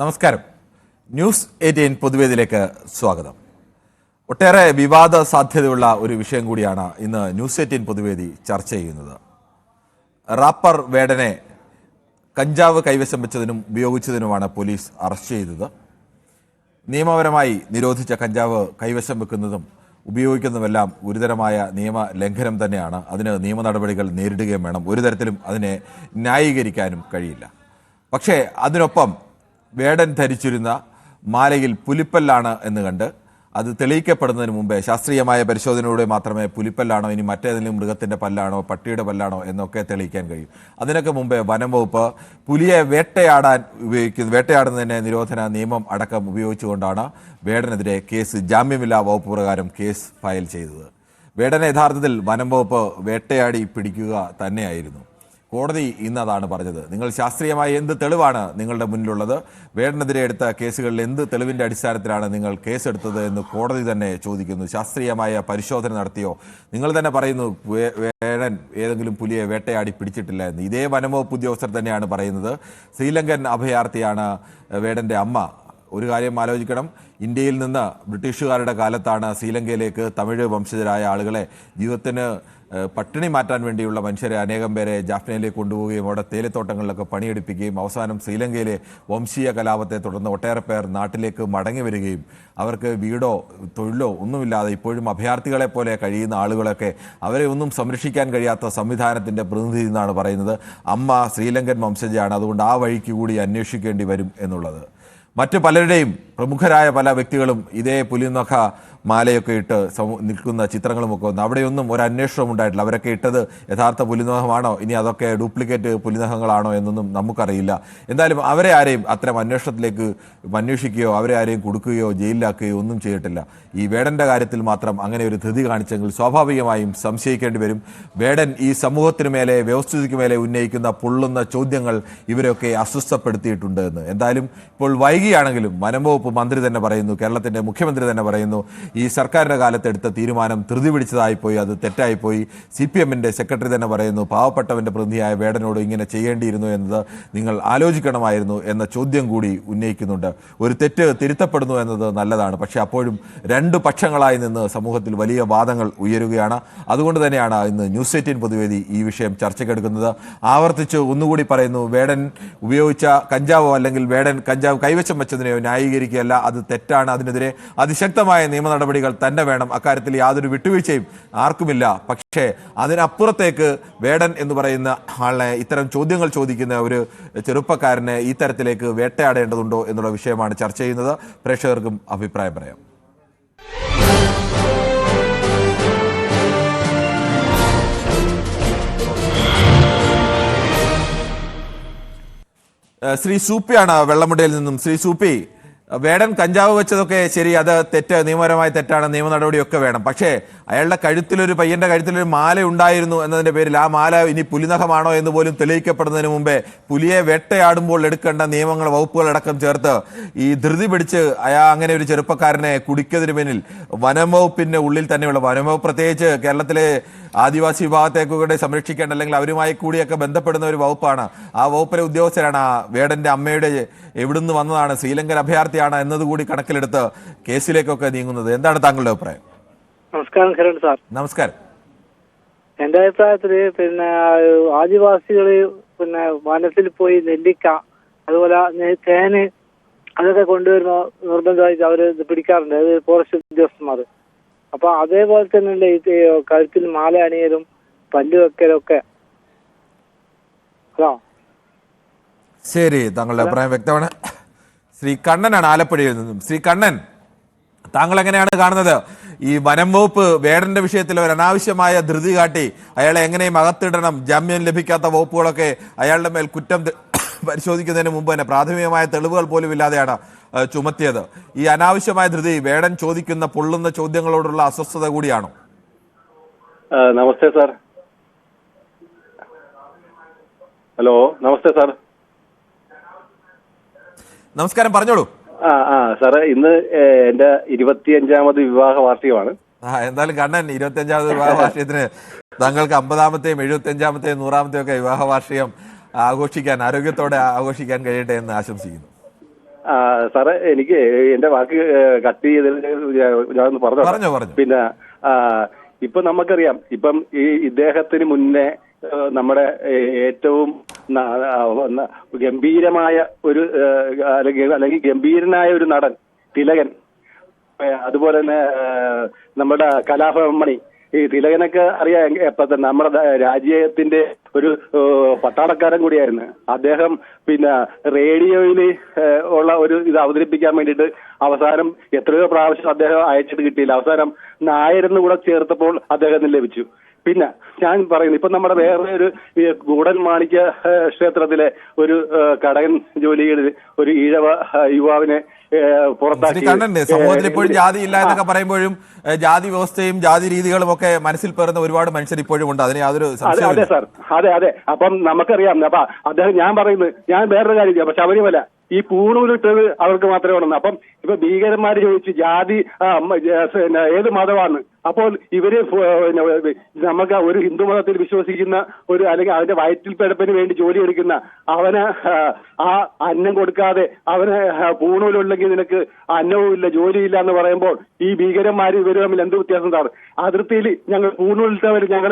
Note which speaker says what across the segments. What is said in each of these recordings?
Speaker 1: നമസ്കാരം. ന്യൂസ് 18 പൊതുവേദിയിലേക്ക് സ്വാഗതം. ഒട്ടേറെ വിവാദ സാധ്യതയുള്ള ഒരു വിഷയം കൂടിയാണ് ഇന്ന് ന്യൂസ് 18 പൊതുവേദി ചർച്ച ചെയ്യുന്നത്. റാപ്പർ വേടനെ കഞ്ചാവ് കൈവശം വെച്ചതിനും ഉപയോഗിച്ചതിനുമാണ് പോലീസ് അറസ്റ്റ് ചെയ്തത്. നിയമപരമായി നിരോധിച്ച കഞ്ചാവ് കൈവശം വെക്കുന്നതും ഉപയോഗിക്കുന്നതുമെല്ലാം ഗുരുതരമായ നിയമ ലംഘനം തന്നെയാണ്. അതിന് നിയമ നടപടികൾ നേരിടുകയും വേണം. ഒരു തരത്തിലും അതിനെ ന്യായീകരിക്കാനും കഴിയില്ല. പക്ഷേ അതിനൊപ്പം വേടൻ ധരിച്ചിരുന്ന മാലയിൽ പുലിപ്പല്ലാണ് എന്ന് കണ്ട് അത് തെളിയിക്കപ്പെടുന്നതിന് മുമ്പേ ശാസ്ത്രീയമായ പരിശോധനയിലൂടെ മാത്രമേ പുലിപ്പല്ലാണോ ഇനി മറ്റേതെങ്കിലും മൃഗത്തിൻ്റെ പല്ലാണോ പട്ടിയുടെ പല്ലാണോ എന്നൊക്കെ തെളിയിക്കാൻ കഴിയും. അതിനൊക്കെ മുമ്പേ വനം വകുപ്പ് പുലിയെ വേട്ടയാടുന്നതിന് നിരോധന നിയമം അടക്കം ഉപയോഗിച്ചുകൊണ്ടാണ് വേടനെതിരെ കേസ് ജാമ്യമില്ലാ വകുപ്പ് പ്രകാരം കേസ് ഫയൽ ചെയ്തത്. വേടനെ യഥാർത്ഥത്തിൽ വനം വകുപ്പ് വേട്ടയാടി പിടിക്കുക തന്നെയായിരുന്നു. കോടതി ഇന്നതാണ് പറഞ്ഞത്. നിങ്ങൾ ശാസ്ത്രീയമായ എന്ത് തെളിവാണ് നിങ്ങളുടെ മുന്നിലുള്ളത്? വേടനെതിരെ എടുത്ത കേസുകളിൽ എന്ത് തെളിവിൻ്റെ അടിസ്ഥാനത്തിലാണ് നിങ്ങൾ കേസെടുത്തത് എന്ന് കോടതി തന്നെ ചോദിക്കുന്നു. ശാസ്ത്രീയമായ പരിശോധന നടത്തിയോ? നിങ്ങൾ തന്നെ പറയുന്നു വേടൻ ഏതെങ്കിലും പുലിയെ വേട്ടയാടി പിടിച്ചിട്ടില്ല എന്ന്. ഇതേ വനംവകുപ്പ് ഉദ്യോഗസ്ഥർ തന്നെയാണ് പറയുന്നത്. ശ്രീലങ്കൻ അഭയാർത്ഥിയാണ് വേടൻ്റെ അമ്മ. ഒരു കാര്യം ആലോചിക്കണം, ഇന്ത്യയിൽ നിന്ന് ബ്രിട്ടീഷുകാരുടെ കാലത്താണ് ശ്രീലങ്കയിലേക്ക് തമിഴ് വംശജരായ ആളുകളെ ജീവിതത്തിന് പട്ടിണി മാറ്റാൻ വേണ്ടിയുള്ള മനുഷ്യരെ അനേകം പേരെ ജാഫ്നയിലേക്ക് കൊണ്ടുപോവുകയും അവിടെ തേയിലത്തോട്ടങ്ങളിലൊക്കെ പണിയെടുപ്പിക്കുകയും അവസാനം ശ്രീലങ്കയിലെ വംശീയ കലാപത്തെ തുടർന്ന് ഒട്ടേറെ പേർ നാട്ടിലേക്ക് മടങ്ങി വരികയും അവർക്ക് വീടോ തൊഴിലോ ഒന്നുമില്ലാതെ ഇപ്പോഴും അഭയാർത്ഥികളെ പോലെ കഴിയുന്ന ആളുകളൊക്കെ അവരെ ഒന്നും സംരക്ഷിക്കാൻ കഴിയാത്ത സംവിധാനത്തിൻ്റെ പ്രതിനിധി എന്നാണ് പറയുന്നത്. അമ്മ ശ്രീലങ്കൻ വംശജയാണ്. അതുകൊണ്ട് ആ വഴിക്ക് കൂടി അന്വേഷിക്കേണ്ടി വരും എന്നുള്ളത്. മറ്റ് പലരുടെയും പ്രമുഖരായ പല വ്യക്തികളും ഇതേ പുലിനഖ മാലയൊക്കെ ഇട്ട് നിൽക്കുന്ന ചിത്രങ്ങളുമൊക്കെ വന്നു. അവിടെയൊന്നും ഒരു അന്വേഷണം ഉണ്ടായിട്ടില്ല. അവരൊക്കെ ഇട്ടത് യഥാർത്ഥ പുലിനഖമാണോ ഇനി അതൊക്കെ ഡ്യൂപ്ലിക്കേറ്റ് പുലിനഖങ്ങളാണോ എന്നൊന്നും നമുക്കറിയില്ല. എന്തായാലും അവരെ ആരെയും അത്തരം അന്വേഷണത്തിലേക്ക് അന്വേഷിക്കുകയോ അവരെ ആരെയും കൊടുക്കുകയോ ജയിലിലാക്കുകയോ ഒന്നും ചെയ്തിട്ടില്ല. ഈ വേടൻ്റെ കാര്യത്തിൽ മാത്രം അങ്ങനെ ഒരു ധൃതി കാണിച്ചെങ്കിൽ സ്വാഭാവികമായും സംശയിക്കേണ്ടി വരും. വേടൻ ഈ സമൂഹത്തിന് മേലെ വ്യവസ്ഥിതിക്ക് മേലെ ഉന്നയിക്കുന്ന പൊള്ളുന്ന ചോദ്യങ്ങൾ ഇവരെയൊക്കെ അസ്വസ്ഥപ്പെടുത്തിയിട്ടുണ്ട് എന്ന്. എന്തായാലും ഇപ്പോൾ വൈകിയാണെങ്കിലും വനംവകുപ്പ് മന്ത്രി തന്നെ പറയുന്നു, കേരളത്തിൻ്റെ മുഖ്യമന്ത്രി തന്നെ പറയുന്നു, ഈ സർക്കാരിൻ്റെ കാലത്ത് എടുത്ത തീരുമാനം ധൃതി പിടിച്ചതായിപ്പോയി, അത് തെറ്റായിപ്പോയി. CPM-ന്റെ സെക്രട്ടറി തന്നെ പറയുന്നു, പാവപ്പെട്ടവൻ്റെ പ്രതിനിധിയായ വേടനോട് ഇങ്ങനെ ചെയ്യേണ്ടിയിരുന്നു എന്നത് നിങ്ങൾ ആലോചിക്കണമായിരുന്നു എന്ന ചോദ്യം കൂടി ഉന്നയിക്കുന്നുണ്ട്. ഒരു തെറ്റ് തിരുത്തപ്പെടുന്നു എന്നത് നല്ലതാണ്. പക്ഷേ അപ്പോഴും രണ്ട് പക്ഷങ്ങളായി നിന്ന് സമൂഹത്തിൽ വലിയ വാദങ്ങൾ ഉയരുകയാണ്. അതുകൊണ്ട് തന്നെയാണ് ഇന്ന് ന്യൂസ് 18 പൊതുവേദി ഈ വിഷയം ചർച്ചയ്ക്കെടുക്കുന്നത്. ആവർത്തിച്ച് ഒന്നുകൂടി പറയുന്നു, വേടൻ ഉപയോഗിച്ച കഞ്ചാവോ അല്ലെങ്കിൽ വേടൻ കഞ്ചാവ് കൈവശം വെച്ചതിനെയോ ന്യായീകരിക്കുകയല്ല. അത് തെറ്റാണ്. അതിനെതിരെ അതിശക്തമായ നിയമ നടപടികൾ തന്നെ വേണം. അക്കാര്യത്തിൽ യാതൊരു വിട്ടുവീഴ്ചയും ആർക്കുമില്ല. പക്ഷേ അതിനപ്പുറത്തേക്ക് വേടൻ എന്ന് പറയുന്ന ആളെ ഇത്തരം ചോദ്യങ്ങൾ ചോദിക്കുന്ന ഒരു ചെറുപ്പക്കാരനെ ഈ തരത്തിലേക്ക് വേട്ടയാടേണ്ടതുണ്ടോ എന്നുള്ള വിഷയമാണ് ചർച്ച ചെയ്യുന്നത്. പ്രേക്ഷകർക്കും അഭിപ്രായം പറയാം. ശ്രീ സൂപ്പിയാണ് വെള്ളമുണ്ടയിൽ നിന്നും. ശ്രീ സൂപ്പി, വേടൻ കഞ്ചാവ് വെച്ചതൊക്കെ ശരി, അത് തെറ്റ്, നിയമപരമായ തെറ്റാണ്, നിയമ നടപടിയൊക്കെ വേണം. പക്ഷേ അയാളുടെ പയ്യന്റെ കഴുത്തിലൊരു മാല ഉണ്ടായിരുന്നു എന്നതിൻ്റെ പേരിൽ ആ മാല ഇനി പുലിനഖമാണോ എന്ന് പോലും തെളിയിക്കപ്പെടുന്നതിന് മുമ്പേ പുലിയെ വേട്ടയാടുമ്പോൾ എടുക്കേണ്ട നിയമങ്ങൾ വകുപ്പുകളടക്കം ചേർത്ത് ഈ ധൃതി പിടിച്ച് അങ്ങനെ ഒരു ചെറുപ്പക്കാരനെ കുടിക്കുന്നതിന് പിന്നിൽ വനംവകുപ്പിൻ്റെ ഉള്ളിൽ തന്നെയുള്ള വനംവകുപ്പ്, പ്രത്യേകിച്ച് കേരളത്തിലെ ആദിവാസി വിഭാഗത്തെക്കൂടെ സംരക്ഷിക്കേണ്ട അല്ലെങ്കിൽ അവരുമായി കൂടിയൊക്കെ ബന്ധപ്പെടുന്ന ഒരു വകുപ്പാണ്. ആ വകുപ്പിലെ ഉദ്യോഗസ്ഥരാണ് ആ വേടൻ്റെ അമ്മയുടെ എവിടുന്ന് വന്നതാണ്, ശ്രീലങ്കൻ അഭയാർത്ഥിയാണ് എന്നതുകൂടി കണക്കിലെടുത്ത് കേസിലേക്കൊക്കെ നീങ്ങുന്നത്. എന്താണ് താങ്കളുടെ അഭിപ്രായം?
Speaker 2: നമസ്കാരം കിരൺ സാർ.
Speaker 1: നമസ്കാരം.
Speaker 2: എന്റെ അഭിപ്രായത്തില് ആദിവാസികള് വനത്തിൽ പോയി നെല്ലിക്ക അതുപോലെ തേന് അതൊക്കെ കൊണ്ടുവരുമ്പോ നിർബന്ധമായിട്ട് അവര് പിടിക്കാറുണ്ട്, അത് ഫോറസ്റ്റ് ഉദ്യോഗസ്ഥന്മാർ. അപ്പൊ അതേപോലെ തന്നെ ഈ കഴുത്തിൽ മാല അണിയലും പല്ല് വെക്കലും ഒക്കെ. ഹലോ,
Speaker 1: ശരി, താങ്കളുടെ അഭിപ്രായം വ്യക്തമാണ്. ശ്രീ കണ്ണനാണ് ആലപ്പുഴയിൽ നിന്നും. ശ്രീ കണ്ണൻ, താങ്കൾ എങ്ങനെയാണ് കാണുന്നത് ഈ വനം വകുപ്പ് വേടന്റെ വിഷയത്തിൽ ഒരു അനാവശ്യമായ ധൃതി കാട്ടി അയാളെ എങ്ങനെയും അകത്തിടണം, ജാമ്യം ലഭിക്കാത്ത വകുപ്പുകളൊക്കെ അയാളുടെ മേൽ കുറ്റം പരിശോധിക്കുന്നതിന് മുമ്പ് തന്നെ പ്രാഥമികമായ തെളിവുകൾ പോലും ഇല്ലാതെയാണ് ചുമത്തിയത്. ഈ അനാവശ്യമായ ധൃതി വേടൻ ചോദിക്കുന്ന പൊള്ളുന്ന ചോദ്യങ്ങളോടുള്ള അസ്വസ്ഥത കൂടിയാണോ?
Speaker 3: നമസ്തേ സാർ. ഹലോ, നമസ്തേ സാർ.
Speaker 1: നമസ്കാരം, പറഞ്ഞോളൂ.
Speaker 3: സാറേ, ഇന്ന് എന്റെ 25ാമത് വിവാഹ വാർഷികമാണ്.
Speaker 1: എന്തായാലും കണ്ണൻ, 25ാമത് വിവാഹ വാർഷികത്തിന് താങ്കൾക്ക് 50ാമത്തെയും 75ാമത്തെയും 100ാമത്തെയും ഒക്കെ വിവാഹ വാർഷികം ആഘോഷിക്കാൻ, ആരോഗ്യത്തോടെ ആഘോഷിക്കാൻ കഴിയട്ടെ എന്ന് ആശംസിക്കുന്നു.
Speaker 3: സാറേ എനിക്ക് എന്റെ വാക്ക് കട്ട് ചെയ്തതിൽ ഞാനൊന്ന് പറഞ്ഞു. പിന്നെ ഇപ്പൊ നമുക്കറിയാം, ഇപ്പം ഈ ഇദ്ദേഹത്തിന് മുന്നേ നമ്മുടെ ഏറ്റവും ഗംഭീരമായ ഒരു അല്ലെങ്കിൽ ഗംഭീരനായ ഒരു നടൻ തിലകൻ, അതുപോലെ തന്നെ നമ്മുടെ കലാഭവൻ മണി, ഈ തിലകനൊക്കെ അറിയാം, നമ്മുടെ രാജ്യത്തിന്റെ ഒരു പട്ടാളക്കാരൻ കൂടിയായിരുന്നു അദ്ദേഹം. പിന്നെ റേഡിയോയിൽ ഉള്ള ഒരു ഇത് അവതരിപ്പിക്കാൻ വേണ്ടിയിട്ട് അവസാനം എത്രയോ പ്രാവശ്യം അദ്ദേഹം അയച്ചിട്ട് കിട്ടിയില്ല. അവസാനം നായരെന്ന് കൂടെ ചേർത്തപ്പോൾ അദ്ദേഹത്തിന് ലഭിച്ചു. പിന്നെ ഞാൻ പറയുന്നു, ഇപ്പൊ നമ്മുടെ വേറെ ഒരു ഗൂഡൻ മാണിക്യ ക്ഷേത്രത്തിലെ ഒരു കടകൻ ജോലിയിൽ ഒരു ഈഴവ യുവാവിനെ പുറത്താക്കി.
Speaker 1: സമൂഹത്തിൽ ഇപ്പോഴും ജാതി ഇല്ല എന്നൊക്കെ പറയുമ്പോഴും ജാതി വ്യവസ്ഥയും ജാതി രീതികളും ഒക്കെ മനസ്സിൽ പേറുന്ന ഒരുപാട് മനുഷ്യർ ഇപ്പോഴും ഉണ്ട്. അതിന് യാതൊരു സംശയവും.
Speaker 3: അതെ സാർ, അതെ. അപ്പം നമുക്കറിയാം. അപ്പൊ അദ്ദേഹം ഞാൻ പറയുന്നത്, ഞാൻ വേറൊരു കാര്യം, അപ്പൊ ശബരിമല ഈ പൂണൂലിട്ടത് അവർക്ക് മാത്രമേ ഉള്ളൂ. അപ്പം ഇപ്പൊ ഭീകരന്മാര് ചോദിച്ചു ജാതി ഏത് മതമാണ്. അപ്പോൾ ഇവര് നമുക്ക് ഒരു ഹിന്ദു മതത്തിൽ വിശ്വസിക്കുന്ന ഒരു, അല്ലെങ്കിൽ അവന്റെ വയറ്റിൽ പിഴപ്പിന് വേണ്ടി ജോലി എടുക്കുന്ന അവന് ആ അന്നം കൊടുക്കാതെ അവന് പൂണൂലുണ്ടെങ്കിൽ നിനക്ക് അന്നവും ഇല്ല ജോലിയില്ല എന്ന് പറയുമ്പോൾ ഈ ഭീകരന്മാര് ഇവര് തമ്മിൽ എന്ത് വ്യത്യാസം എന്താണ്? അതിർത്തിയിൽ ഞങ്ങൾ പൂണൂലിട്ടവർ, ഞങ്ങൾ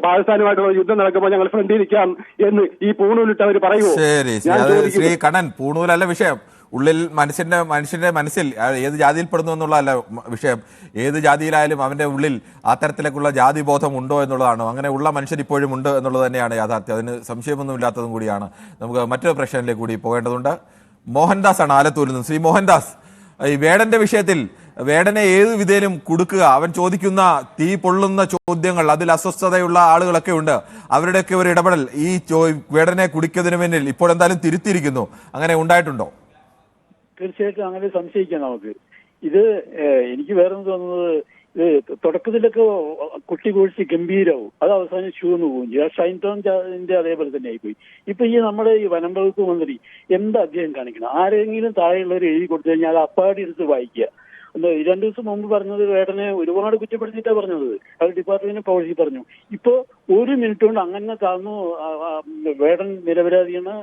Speaker 3: പാകിസ്ഥാനുമായിട്ടുള്ള യുദ്ധം നടക്കുമ്പോൾ ഞങ്ങൾ ഫ്രണ്ടിൽ നിൽക്കാം എന്ന് ഈ പൂണൂലിട്ടവർ പറയുമോ?
Speaker 1: ശ്രീ കണ്ണൻ, പൂണൂലല്ല വിഷയം. ഉള്ളിൽ മനുഷ്യന്റെ മനസ്സിൽ ഏത് ജാതിയിൽപ്പെടുന്നു എന്നുള്ളതല്ല വിഷയം. ഏത് ജാതിയിലായാലും അവന്റെ ഉള്ളിൽ ആ തരത്തിലേക്കുള്ള ജാതി ബോധം ഉണ്ടോ എന്നുള്ളതാണ്. അങ്ങനെ ഉള്ള മനുഷ്യർ ഇപ്പോഴും ഉണ്ട് എന്നുള്ളത് തന്നെയാണ് യാഥാർത്ഥ്യം. അതിന് സംശയമൊന്നും ഇല്ലാത്തതും കൂടിയാണ്. നമുക്ക് മറ്റൊരു പ്രശ്നത്തിലേക്ക് കൂടി പോകേണ്ടതുണ്ട്. മോഹൻദാസ് ആണ് ആലത്തൂരിൽ നിന്ന്. ശ്രീ മോഹൻദാസ്, ഈ വേടന്റെ വിഷയത്തിൽ വേടനെ ഏത് വിധേനും കുടുക്കുക, അവൻ ചോദിക്കുന്ന തീ പൊള്ളുന്ന ചോദ്യങ്ങൾ, അതിൽ അസ്വസ്ഥതയുള്ള ആളുകളൊക്കെ ഉണ്ട്, അവരുടെയൊക്കെ ഒരു ഇടപെടൽ ഈ വേടനെ കുടിക്കുന്നതിന് പിന്നിൽ ഇപ്പോഴെന്തായാലും തിരുത്തിയിരിക്കുന്നു. അങ്ങനെ ഉണ്ടായിട്ടുണ്ടോ?
Speaker 4: തീർച്ചയായിട്ടും അങ്ങനെ സംശയിക്കാം നമുക്ക്. ഇത് എനിക്ക് വേറെ തോന്നുന്നത്, ഇത് തുടക്കത്തിലൊക്കെ കുട്ടി കുഴിച്ച് ഗംഭീരവും അത് അവസാനം ചൂന്ന് പോവുകയും ചെയ്യും. ഷൈൻ ടോണിന്റെ അതേപോലെ തന്നെ ആയിപ്പോയി. ഇപ്പൊ ഈ നമ്മുടെ ഈ വനം വകുപ്പ് മന്ത്രി എന്താ അദ്ദേഹം കാണിക്കണം? ആരെങ്കിലും താഴെയുള്ളവർ എഴുതി കൊടുത്തു കഴിഞ്ഞാൽ അത് അപ്പാടി എടുത്ത് വായിക്കുക. 2 ദിവസം മുമ്പ് പറഞ്ഞത് വേടനെ ഒരുപാട് കുറ്റപ്പെടുത്തിയിട്ടാണ് പറഞ്ഞത്. അത് ഡിപ്പാർട്ട്മെന്റ് പോളിസി പറഞ്ഞു. ഇപ്പോ 1 മിനിറ്റ് കൊണ്ട് അങ്ങനെ താന്നു വേടൻ നിരപരാധിയാണ്.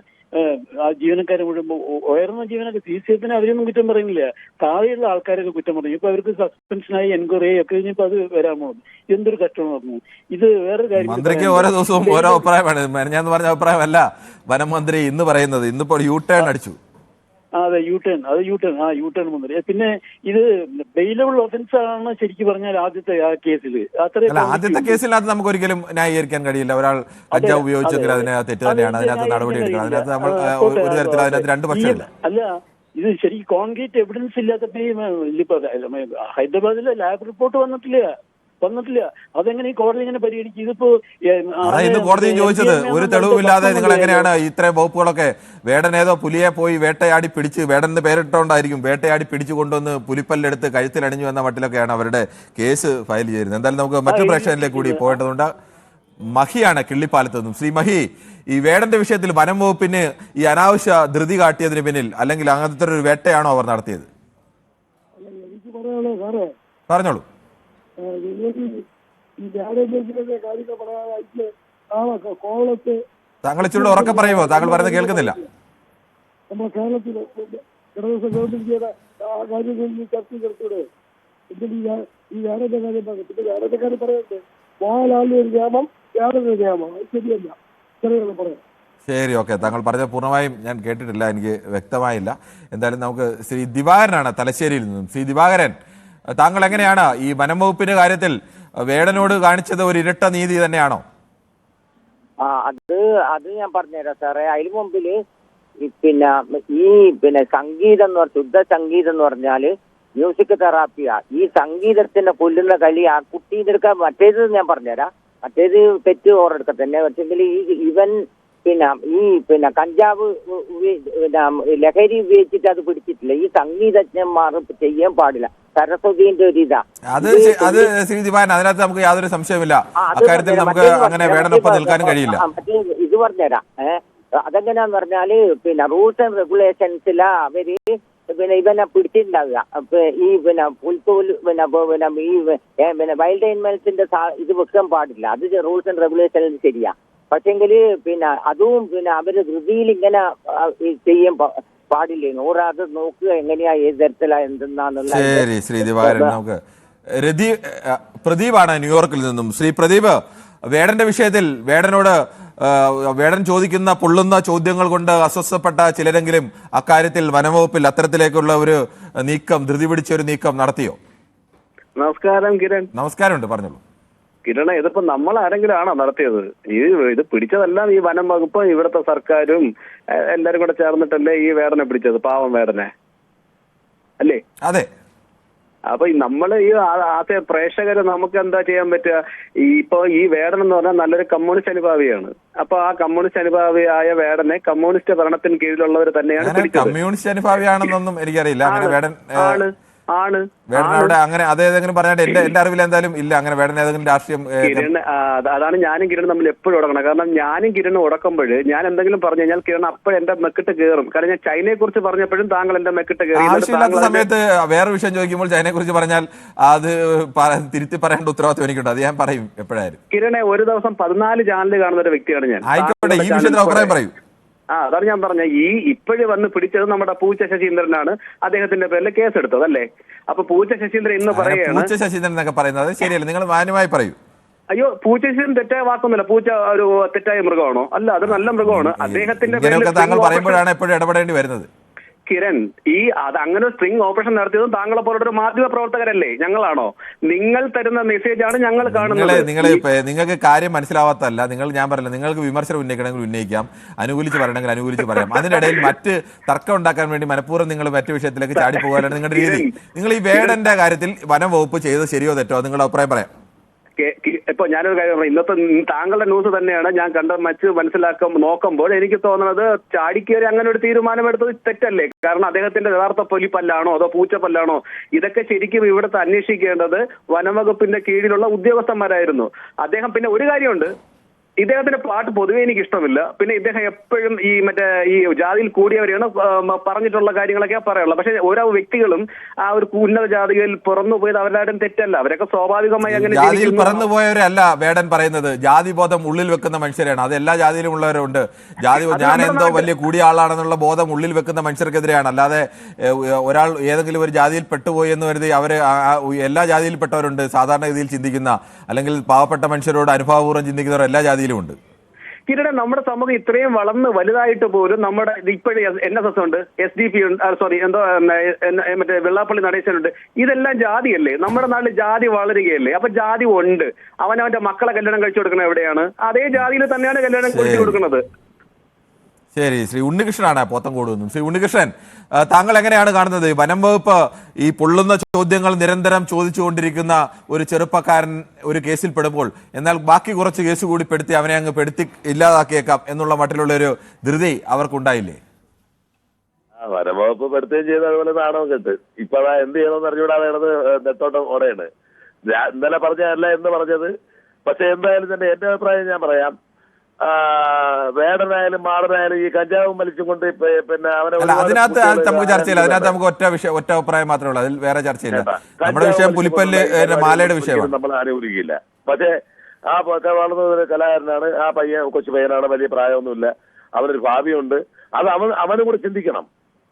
Speaker 4: ആ ജീവനക്കാരെ മുഴുവൻ ഉയർന്ന ജീവനക്കാർ CCFന് അവരൊന്നും കുറ്റം പറയുന്നില്ല, താഴെയുള്ള ആൾക്കാരൊക്കെ കുറ്റം പറഞ്ഞു. ഇപ്പൊ അവർക്ക് സസ്പെൻഷനായി എൻക്വയറി ഒക്കെ കഴിഞ്ഞപ്പോ അത് വരാമോ? എന്തൊരു കഷ്ടം പറഞ്ഞു. ഇത് വേറൊരു കാര്യം,
Speaker 1: മന്ത്രിക്ക് ഓരോ ദിവസവും ഓരോ അഭിപ്രായമാണ്. ഞാൻ പറഞ്ഞ അഭിപ്രായമല്ല വനം മന്ത്രി ഇന്ന് പറയുന്നത്. ഇന്നിപ്പോൾ യു-ടേൺ അടിച്ചു.
Speaker 4: അതെ, യു-ടേൺ മന്ത്രി. പിന്നെ ഇത് ബെയിലബിൾ ഒഫൻസ് ആണ് ശരിക്കും പറഞ്ഞാൽ ആദ്യത്തെ ആ കേസിൽ.
Speaker 1: ആദ്യത്തെ കേസിനകത്ത് നമുക്ക് ഒരിക്കലും ന്യായീകരിക്കാൻ കഴിയില്ല. ഒരാൾ കഞ്ചാവ് ഉപയോഗിച്ചെങ്കിൽ അതിന് തെറ്റ് തന്നെയാണ്, അതിനകത്ത് നടപടി എടുക്കണം. അതിനകത്ത് നമ്മൾ ഒരു തരത്തിൽ അതിനകത്ത് രണ്ട് പക്ഷമില്ല.
Speaker 4: അല്ല, ഇത് ശരിക്കും കോൺക്രീറ്റ് എവിഡൻസ് ഇല്ലാത്തപ്പോ ഹൈദരാബാദിലെ ലാബ് റിപ്പോർട്ട് വന്നിട്ടില്ല. അതെങ്ങനെ ഈ കോടതി ഇങ്ങനെ പരിഗണിക്കും? ഇതിപ്പോ
Speaker 1: ഇന്ന് കോടതിയും ചോദിച്ചത്, ഒരു തെളിവുമില്ലാതെ നിങ്ങൾ എങ്ങനെയാണ് ഇത്രയും വകുപ്പുകളൊക്കെ? വേടൻ ഏതോ പുലിയെ പോയി വേട്ടയാടി പിടിച്ച്, വേടന്റെ പേരിട്ടോണ്ടായിരിക്കും, വേട്ടയാടി പിടിച്ചു കൊണ്ടുവന്ന് പുലിപ്പല്ലെടുത്ത് കഴുത്തിലണിഞ്ഞു എന്ന മട്ടിലൊക്കെയാണ് അവരുടെ കേസ് ഫയൽ ചെയ്യുന്നത്. എന്തായാലും നമുക്ക് മറ്റു പ്രശ്നത്തിലേക്ക് കൂടി പോകേണ്ടതുണ്ട്. മഹിയാണ് കിള്ളിപ്പാലത്ത് നിന്നും. ശ്രീ മഹി, ഈ വേടന്റെ വിഷയത്തിൽ വനം വകുപ്പിന് ഈ അനാവശ്യ ധൃതി കാട്ടിയതിന് പിന്നിൽ, അല്ലെങ്കിൽ അങ്ങനത്തെ ഒരു വേട്ടയാണോ അവർ നടത്തിയത്? പറഞ്ഞോളൂ. താങ്കൾ ഇച്ചിരി ഉറക്കെ പറയുമോ? താങ്കൾ പറയുന്നത് കേൾക്കുന്നില്ല.
Speaker 5: നമ്മുടെ കേരളത്തിൽ ഈ വേറൊരു കാര്യം പറഞ്ഞു. പിന്നെ വേറൊരു കാര്യം പറയട്ടെ, വാലാലൊരു നിയമം വേറൊരു നിയമം, ശരിയല്ല. ചെറിയ പറയാം.
Speaker 1: ശരി, ഓക്കെ. താങ്കൾ പറഞ്ഞ പൂർണ്ണമായും ഞാൻ കേട്ടിട്ടില്ല, എനിക്ക് വ്യക്തമായില്ല. എന്തായാലും നമുക്ക് ശ്രീ ദിവാകരനാണ് തലശ്ശേരിയിൽ നിന്നും. ശ്രീ ദിവാകരൻ, താങ്കൾ എങ്ങനെയാണ് ഈ വനം വകുപ്പിന്റെ കാര്യത്തിൽ വേടനോട് കാണിച്ചത് ഒരു ഇരട്ട നീതി തന്നെയാണോ?
Speaker 6: അത് ഞാൻ പറഞ്ഞുതരാം സാറേ. അതിന് മുമ്പില് പിന്നെ സംഗീതം എന്ന് പറഞ്ഞ ശുദ്ധ സംഗീതം എന്ന് പറഞ്ഞാല് മ്യൂസിക് തെറാപ്പിയാ. ഈ സംഗീതത്തിന്റെ കൊല്ലുന്ന കളി ആ കുട്ടീനെടുക്കാൻ, മറ്റേത് ഞാൻ പറഞ്ഞുതരാം, മറ്റേത് തെറ്റ് ഓരെടുക്ക തന്നെ. പക്ഷെങ്കിൽ ഇവൻ പിന്നെ കഞ്ചാവ് ലഹരി ഉപയോഗിച്ചിട്ട് അത് പിടിച്ചിട്ടില്ല. ഈ സംഗീതജ്ഞന്മാർ ചെയ്യാൻ പാടില്ല. സരസ്വതിന്റെ ഒരു ഇതാ
Speaker 1: അത് ശ്രീ ദിവാൻ, അതിനകത്ത് നമുക്ക് യാതൊരു സംശയമില്ല. അക്കാര്യത്തിൽ നമുക്ക് അങ്ങനെ വേടനൊപ്പം നിൽക്കാനും കഴിയില്ല.
Speaker 6: മറ്റേ ഇത് പറഞ്ഞുതരാം. അതെങ്ങനെയാന്ന് പറഞ്ഞാല് റൂൾസ് ആൻഡ് റെഗുലേഷൻസിലാ അവര് ഇവനെ പിടിച്ചിട്ടുണ്ടാവുക. ഈ പുൽത്തോൽ ഈ വൈൽഡ് ആനിമൽസിന്റെ ഇത് വെക്കാൻ പാടില്ല. അത് റൂൾസ് ആൻഡ് റെഗുലേഷനിൽ ശരിയാ. പക്ഷെങ്കില് അതും അവര് ധൃതിയിൽ ഇങ്ങനെ ചെയ്യാൻ പാടില്ലേന്ന് ഓരോ അത് നോക്കുക എങ്ങനെയാ ഏത് തരത്തിലാ എന്തെന്നാന്നുള്ള.
Speaker 1: ശരി ശ്രീ ദിവാകരൻ, നമുക്ക് പ്രദീപാണ് ന്യൂയോർക്കിൽ നിന്നും. ശ്രീ പ്രദീപ്, വേടന്റെ വിഷയത്തിൽ വേടൻ ചോദിക്കുന്ന പൊള്ളുന്ന ചോദ്യങ്ങൾ കൊണ്ട് അസ്വസ്ഥപ്പെട്ട ചിലരെങ്കിലും അക്കാര്യത്തിൽ വനംവകുപ്പിൽ അത്തരത്തിലേക്കുള്ള ഒരു നീക്കം, ധൃതി പിടിച്ച ഒരു നീക്കം നടത്തിയോ?
Speaker 3: നമസ്കാരം കിരൺ.
Speaker 1: നമസ്കാരമുണ്ട്, പറഞ്ഞോളൂ.
Speaker 3: കിരണ, ഇതിപ്പോ നമ്മൾ ആരെങ്കിലും ആണോ നടത്തിയത്? ഇത് പിടിച്ചതെല്ലാം ഈ വനം വകുപ്പും ഇവിടുത്തെ സർക്കാരും എല്ലാരും കൂടെ ചേർന്നിട്ടല്ലേ ഈ വേടനെ പിടിച്ചത്, പാവം വേടനെ അല്ലേ?
Speaker 1: അതെ.
Speaker 3: അപ്പൊ നമ്മള് ഈ ആദ്യ പ്രേക്ഷകര് നമുക്ക് എന്താ ചെയ്യാൻ പറ്റുക? ഇപ്പൊ ഈ വേടൻ എന്ന് പറഞ്ഞാൽ നല്ലൊരു കമ്മ്യൂണിസ്റ്റ് അനുഭാവിയാണ്. അപ്പൊ ആ കമ്മ്യൂണിസ്റ്റ് അനുഭാവിയായ വേടനെ കമ്മ്യൂണിസ്റ്റ് ഭരണത്തിന് കീഴിലുള്ളവർ തന്നെയാണ് പിടിച്ചത്.
Speaker 1: കമ്മ്യൂണിസ്റ്റ് അനുഭാവിയാണെന്നൊന്നും എനിക്കറിയില്ല. അങ്ങനെ വേടൻ
Speaker 3: ആണ്
Speaker 1: വേടനവിടെ അങ്ങനെ അതേതെങ്കിലും പറയാണ്ട് എന്റെ അറിവിൽ എന്തായാലും ഇല്ല അങ്ങനെ വേടൻ ഏതെങ്കിലും രാഷ്ട്രീയം.
Speaker 3: കിരൺ, അതാണ് ഞാനും കിരൺ തമ്മിൽ എപ്പോഴും ഉടക്കണം. കാരണം ഞാനും കിരൺ ഉടക്കുമ്പോൾ ഞാൻ എന്തെങ്കിലും പറഞ്ഞു കഴിഞ്ഞാൽ കിരൺ അപ്പോഴും എന്റെ മെക്കിട്ട് കയറും. കാരണം ഞാൻ ചൈനയെ കുറിച്ച് പറഞ്ഞപ്പോഴും താങ്കൾ എന്റെ മെക്കിട്ട് കയറി.
Speaker 1: ആവശ്യമില്ലാത്ത സമയത്ത് വേറെ വിഷയം ചോദിക്കുമ്പോൾ ചൈനയെ കുറിച്ച് പറഞ്ഞാൽ അത് തിരുത്തി പറയേണ്ട ഉത്തരവാദിത്വം എനിക്കുണ്ട്. അത് ഞാൻ പറയും എപ്പോഴായാലും.
Speaker 3: കിരണെ, ഒരു ദിവസം 14 ചാനൽ കാണുന്ന ഒരു വ്യക്തിയാണ് ഞാൻ.
Speaker 1: ആയിക്കോട്ടെ, ഈ വിഷയത്തിൽ അഭിപ്രായം പറയൂ.
Speaker 3: അതാണ് ഞാൻ പറഞ്ഞ ഇപ്പോഴും വന്ന് പിടിച്ചത് നമ്മുടെ പൂച്ച ശശീന്ദ്രനാണ്. അദ്ദേഹത്തിന്റെ പേരിൽ കേസെടുത്തത് അല്ലേ? അപ്പൊ പൂച്ച ശശീന്ദ്രൻ ഇന്ന് പറയുകയാണ്.
Speaker 1: പൂച്ച ശശീന്ദ്രൻ എന്നൊക്കെ പറയുന്നത് ശരിയല്ല, നിങ്ങൾ മാന്യമായി പറയൂ.
Speaker 3: അയ്യോ, പൂച്ച ശശീന്ദ്രൻ തെറ്റായ വാക്കൊന്നുമില്ല. പൂച്ച ഒരു തെറ്റായ മൃഗമാണോ? അല്ല, അത് നല്ല മൃഗമാണ്. അദ്ദേഹത്തിന്റെ
Speaker 1: താങ്കൾ പറയുമ്പോഴാണ് എപ്പോഴും ഇടപെടേണ്ടി വരുന്നത്.
Speaker 3: കിരൺ, അത് അങ്ങനെ സ്ട്രിംഗ് ഓപ്പറേഷൻ നടത്തിയതും താങ്കളെ പോലൊരു മാധ്യമ പ്രവർത്തകരല്ലേ? ഞങ്ങളാണോ? നിങ്ങൾ തരുന്ന മെസ്സേജാണ് ഞങ്ങൾ കാണുന്നത്.
Speaker 1: നിങ്ങൾക്ക് കാര്യം മനസ്സിലാവാത്തല്ല. ഞാൻ പറയില്ല, നിങ്ങൾക്ക് വിമർശനം ഉന്നയിക്കണമെങ്കിൽ ഉന്നയിക്കാം, അനുകൂലിച്ച് പറയണമെങ്കിൽ അനുകൂലിച്ച് പറയാം. അതിനിടയിൽ മറ്റ് തർക്കം ഉണ്ടാക്കാൻ വേണ്ടി മനഃപൂർവ്വം നിങ്ങൾ മറ്റു വിഷയത്തിലേക്ക് ചാടി പോകാനാണ് നിങ്ങളുടെ രീതി. നിങ്ങൾ ഈ വേടന്റെ കാര്യത്തിൽ വനം വകുപ്പ് ചെയ്ത് ശരിയോ തെറ്റോ നിങ്ങളുടെ അഭിപ്രായം പറയാം.
Speaker 3: ഇപ്പൊ ഞാനൊരു കാര്യം പറഞ്ഞു. ഇന്നത്തെ താങ്കളുടെ ന്യൂസ് തന്നെയാണ് ഞാൻ നോക്കുമ്പോൾ എനിക്ക് തോന്നുന്നത് ചാടിക്കേറി അങ്ങനെ ഒരു തീരുമാനമെടുത്തത് തെറ്റല്ലേ? കാരണം അദ്ദേഹത്തിന്റെ യഥാർത്ഥ പൊലിപ്പല്ലാണോ അതോ പൂച്ചപ്പല്ലാണോ? ഇതൊക്കെ ശരിക്കും ഇവിടുത്തെ അന്വേഷിക്കേണ്ടത് വനംവകുപ്പിന്റെ കീഴിലുള്ള ഉദ്യോഗസ്ഥന്മാരായിരുന്നു. അദ്ദേഹം പിന്നെ ഒരു കാര്യമുണ്ട്, ഇദ്ദേഹത്തിന്റെ പാട്ട് പൊതുവെ എനിക്ക് ഇഷ്ടമില്ല. പിന്നെ ഇദ്ദേഹം എപ്പോഴും ഈ ജാതിയിൽ കൂടിയവരെയാണ് പറഞ്ഞിട്ടുള്ള കാര്യങ്ങളൊക്കെ പറയാനുള്ളത്. പക്ഷെ ഓരോ വ്യക്തികളും ആ ഒരു ഉന്നത ജാതിയിൽ പിറന്നു പോയത് അവരുടെ തെറ്റല്ല. അവരൊക്കെ സ്വാഭാവികമായി അങ്ങനെ
Speaker 1: ജാതിയിൽ പിറന്നു പോയവരല്ല വേടൻ പറയുന്നത്. ജാതി ബോധം ഉള്ളിൽ വെക്കുന്ന മനുഷ്യരാണ്. അത് എല്ലാ ജാതിയിലും ഉള്ളവരുണ്ട്. ഞാൻ എന്തോ വലിയ കൂടിയ ആളാണെന്നുള്ള ബോധം ഉള്ളിൽ വെക്കുന്ന മനുഷ്യർക്കെതിരെയാണ്. അല്ലാതെ ഒരാൾ ഏതെങ്കിലും ഒരു ജാതിയിൽ പെട്ടുപോയി എന്ന് കരുതി അവര് എല്ലാ ജാതിയിൽപ്പെട്ടവരുണ്ട്. സാധാരണഗതിയിൽ ചിന്തിക്കുന്ന അല്ലെങ്കിൽ പാവപ്പെട്ട മനുഷ്യരോട് അനുഭാവപൂർവ്വം ചിന്തിക്കുന്നവർ എല്ലാ ജാതിയിലും ഉണ്ട്.
Speaker 3: കിരട, നമ്മുടെ സമൂഹം ഇത്രയും വളർന്ന് വലുതായിട്ട് പോലും നമ്മുടെ ഇപ്പോഴും NSS ഉണ്ട്, SDP ഉണ്ട്, മറ്റേ വെള്ളാപ്പള്ളി നടേശനുണ്ട്. ഇതെല്ലാം ജാതിയല്ലേ? നമ്മുടെ നാട്ടിൽ ജാതി വളരുകയല്ലേ? അപ്പൊ ജാതി ഉണ്ട്. അവനവന്റെ മക്കളെ കല്യാണം കഴിച്ചു കൊടുക്കുന്നത് എവിടെയാണ്? അതേ ജാതിയിൽ തന്നെയാണ് കല്യാണം കഴിച്ചു കൊടുക്കുന്നത്.
Speaker 1: ശരി, ശ്രീ ഉണ്ണികൃഷ്ണനാണ് പോത്തങ്കോട് നിന്നും. ശ്രീ ഉണ്ണികൃഷ്ണൻ, താങ്കൾ എങ്ങനെയാണ് കാണുന്നത്? വനം വകുപ്പ് ഈ പൊള്ളുന്ന ചോദ്യങ്ങൾ നിരന്തരം ചോദിച്ചുകൊണ്ടിരിക്കുന്ന ഒരു ചെറുപ്പക്കാരൻ ഒരു കേസിൽ പെടുമ്പോൾ, എന്നാൽ ബാക്കി കുറച്ച് കേസ് കൂടി പെടുത്തി അവനെ അങ്ങ് പെടുത്തി ഇല്ലാതാക്കിയേക്കാം എന്നുള്ള മട്ടിലുള്ള ഒരു ധൃതി അവർക്കുണ്ടായില്ലേ?
Speaker 7: വനം വകുപ്പ് പെടുത്തുകയും ചെയ്ത് അതുപോലെ നാണവും കെട്ട് ഇപ്പൊ എന്ത് ചെയ്യണമെന്ന് അറിഞ്ഞുകൂടാതെ നെത്തോട്ടം ഓടെയാണ്. ഇന്നലെ പറഞ്ഞതല്ല എന്ന് പറഞ്ഞത്. പക്ഷെ എന്തായാലും തന്നെ എന്റെ അഭിപ്രായം ഞാൻ പറയാം. വേടനായാലും മാടനായാലും ഈ കഞ്ചാവും വലിച്ചും കൊണ്ട് പിന്നെ
Speaker 1: അതിനകത്ത് നമുക്ക് ചർച്ചയില്ല. അതിനകത്ത് നമുക്ക് ഒറ്റ അഭിപ്രായം മാത്രമേ ഉള്ളൂ. അതിൽ വേറെ ചർച്ചയില്ല. നമ്മുടെ വിഷയം പുലിപ്പല്ല് മാലയുടെ വിഷയമാണ്.
Speaker 7: നമ്മൾ അനുകൂലിക്കില്ല. പക്ഷേ ആ വളർന്ന കലാകാരനാണ്. ആ കൊച്ചു പയ്യനാണ്, വലിയ പ്രായമൊന്നുമില്ല, അവനൊരു ഭാവിയുണ്ട്. അത് അവനും കൂടെ ചിന്തിക്കണം.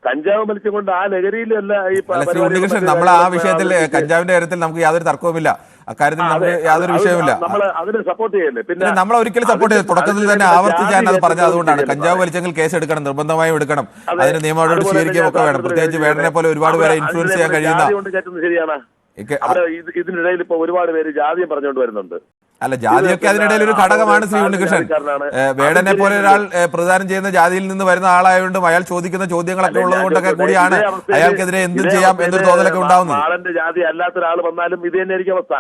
Speaker 7: കഞ്ചാവ് വലിച്ചും കൊണ്ട് ആ ലഹരിയിലല്ല ഈ
Speaker 1: ഉണ്ണികൃഷ്ണൻ. നമ്മൾ ആ വിഷയത്തിൽ കഞ്ചാവിന്റെ കാര്യത്തിൽ നമുക്ക് യാതൊരു തർക്കവുമില്ല. അക്കാര്യത്തിൽ നമുക്ക് യാതൊരു വിഷയവുമില്ല.
Speaker 7: നമ്മൾ അതിന് സപ്പോർട്ട് ചെയ്യല്ലേ? പിന്നെ
Speaker 1: നമ്മൾ ഒരിക്കലും സപ്പോർട്ട് ചെയ്ത് തുടക്കത്തിൽ തന്നെ ആവർത്തിച്ചാൽ അത് പറഞ്ഞത് അതുകൊണ്ടാണ്. കഞ്ചാവ് വലിച്ചെങ്കിൽ കേസ് എടുക്കണം, നിർബന്ധമായും എടുക്കണം. അതിന് നിയമനോട് സ്വീകരിക്കുകയും ഒക്കെ വേണം. പ്രത്യേകിച്ച് വേടനെ പോലെ ഒരുപാട് പേരെ ഇൻഫ്ലുവൻസ് ചെയ്യാൻ കഴിയുന്ന.
Speaker 7: ശരിയാണ്. ഇതിനിടയിൽ ഇപ്പൊ ഒരുപാട് പേര് ജാതിയും പറഞ്ഞുകൊണ്ട് വരുന്നുണ്ട്.
Speaker 1: അല്ല, ജാതിയൊക്കെ അതിനിടയിൽ ഒരു ഘടകമാണ്. ശ്രീ ഉണ്ണികൃഷ്ണൻ, വേടനെ പോലെ ഒരാൾ പ്രദാനം ചെയ്യുന്ന ജാതിയിൽ നിന്ന് വരുന്ന ആളായതുകൊണ്ടും അയാൾ ചോദിക്കുന്ന ചോദ്യങ്ങളൊക്കെ ഉള്ളത് കൊണ്ടൊക്കെ കൂടിയാണ് അയാൾക്കെതിരെ എന്തും ചെയ്യാം എന്നൊരു തോന്നലൊക്കെ ഉണ്ടാവുന്നത്.
Speaker 7: ആളന്റെ ജാതി അല്ലാത്ത ഒരാൾ വന്നാലും ഇത് തന്നെ ആയിരിക്കും അവസ്ഥ.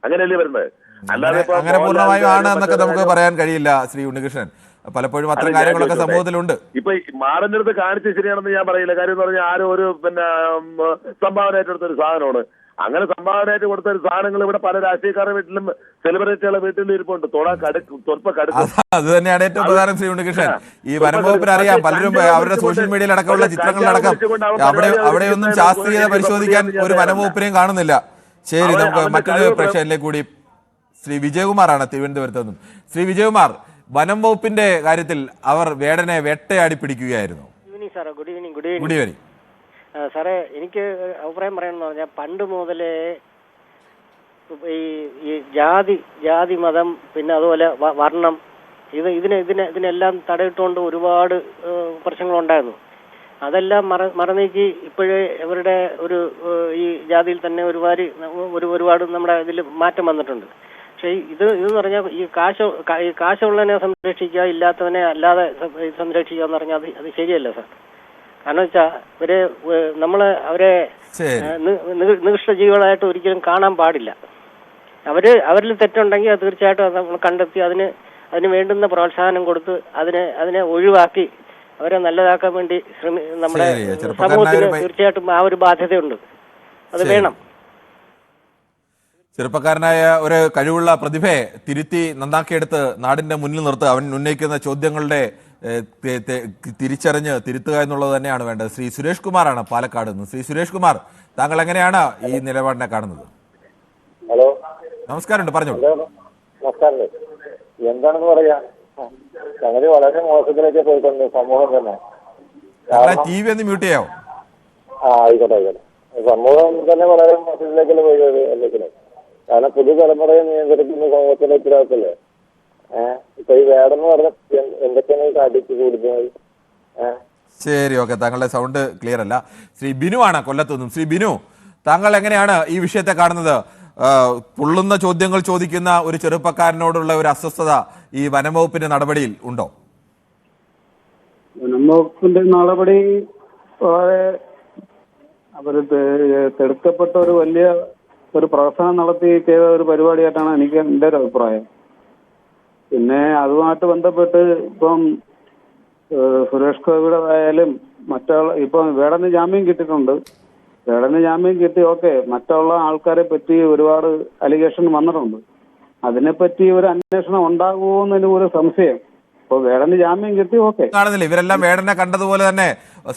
Speaker 7: അങ്ങനെയല്ലേ വരുന്നത്? അല്ലാതെ
Speaker 1: അങ്ങനെ പൂർണ്ണമായും ആണ് എന്നൊക്കെ നമുക്ക് പറയാൻ കഴിയില്ല. ശ്രീ ഉണ്ണികൃഷ്ണൻ, പലപ്പോഴും അത്തരം കാര്യങ്ങളൊക്കെ സമൂഹത്തിലുണ്ട്.
Speaker 7: ഇപ്പൊ മാടന്റെ അടുത്ത് കാണിച്ച് ശരിയാണെന്ന് ഞാൻ പറയില്ല. കാര്യം എന്ന് പറഞ്ഞാൽ ആരും ഒരു സംഭാവന ഏറ്റെടുത്ത ഒരു സാധനമാണ്. അങ്ങനെ സംഭാവനയായിട്ട് കൊടുത്ത ഒരു സാധനങ്ങൾ ഇവിടെ പല രാഷ്ട്രീയക്കാരുടെ വീട്ടിലും സെലിബ്രിറ്റികളുടെ വീട്ടിലും ഇരിപ്പുണ്ട്.
Speaker 1: അത് തന്നെയാണ് ഏറ്റവും പ്രധാനം. ശ്രീ ഉണ്ണികൃഷ്ണൻ, ഈ വനംവകുപ്പിന് അറിയാം, പലരും അവരുടെ സോഷ്യൽ മീഡിയയിൽ അടക്കമുള്ള ചിത്രങ്ങളിലടക്കം അവിടെയൊന്നും ശാസ്ത്രീയത പരിശോധിക്കാൻ ഒരു വനംവകുപ്പിനെയും കാണുന്നില്ല. ശരി, നമുക്ക് മറ്റൊരു പ്രേക്ഷകരിലേക്ക് കൂടി. ശ്രീ വിജയകുമാറാണ് തിരുവനന്തപുരത്ത് നിന്നും. ശ്രീ വിജയകുമാർ, വനം വകുപ്പിന്റെ കാര്യത്തിൽ അവർ വേടനെ വേട്ടയാടി പിടിക്കുകയായിരുന്നു.
Speaker 8: സാറേ. Good evening.
Speaker 1: Good evening.
Speaker 8: സാറേ, എനിക്ക് അഭിപ്രായം പറയണമെന്ന് പറഞ്ഞാൽ പണ്ട് മുതലേ ഈ ജാതി മതം പിന്നെ അതുപോലെ വർണ്ണം ഇതിനെല്ലാം തടയിട്ടുകൊണ്ട് ഒരുപാട് പ്രശ്നങ്ങളുണ്ടായിരുന്നു. അതെല്ലാം മറന്നേക്ക് ഇപ്പോഴേ ഇവരുടെ ഈ ജാതിയിൽ തന്നെ ഒരുപാട് നമ്മുടെ ഇതിൽ മാറ്റം വന്നിട്ടുണ്ട്. പക്ഷെ ഇതെന്ന് പറഞ്ഞാൽ ഈ കാശുള്ളവനെ സംരക്ഷിക്കുക, ഇല്ലാത്തവനെ അല്ലാതെ സംരക്ഷിക്കുക എന്ന് പറഞ്ഞാൽ അത് ശരിയല്ല സാർ. കാരണം വെച്ചാൽ അവരെ നികൃഷ്ട ജീവികളായിട്ട് ഒരിക്കലും കാണാൻ പാടില്ല. അവരിൽ തെറ്റുണ്ടെങ്കിൽ അത് തീർച്ചയായിട്ടും അത് നമ്മൾ കണ്ടെത്തി അതിന് വേണ്ടുന്ന പ്രോത്സാഹനം കൊടുത്ത് അതിനെ ഒഴിവാക്കി അവരെ നല്ലതാക്കാൻ വേണ്ടി നമ്മുടെ സമൂഹത്തിന് തീർച്ചയായിട്ടും ആ ഒരു ബാധ്യതയുണ്ട്. അത് വേണം.
Speaker 1: ചെറുപ്പക്കാരനായ ഒരു കഴിവുള്ള പ്രതിഭയെ തിരുത്തി നന്നാക്കിയെടുത്ത് നാടിന്റെ മുന്നിൽ നിർത്തുക, അവൻ ഉന്നയിക്കുന്ന ചോദ്യങ്ങളുടെ തിരിച്ചറിഞ്ഞ് തിരുത്തുക എന്നുള്ളത് തന്നെയാണ് വേണ്ടത്. ശ്രീ സുരേഷ് കുമാറാണ് പാലക്കാട് നിന്ന്. ശ്രീ സുരേഷ് കുമാർ, താങ്കൾ എങ്ങനെയാണ് ഈ നിലപാടിനെ കാണുന്നത്?
Speaker 9: ഹലോ,
Speaker 1: നമസ്കാരം, പറഞ്ഞോളൂ.
Speaker 9: നമസ്കാരം. എന്താണെന്ന് പറയാ, സംഗതി വളരെ മോശത്തിലേക്ക് പോയിട്ടുണ്ട് സമൂഹം തന്നെ.
Speaker 1: ടി വി ഒന്ന് മ്യൂട്ട് ചെയ്യാവോ?
Speaker 9: ആയിക്കോട്ടെ. സമൂഹം തന്നെ വളരെ മോശത്തിലേക്കല്ലേ പോയത് എല്ലാത്തിനും. കാരണം പുതുതലമുറയെ നിയന്ത്രിക്കുന്ന സമൂഹത്തിന്റെ ഉത്തരവാദിത്തല്ലേ. ഇപ്പൊ ഈ വേടെന്ന് പറഞ്ഞ എന്തൊക്കെയാണ് കാട്ടിച്ച് കൂടുന്നത്?
Speaker 1: ശരി, ഓക്കെ. താങ്കളുടെ സൗണ്ട് ക്ലിയർ അല്ല. ശ്രീ ബിനു ആണ് കൊല്ലത്തുനിന്നും. ശ്രീ ബിനു, താങ്കൾ എങ്ങനെയാണ് ഈ വിഷയത്തെ കാണുന്നത്? പൊള്ളുന്ന ചോദ്യങ്ങൾ ചോദിക്കുന്ന ഒരു ചെറുപ്പക്കാരനോടുള്ള ഒരു അസ്വസ്ഥത ഈ വനംവകുപ്പിന്റെ നടപടിയിൽ ഉണ്ടോ?
Speaker 4: വനംവകുപ്പിന്റെ നടപടി അവര് തെടുക്കപ്പെട്ട ഒരു പ്രവർത്തനം നടത്തി ചെയ്ത ഒരു പരിപാടിയായിട്ടാണ് എൻ്റെ ഒരു അഭിപ്രായം. പിന്നെ അതുമായിട്ട് ബന്ധപ്പെട്ട് ഇപ്പം സുരേഷ് ഗോപിയുടെ ആയാലും ഇപ്പം വേടന് ജാമ്യം കിട്ടിയിട്ടുണ്ട്. വേടന് ജാമ്യം കിട്ടി, ഓക്കെ. മറ്റുള്ള ആൾക്കാരെ പറ്റി ഒരുപാട് അലിഗേഷൻ വന്നിട്ടുണ്ട്. അതിനെപ്പറ്റി ഒരു അന്വേഷണം ഉണ്ടാകുമോ എന്നതിന് ഒരു സംശയം. ഇപ്പൊ വേടന് ജാമ്യം കിട്ടി, ഓക്കെ.
Speaker 1: കാണുന്നില്ല, ഇവരെല്ലാം വേടനെ കണ്ടതുപോലെ തന്നെ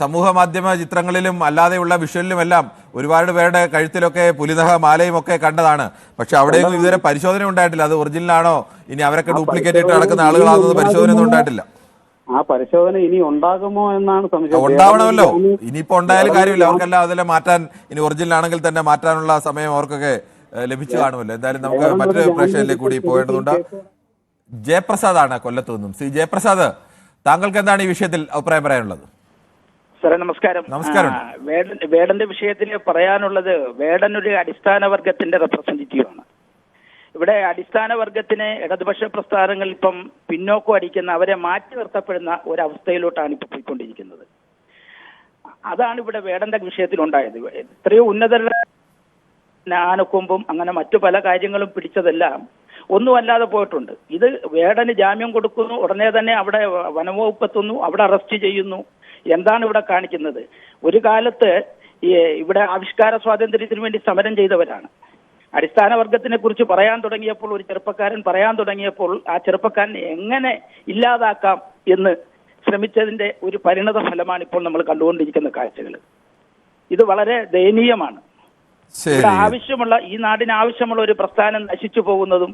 Speaker 1: സമൂഹ മാധ്യമ ചിത്രങ്ങളിലും അല്ലാതെയുള്ള വിഷ്വലിലും എല്ലാം ഒരുപാട് പേരുടെ കഴുത്തിലൊക്കെ പുലിനഖ മാലയും ഒക്കെ കണ്ടതാണ്. പക്ഷെ അവിടെയൊന്നും ഇതുവരെ പരിശോധന ഉണ്ടായിട്ടില്ല. അത് ഒറിജിനലാണോ, ഇനി അവരൊക്കെ ഡ്യൂപ്ലിക്കേറ്റ് ആയിട്ട് നടക്കുന്ന ആളുകളാണെന്ന് പരിശോധന ഒന്നും ഉണ്ടായിട്ടില്ല.
Speaker 4: ആ പരിശോധന ഇനി ഉണ്ടാകുമോ എന്നാണ് സംശയം.
Speaker 1: ഉണ്ടാവണമല്ലോ. ഇനിയിപ്പോ ഉണ്ടായാലും കാര്യമില്ല. അവർക്കെല്ലാം അതെല്ലാം മാറ്റാൻ, ഇനി ഒറിജിനൽ ആണെങ്കിൽ തന്നെ മാറ്റാനുള്ള സമയം അവർക്കൊക്കെ ലഭിച്ചു കാണുമല്ലോ. എന്തായാലും നമുക്ക് മറ്റൊരു പ്രേക്ഷകരിലേക്ക് കൂടി പോകേണ്ടതുണ്ട്. ജയപ്രസാദ് ആണ് കൊല്ലത്തു നിന്നും. ശ്രീ ജയപ്രസാദ്, താങ്കൾക്ക് എന്താണ് ഈ വിഷയത്തിൽ അഭിപ്രായം പറയാനുള്ളത്?
Speaker 10: സാറേ നമസ്കാരം.
Speaker 1: നമസ്കാരം.
Speaker 10: വേടന്റെ വിഷയത്തിൽ പറയാനുള്ളത്, വേടൻ ഒരു അടിസ്ഥാന വർഗത്തിന്റെ റെപ്രസെന്റേറ്റീവാണ്. ഇവിടെ അടിസ്ഥാന വർഗത്തിന് ഇടതുപക്ഷ പ്രസ്ഥാനങ്ങൾ ഇപ്പം പിന്നോക്കം അടിക്കുന്ന, അവരെ മാറ്റി നിർത്തപ്പെടുന്ന ഒരവസ്ഥയിലോട്ടാണ് ഇപ്പൊ പോയിക്കൊണ്ടിരിക്കുന്നത്. അതാണ് ഇവിടെ വേടന്റെ വിഷയത്തിലുണ്ടായത്. എത്രയോ ഉന്നതരുടെ ആനക്കൊമ്പും അങ്ങനെ മറ്റു പല കാര്യങ്ങളും പിടിച്ചതെല്ലാം ഒന്നുമല്ലാതെ പോയിട്ടുണ്ട്. ഇത് വേടന് ജാമ്യം കൊടുക്കുന്നു, ഉടനെ തന്നെ അവിടെ വനംവകുപ്പ് എത്തുന്നു, അവിടെ അറസ്റ്റ് ചെയ്യുന്നു. എന്താണ് ഇവിടെ കാണിക്കുന്നത്? ഒരു കാലത്ത് ഇവിടെ ആവിഷ്കാര സ്വാതന്ത്ര്യത്തിന് വേണ്ടി സമരം ചെയ്തവരാണ്. അടിസ്ഥാന വർഗത്തിനെ കുറിച്ച് പറയാൻ തുടങ്ങിയപ്പോൾ, ഒരു ചെറുപ്പക്കാരൻ പറയാൻ തുടങ്ങിയപ്പോൾ, ആ ചെറുപ്പക്കാരനെ എങ്ങനെ ഇല്ലാതാക്കാം എന്ന് ശ്രമിച്ചതിന്റെ ഒരു പരിണത ഫലമാണ് ഇപ്പോൾ നമ്മൾ കണ്ടുകൊണ്ടിരിക്കുന്ന കാഴ്ചകൾ. ഇത് വളരെ ദയനീയമാണ്. ഇവിടെ ആവശ്യമുള്ള, ഈ നാടിന് ആവശ്യമുള്ള ഒരു പ്രസ്ഥാനം നശിച്ചു പോകുന്നതും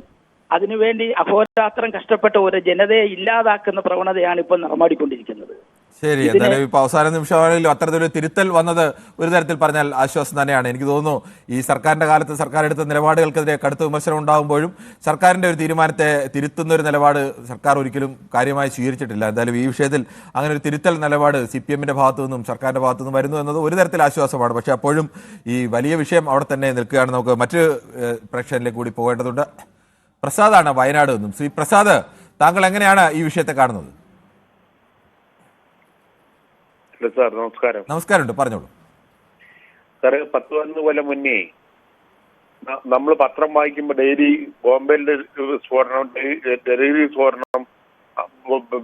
Speaker 10: അതിനുവേണ്ടി അഹോരാത്രം കഷ്ടപ്പെട്ട ഒരു ജനതയെ ഇല്ലാതാക്കുന്ന പ്രവണതയാണ് ഇപ്പോൾ നടമാടിക്കൊണ്ടിരിക്കുന്നത്.
Speaker 1: ശരി, എന്തായാലും ഇപ്പൊ അവസാന നിമിഷമാണെങ്കിലും അത്തരത്തിലൊരു തിരുത്തൽ വന്നത് ഒരു തരത്തിൽ പറഞ്ഞാൽ ആശ്വാസം തന്നെയാണ്. എനിക്ക് തോന്നുന്നു ഈ സർക്കാരിന്റെ കാലത്ത് സർക്കാർ എടുത്ത നിലപാടുകൾക്കെതിരെ കടുത്ത വിമർശനം ഉണ്ടാകുമ്പോഴും സർക്കാരിന്റെ ഒരു തീരുമാനത്തെ തിരുത്തുന്ന ഒരു നിലപാട് സർക്കാർ ഒരിക്കലും കാര്യമായി സ്വീകരിച്ചിട്ടില്ല. എന്തായാലും ഈ വിഷയത്തിൽ അങ്ങനെ ഒരു തിരുത്തൽ നിലപാട് CPM-ന്റെ ഭാഗത്തു നിന്നും സർക്കാരിന്റെ ഭാഗത്തു നിന്നും വരുന്നു എന്നത് ഒരു തരത്തിൽ ആശ്വാസമാണ്. പക്ഷെ അപ്പോഴും ഈ വലിയ വിഷയം അവിടെ തന്നെ നിൽക്കുകയാണ്. നമുക്ക് മറ്റ് പ്രേക്ഷകരിലേക്ക് കൂടി പോകേണ്ടതുണ്ട്. പ്രസാദാണ് വയനാട് നിന്നും. ശ്രീ പ്രസാദ്, താങ്കൾ എങ്ങനെയാണ് ഈ വിഷയത്തെ കാണുന്നത്?
Speaker 7: സാർ നമസ്കാരം.
Speaker 1: നമസ്കാരമുണ്ട്, പറഞ്ഞോളൂ.
Speaker 7: സാറ് 10-11 കൊല്ലം മുന്നേ നമ്മൾ പത്രം വായിക്കുമ്പോൾ ഡെയിലി ബോംബെയിലെ സ്ഫോടനം, ഡൽഹി സ്ഫോടനം,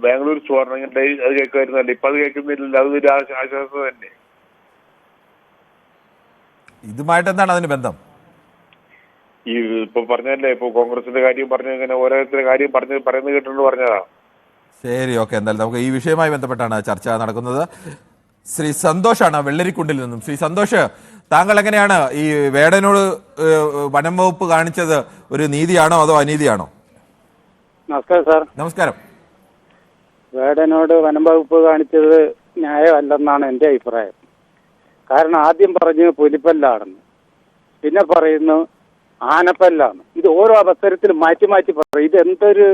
Speaker 7: ബാംഗ്ലൂർ സ്ഫോടനം അത് കേൾക്കുമായിരുന്നല്ലേ. ഇപ്പൊ അത് കേൾക്കുന്നില്ല. അതൊരു ആശ്വാസം തന്നെ.
Speaker 1: ഇതുമായിട്ട് എന്താണ് അതിന് ബന്ധം?
Speaker 7: ഈ ഇപ്പൊ പറഞ്ഞല്ലേ, ഇപ്പൊ കോൺഗ്രസിന്റെ കാര്യം പറഞ്ഞു, ഇങ്ങനെ ഓരോരുത്തരുടെ കാര്യം പറയുന്നത് കേട്ടിട്ട് പറഞ്ഞതാ.
Speaker 1: ശരി, ഓക്കെ. എന്തായാലും നമുക്ക് ഈ വിഷയവുമായി ബന്ധപ്പെട്ടാണ് ചർച്ച നടക്കുന്നത്. ശ്രീ സന്തോഷാണ് വെള്ളരിക്കുണ്ടിൽ നിന്നും. ശ്രീ സന്തോഷ്, താങ്കൾ എങ്ങനെയാണ് ഈ വേടനോട് വനം വകുപ്പ് കാണിച്ചത് ഒരു നീതിയാണോ അതോ അനീതിയാണോ?
Speaker 2: നമസ്കാരം സാർ.
Speaker 1: നമസ്കാരം.
Speaker 2: വേടനോട് വനം വകുപ്പ് കാണിച്ചത്
Speaker 11: ന്യായമല്ലെന്നാണ് എൻ്റെ അഭിപ്രായം. കാരണം ആദ്യം പറഞ്ഞു പുലിപ്പല്ലാണെന്ന്, പിന്നെ പറയുന്നു ആനപ്പല്ലാണ്. ഇത് ഓരോ അവസരത്തിൽ മാറ്റി മാറ്റി പറയും. ഇത് എന്തൊരു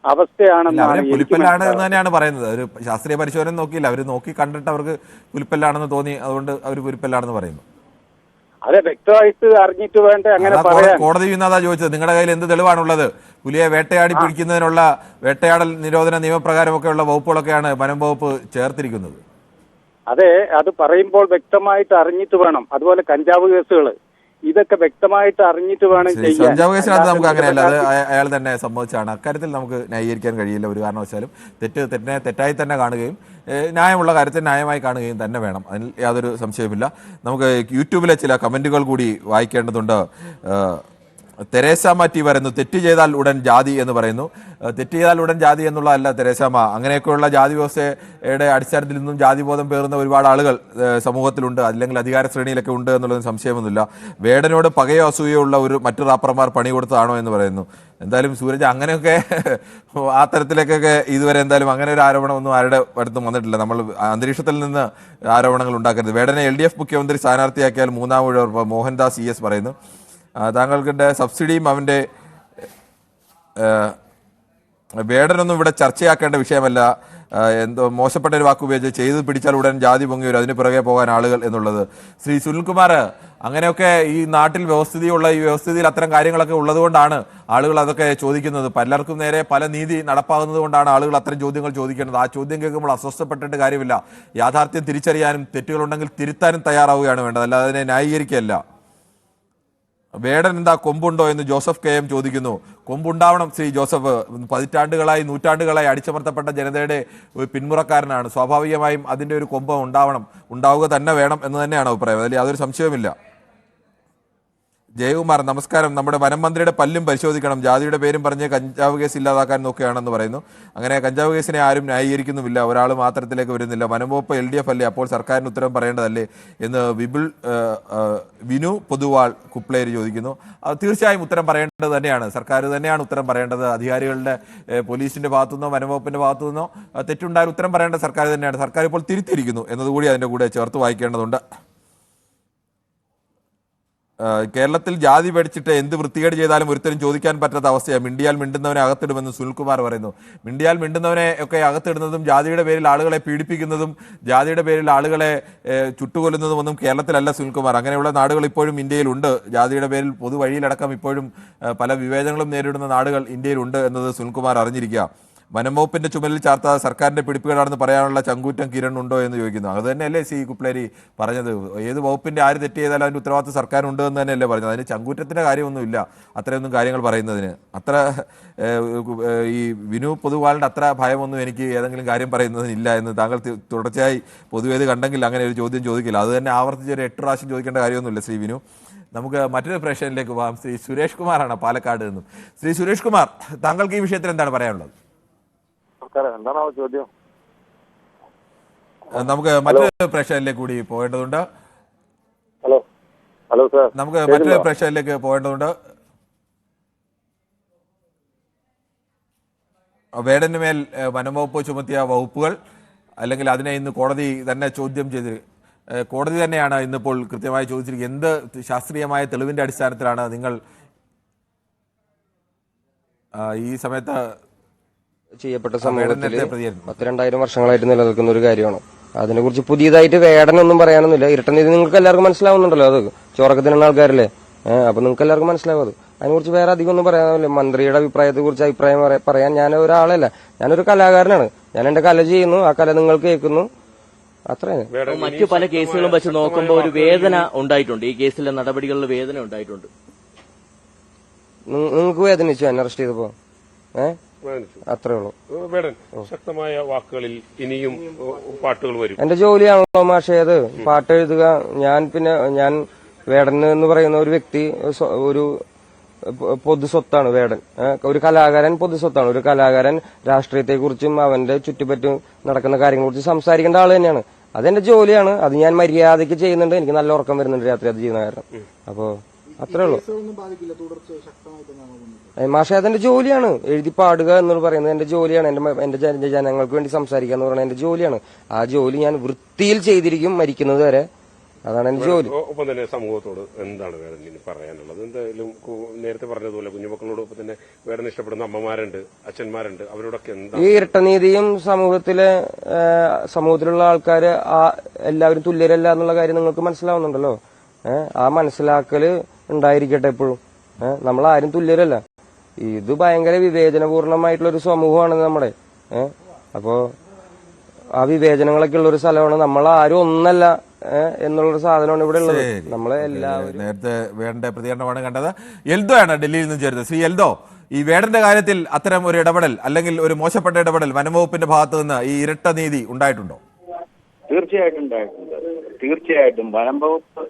Speaker 11: അവസ്ഥയാണെന്നാണ് എനിക്ക്
Speaker 1: പുലിപ്പല്ലാണ് എന്ന് തന്നെയാണ് പറയുന്നത്. ഒരു ശാസ്ത്രീയ പരിശോധന നോക്കിയില്ല, അവർ നോക്കി കണ്ടിട്ട് അവർക്ക് പുലിപ്പല്ലാണെന്ന് തോന്നി, അതുകൊണ്ട് അവർ പുലിപ്പല്ലാണെന്ന് പറയുന്നു.
Speaker 11: അതെ, വ്യക്തമായിട്ട് അറിഞ്ഞിട്ട് വേണ്ട അങ്ങനെ പറയാൻ.
Speaker 1: കോടതി അതാ ചോദിച്ചത്, നിങ്ങളുടെ കയ്യിൽ എന്ത് തെളിവാണുള്ളത്? പുലിയെ വേട്ടയാടി പിടിക്കുന്നതിനുള്ള വേട്ടയാടൽ നിരോധന നിയമപ്രകാരമൊക്കെയുള്ള വകുപ്പുകളൊക്കെയാണ് വനം വകുപ്പ് ചേർത്തിരിക്കുന്നത്.
Speaker 11: അതെ, അത് പറയുമ്പോൾ വ്യക്തമായിട്ട് അറിഞ്ഞിട്ട് വേണം. അതുപോലെ കഞ്ചാവ് കേസുകൾ, ഇതൊക്കെ വ്യക്തമായിട്ട് അറിഞ്ഞിട്ട് വേണം ചെയ്യാൻ.
Speaker 1: കഞ്ചാവ് കേസിനകത്ത് നമുക്ക് അങ്ങനെയല്ല, അത് അയാൾ തന്നെ സമ്മതിച്ചാണ്. അക്കാര്യത്തിൽ നമുക്ക് ന്യായീകരിക്കാൻ കഴിയില്ല ഒരു കാരണവശാലും. തെറ്റായി തന്നെ കാണുകയും ന്യായമുള്ള കാര്യത്തിൽ ന്യായമായി കാണുകയും തന്നെ വേണം, അതിൽ യാതൊരു സംശയവുമില്ല. നമുക്ക് യൂട്യൂബിലെ ചില കമൻറ്റുകൾ കൂടി വായിക്കേണ്ടതുണ്ട്. തെരേസാമ്മ ടി പറയുന്നു, തെറ്റ് ചെയ്താൽ ഉടൻ ജാതി എന്ന് പറയുന്നു. തെറ്റ് ചെയ്താൽ ഉടൻ ജാതി എന്നുള്ളതല്ല തെരേസാമ്മ. അങ്ങനെയൊക്കെയുള്ള ജാതി വ്യവസ്ഥയുടെ അടിസ്ഥാനത്തിൽ നിന്നും ജാതിബോധം പേറുന്ന ഒരുപാട് ആളുകൾ സമൂഹത്തിലുണ്ട്, അല്ലെങ്കിൽ അധികാര ശ്രേണിയിലൊക്കെ ഉണ്ട് എന്നുള്ളതിന് സംശയമൊന്നുമില്ല. വേടനോട് പകയോ അസൂയോ ഉള്ള മറ്റു റാപ്പർമാർ പണി കൊടുത്തതാണോ എന്ന് പറയുന്നു. എന്തായാലും സൂരജ്, അങ്ങനെയൊക്കെ ആ തരത്തിലേക്കൊക്കെ ഇതുവരെ എന്തായാലും അങ്ങനെ ഒരു ആരോപണമൊന്നും ആരുടെ അടുത്തും വന്നിട്ടില്ല. നമ്മൾ അന്തരീക്ഷത്തിൽ നിന്ന് ആരോപണങ്ങൾ ഉണ്ടാക്കരുത്. വേടനെ LDF മുഖ്യമന്ത്രി സ്ഥാനാർത്ഥിയാക്കിയാൽ മൂന്നാം ഉഴപ്പ് മോഹൻദാസ് ES പറയുന്നു. താങ്കൾക്കിൻ്റെ സബ്സിഡിയും അവൻ്റെ വേടനൊന്നും ഇവിടെ ചർച്ചയാക്കേണ്ട വിഷയമല്ല. എന്തോ മോശപ്പെട്ട ഒരു വാക്ക് ഉപയോഗിച്ച് ചെയ്ത് പിടിച്ചാൽ ഉടൻ ജാതി പൊങ്ങി വരും, അതിന് പിറകെ പോകാൻ ആളുകൾ എന്നുള്ളത്. ശ്രീ സുനിൽകുമാർ, അങ്ങനെയൊക്കെ ഈ നാട്ടിൽ വ്യവസ്ഥിതിയുള്ള ഈ വ്യവസ്ഥിതിയിൽ അത്തരം കാര്യങ്ങളൊക്കെ ഉള്ളതുകൊണ്ടാണ് ആളുകൾ അതൊക്കെ ചോദിക്കുന്നത്. പലർക്കും നേരെ പല നീതി നടപ്പാകുന്നത് കൊണ്ടാണ് ആളുകൾ അത്തരം ചോദ്യങ്ങൾ ചോദിക്കേണ്ടത്. ആ ചോദ്യം കേൾക്കുമ്പോൾ അസ്വസ്ഥപ്പെട്ടിട്ട് കാര്യമില്ല. യാഥാർത്ഥ്യം തിരിച്ചറിയാനും തെറ്റുകളുണ്ടെങ്കിൽ തിരുത്താനും തയ്യാറാവുകയാണ് വേണ്ടത്, അല്ലാതെ അതിനെ ന്യായീകരിക്കുകയല്ല. വേടൻ എന്താ കൊമ്പുണ്ടോ എന്ന് ജോസഫ് KM ചോദിക്കുന്നു. കൊമ്പുണ്ടാവണം ശ്രീ ജോസഫ്. പതിറ്റാണ്ടുകളായി നൂറ്റാണ്ടുകളായി അടിച്ചമർത്തപ്പെട്ട ജനതയുടെ ഒരു പിന്മുറക്കാരനാണ്. സ്വാഭാവികമായും അതിൻ്റെ ഒരു കൊമ്പ് ഉണ്ടാവുക തന്നെ വേണം എന്ന് തന്നെയാണ് അഭിപ്രായം, അതിൽ യാതൊരു സംശയവുമില്ല. ജയകുമാർ, നമസ്കാരം. നമ്മുടെ വനം മന്ത്രിയുടെ പല്ലും പരിശോധിക്കണം, ജാതിയുടെ പേരും പറഞ്ഞ് കഞ്ചാവ് കേസ് ഇല്ലാതാക്കാൻ നോക്കുകയാണെന്ന് പറയുന്നു. അങ്ങനെ കഞ്ചാവ് കേസിനെ ആരും ന്യായീകരിക്കുന്നുമില്ല, ഒരാളും ആ തരത്തിലേക്ക് വരുന്നില്ല. വനം വകുപ്പ് LDF അല്ലേ, അപ്പോൾ സർക്കാരിന് ഉത്തരം പറയേണ്ടതല്ലേ എന്ന് വിനു പൊതുവാൾ കുപ്ലേരി ചോദിക്കുന്നു. തീർച്ചയായും ഉത്തരം പറയേണ്ടത് തന്നെയാണ്, സർക്കാർ തന്നെയാണ് ഉത്തരം പറയേണ്ടത്. അധികാരികളുടെ പോലീസിന്റെ ഭാഗത്തുനിന്നോ വനംവകുപ്പിന്റെ ഭാഗത്തുനിന്നോ തെറ്റുണ്ടായാൽ ഉത്തരം പറയേണ്ട സർക്കാർ തന്നെയാണ്. സർക്കാർ ഇപ്പോൾ തിരുത്തിയിരിക്കുന്നു എന്നതുകൂടി അതിൻ്റെ കൂടെ ചേർത്ത് വായിക്കേണ്ടതുണ്ട്. കേരളത്തിൽ ജാതി പഠിച്ചിട്ട് എന്ത് വൃത്തികേട് ചെയ്താലും ഒരുത്തരും ചോദിക്കാൻ പറ്റാത്ത അവസ്ഥയാണ്. മിണ്ടിയാൽ മിണ്ടുന്നവനെ അകത്തിടുമെന്ന് സുനിൽകുമാർ പറയുന്നു. മിണ്ടിയാൽ മിണ്ടുന്നവനെ ഒക്കെ അകത്തിടുന്നതും ജാതിയുടെ പേരിൽ ആളുകളെ പീഡിപ്പിക്കുന്നതും ജാതിയുടെ പേരിൽ ആളുകളെ ചുട്ടുകൊല്ലുന്നതും ഒന്നും കേരളത്തിലല്ല സുനിൽകുമാർ. അങ്ങനെയുള്ള നാടുകൾ ഇപ്പോഴും ഇന്ത്യയിലുണ്ട്. ജാതിയുടെ പേരിൽ പൊതുവഴിയിലടക്കം ഇപ്പോഴും പല വിവേചനങ്ങളും നേരിടുന്ന നാടുകൾ ഇന്ത്യയിലുണ്ട് എന്നത് സുനിൽകുമാർ അറിഞ്ഞിരിക്കുക. വനം വകുപ്പിന്റെ ചുമലിൽ ചാർത്ത സർക്കാരിന്റെ പിടിപ്പുകേടാണെന്ന് പറയാനുള്ള ചങ്കൂറ്റം കിരൺ ഉണ്ടോ എന്ന് ചോദിക്കുന്നു. അത് തന്നെയല്ലേ സി കുപ്ലേരി പറഞ്ഞത്? ഏത് വകുപ്പിന്റെ ആര് തെറ്റ് ചെയ്താലും അതിന്റെ ഉത്തരവാദിത്വം സർക്കാരുണ്ട് എന്ന് തന്നെയല്ലേ പറഞ്ഞത്? അതിന് ചങ്കൂറ്റത്തിന്റെ കാര്യമൊന്നുമില്ല അത്രയൊന്നും കാര്യങ്ങൾ പറയുന്നതിന്. അത്ര ഈ വിനു പൊതുവാളിന്റെ അത്ര ഭയമൊന്നും എനിക്ക് ഏതെങ്കിലും കാര്യം പറയുന്നതിനില്ല എന്ന് താങ്കൾ തുടർച്ചയായി പൊതുവേദി കണ്ടെങ്കിൽ അങ്ങനെ ഒരു ചോദ്യം ചോദിക്കില്ല. അത് തന്നെ ആവർത്തിച്ച് ഒരു 8 പ്രാവശ്യം ചോദിക്കേണ്ട കാര്യമൊന്നുമില്ല ശ്രീ വിനു. നമുക്ക് മറ്റൊരു പ്രേക്ഷകനിലേക്ക് പോകാം. ശ്രീ സുരേഷ് കുമാറാണ് പാലക്കാട് നിന്നും. ശ്രീ സുരേഷ് കുമാർ, താങ്കൾക്ക് ഈ വിഷയത്തിൽ എന്താണ് പറയാനുള്ളത്?
Speaker 9: എന്താണോ ചോദ്യം?
Speaker 1: നമുക്ക് മറ്റൊരു പ്രേക്ഷകരിലേക്ക് കൂടി പോകേണ്ടതുണ്ട്.
Speaker 9: ഹലോ സാർ,
Speaker 1: നമുക്ക് മറ്റൊരു പ്രേക്ഷകരിലേക്ക് പോകേണ്ടതുണ്ട്. വേടന് മേൽ വനംവകുപ്പ് ചുമത്തിയ വകുപ്പുകൾ, അല്ലെങ്കിൽ അതിനെ ഇന്ന് കോടതി തന്നെ ചോദ്യം ചെയ്ത്, കോടതി തന്നെയാണ് ഇന്നിപ്പോൾ കൃത്യമായി ചോദിച്ചിരിക്കുന്നത്, എന്ത് ശാസ്ത്രീയമായ തെളിവിന്റെ അടിസ്ഥാനത്തിലാണ് നിങ്ങൾ ഈ സമയത്ത്
Speaker 12: ചെയ്യപ്പെട്ട സമൂഹത്തിൽ 10,000-2000 വർഷങ്ങളായിട്ട് നിലനിൽക്കുന്ന ഒരു കാര്യമാണ്. അതിനെക്കുറിച്ച് പുതിയതായിട്ട് വേടനൊന്നും പറയാനൊന്നുമില്ല. ഇരട്ടനീതി നിങ്ങൾക്ക് എല്ലാവർക്കും മനസ്സിലാവുന്നുണ്ടല്ലോ, അത് ചോറക്കത്തിനുള്ള ആൾക്കാരല്ലേ, അപ്പൊ നിങ്ങൾക്ക് എല്ലാവർക്കും മനസ്സിലാവും. അത് അതിനെക്കുറിച്ച് വേറെ അധികം ഒന്നും പറയാനില്ല. മന്ത്രിയുടെ അഭിപ്രായത്തെക്കുറിച്ച് അഭിപ്രായം പറയാൻ ഞാൻ ഒരാളല്ല, ഞാനൊരു കലാകാരനാണ്. ഞാൻ എന്റെ കല ചെയ്യുന്നു, ആ കല നിങ്ങൾ കേൾക്കുന്നു, അത്രയാണ്.
Speaker 13: മറ്റു പല കേസുകളും വെച്ച് നോക്കുമ്പോൾ ഒരു വേദന ഉണ്ടായിട്ടുണ്ട്, ഈ കേസിലെ നടപടികളിൽ വേദന ഉണ്ടായിട്ടുണ്ട്.
Speaker 12: നിങ്ങൾക്ക് വേദനിച്ചു എന്നെ അറസ്റ്റ് ചെയ്തപ്പോ? അത്രേ ഉള്ളൂ.
Speaker 14: ശക്തമായ വാക്കുകളിൽ ഇനിയും പാട്ടുകൾ വരും.
Speaker 12: എന്റെ ജോലിയാണല്ലോ മാഷേ അത്, പാട്ട് എഴുതുക. ഞാൻ വേടൻ എന്ന് പറയുന്ന ഒരു വ്യക്തി ഒരു പൊതു സ്വത്താണ്. വേടൻ ഒരു കലാകാരൻ പൊതു സ്വത്താണ്. ഒരു കലാകാരൻ രാഷ്ട്രീയത്തെക്കുറിച്ചും അവന്റെ ചുറ്റുപറ്റും നടക്കുന്ന കാര്യങ്ങളെ കുറിച്ച് സംസാരിക്കേണ്ട ആൾ തന്നെയാണ്. അതെന്റെ ജോലിയാണ്. അത് ഞാൻ മര്യാദയ്ക്ക് ചെയ്യുന്നുണ്ട്. എനിക്ക് നല്ല ഉറക്കം വരുന്നുണ്ട് രാത്രി അത് ചെയ്യുന്ന കാരണം. അപ്പോ അത്രേ ഉള്ളൂ. മാഷെ അതെന്റെ ജോലിയാണ്. എഴുതി പാടുക എന്ന് പറയുന്നത് എന്റെ ജോലിയാണ്. എന്റെ ജനങ്ങൾക്ക് വേണ്ടി സംസാരിക്കുക എന്ന് പറയുന്നത് എന്റെ ജോലിയാണ്. ആ ജോലി ഞാൻ വൃത്തിയിൽ ചെയ്തിരിക്കും മരിക്കുന്നത് വരെ. അതാണ് എന്റെ ജോലി.
Speaker 14: ഒപ്പം തന്നെ സമൂഹത്തോട് എന്താണ് വേടന് പറയാനുള്ളത്? എന്തായാലും നേരത്തെ പറഞ്ഞതുപോലെ കുഞ്ഞുമക്കളോടൊപ്പം തന്നെ വേടനെ ഇഷ്ടപ്പെടുന്ന അമ്മമാരുണ്ട്, അച്ഛന്മാരുണ്ട്, അവരോടൊക്കെ എന്താ
Speaker 12: ഈ ഇരട്ടനീതിയും സമൂഹത്തിലുള്ള ആൾക്കാര് എല്ലാവരും തുല്യരല്ല എന്നുള്ള കാര്യം നിങ്ങൾക്ക് മനസ്സിലാവുന്നുണ്ടല്ലോ. ആ മനസ്സിലാക്കല് ഉണ്ടായിരിക്കട്ടെ എപ്പോഴും. നമ്മൾ ആരും തുല്യരല്ല. ഇത് ഭയങ്കര വിവേചനപൂർണമായിട്ടുള്ള ഒരു സമൂഹമാണ് നമ്മുടെ. അപ്പോ ആ വിവേചനങ്ങളൊക്കെ ഉള്ള ഒരു സ്ഥലമാണ്. നമ്മൾ ആരും ഒന്നല്ല എന്നുള്ളൊരു സാധനമാണ് ഇവിടെ ഉള്ളത്. നമ്മളെ എല്ലാവരും.
Speaker 1: നേരത്തെ വേടന്റെ പ്രതികരണമാണ് കണ്ടത്. എൽദോ ആണ് ഡൽഹിയിൽ നിന്ന് ചേരുന്നത്. ശ്രീ എൽദോ, ഈ വേടന്റെ കാര്യത്തിൽ അത്തരം ഒരു ഇടപെടൽ അല്ലെങ്കിൽ ഒരു മോശപ്പെട്ട ഇടപെടൽ വനംവകുപ്പിന്റെ ഭാഗത്ത് നിന്ന് ഈ ഇരട്ട നീതി ഉണ്ടായിട്ടുണ്ടോ?
Speaker 15: തീർച്ചയായിട്ടും ഉണ്ടായിട്ടുണ്ട്. തീർച്ചയായിട്ടും വനം വകുപ്പ്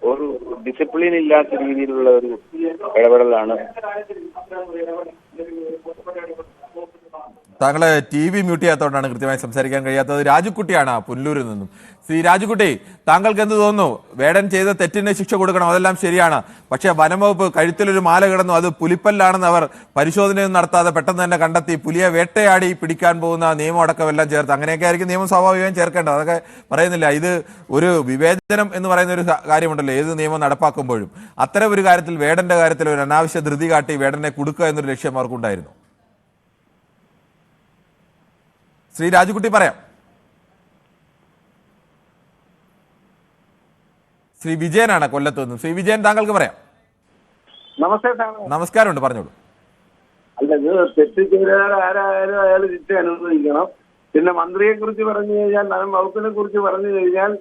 Speaker 15: ഒരു ഡിസിപ്ലിൻ ഇല്ലാത്ത രീതിയിലുള്ള ഒരു ഇടപെടലാണ്.
Speaker 1: താങ്കളെ TV മ്യൂട്ട് ചെയ്യാത്തതുകൊണ്ടാണ് കൃത്യമായി സംസാരിക്കാൻ കഴിയാത്തത്. രാജുക്കുട്ടിയാണ് പുല്ലൂരിൽ നിന്നും. ശ്രീ രാജുക്കുട്ടി, താങ്കൾക്ക് എന്ത് തോന്നുന്നു? വേടൻ ചെയ്ത തെറ്റിന് ശിക്ഷ കൊടുക്കണം, അതെല്ലാം ശരിയാണ്. പക്ഷേ വനംവകുപ്പ് കഴുത്തിലൊരു മാല കിടന്നു, അത് പുലിപ്പല്ലാണെന്ന് അവർ പരിശോധനയൊന്നും നടത്താതെ പെട്ടെന്ന് തന്നെ കണ്ടെത്തി. പുലിയെ വേട്ടയാടി പിടിക്കാൻ പോകുന്ന നിയമം അടക്കം എല്ലാം ചേർത്ത്. അങ്ങനെയൊക്കെ ആയിരിക്കും നിയമം സ്വാഭാവികമായും ചേർക്കേണ്ടത്. അതൊക്കെ പറയുന്നില്ല. ഇത് ഒരു വിവേചനം എന്ന് പറയുന്ന ഒരു കാര്യമുണ്ടല്ലോ ഏത് നിയമം നടപ്പാക്കുമ്പോഴും. അത്തരം ഒരു കാര്യത്തിൽ, വേടന്റെ കാര്യത്തിൽ ഒരു അനാവശ്യ ധൃതി കാട്ടി വേടനെ കൊടുക്കുക എന്നൊരു ലക്ഷ്യം അവർക്കുണ്ടായിരുന്നു. ശ്രീ രാജുക്കുട്ടി പറയാം. ശ്രീ വിജയനാണ് കൊല്ലത്ത് നിന്നും. ശ്രീ വിജയൻ, താങ്കൾക്ക് പറയാം. നമസ്കാരമുണ്ട്, പറഞ്ഞോളൂ.
Speaker 5: അല്ല, ഇത് തെറ്റ് ചെയ്താൽ ആരായാലും അയാൾ ശിക്ഷ അനുഭവിക്കണം. പിന്നെ മന്ത്രിയെ കുറിച്ച് പറഞ്ഞു കഴിഞ്ഞാൽ, വനം വകുപ്പിനെ കുറിച്ച് പറഞ്ഞു കഴിഞ്ഞാൽ,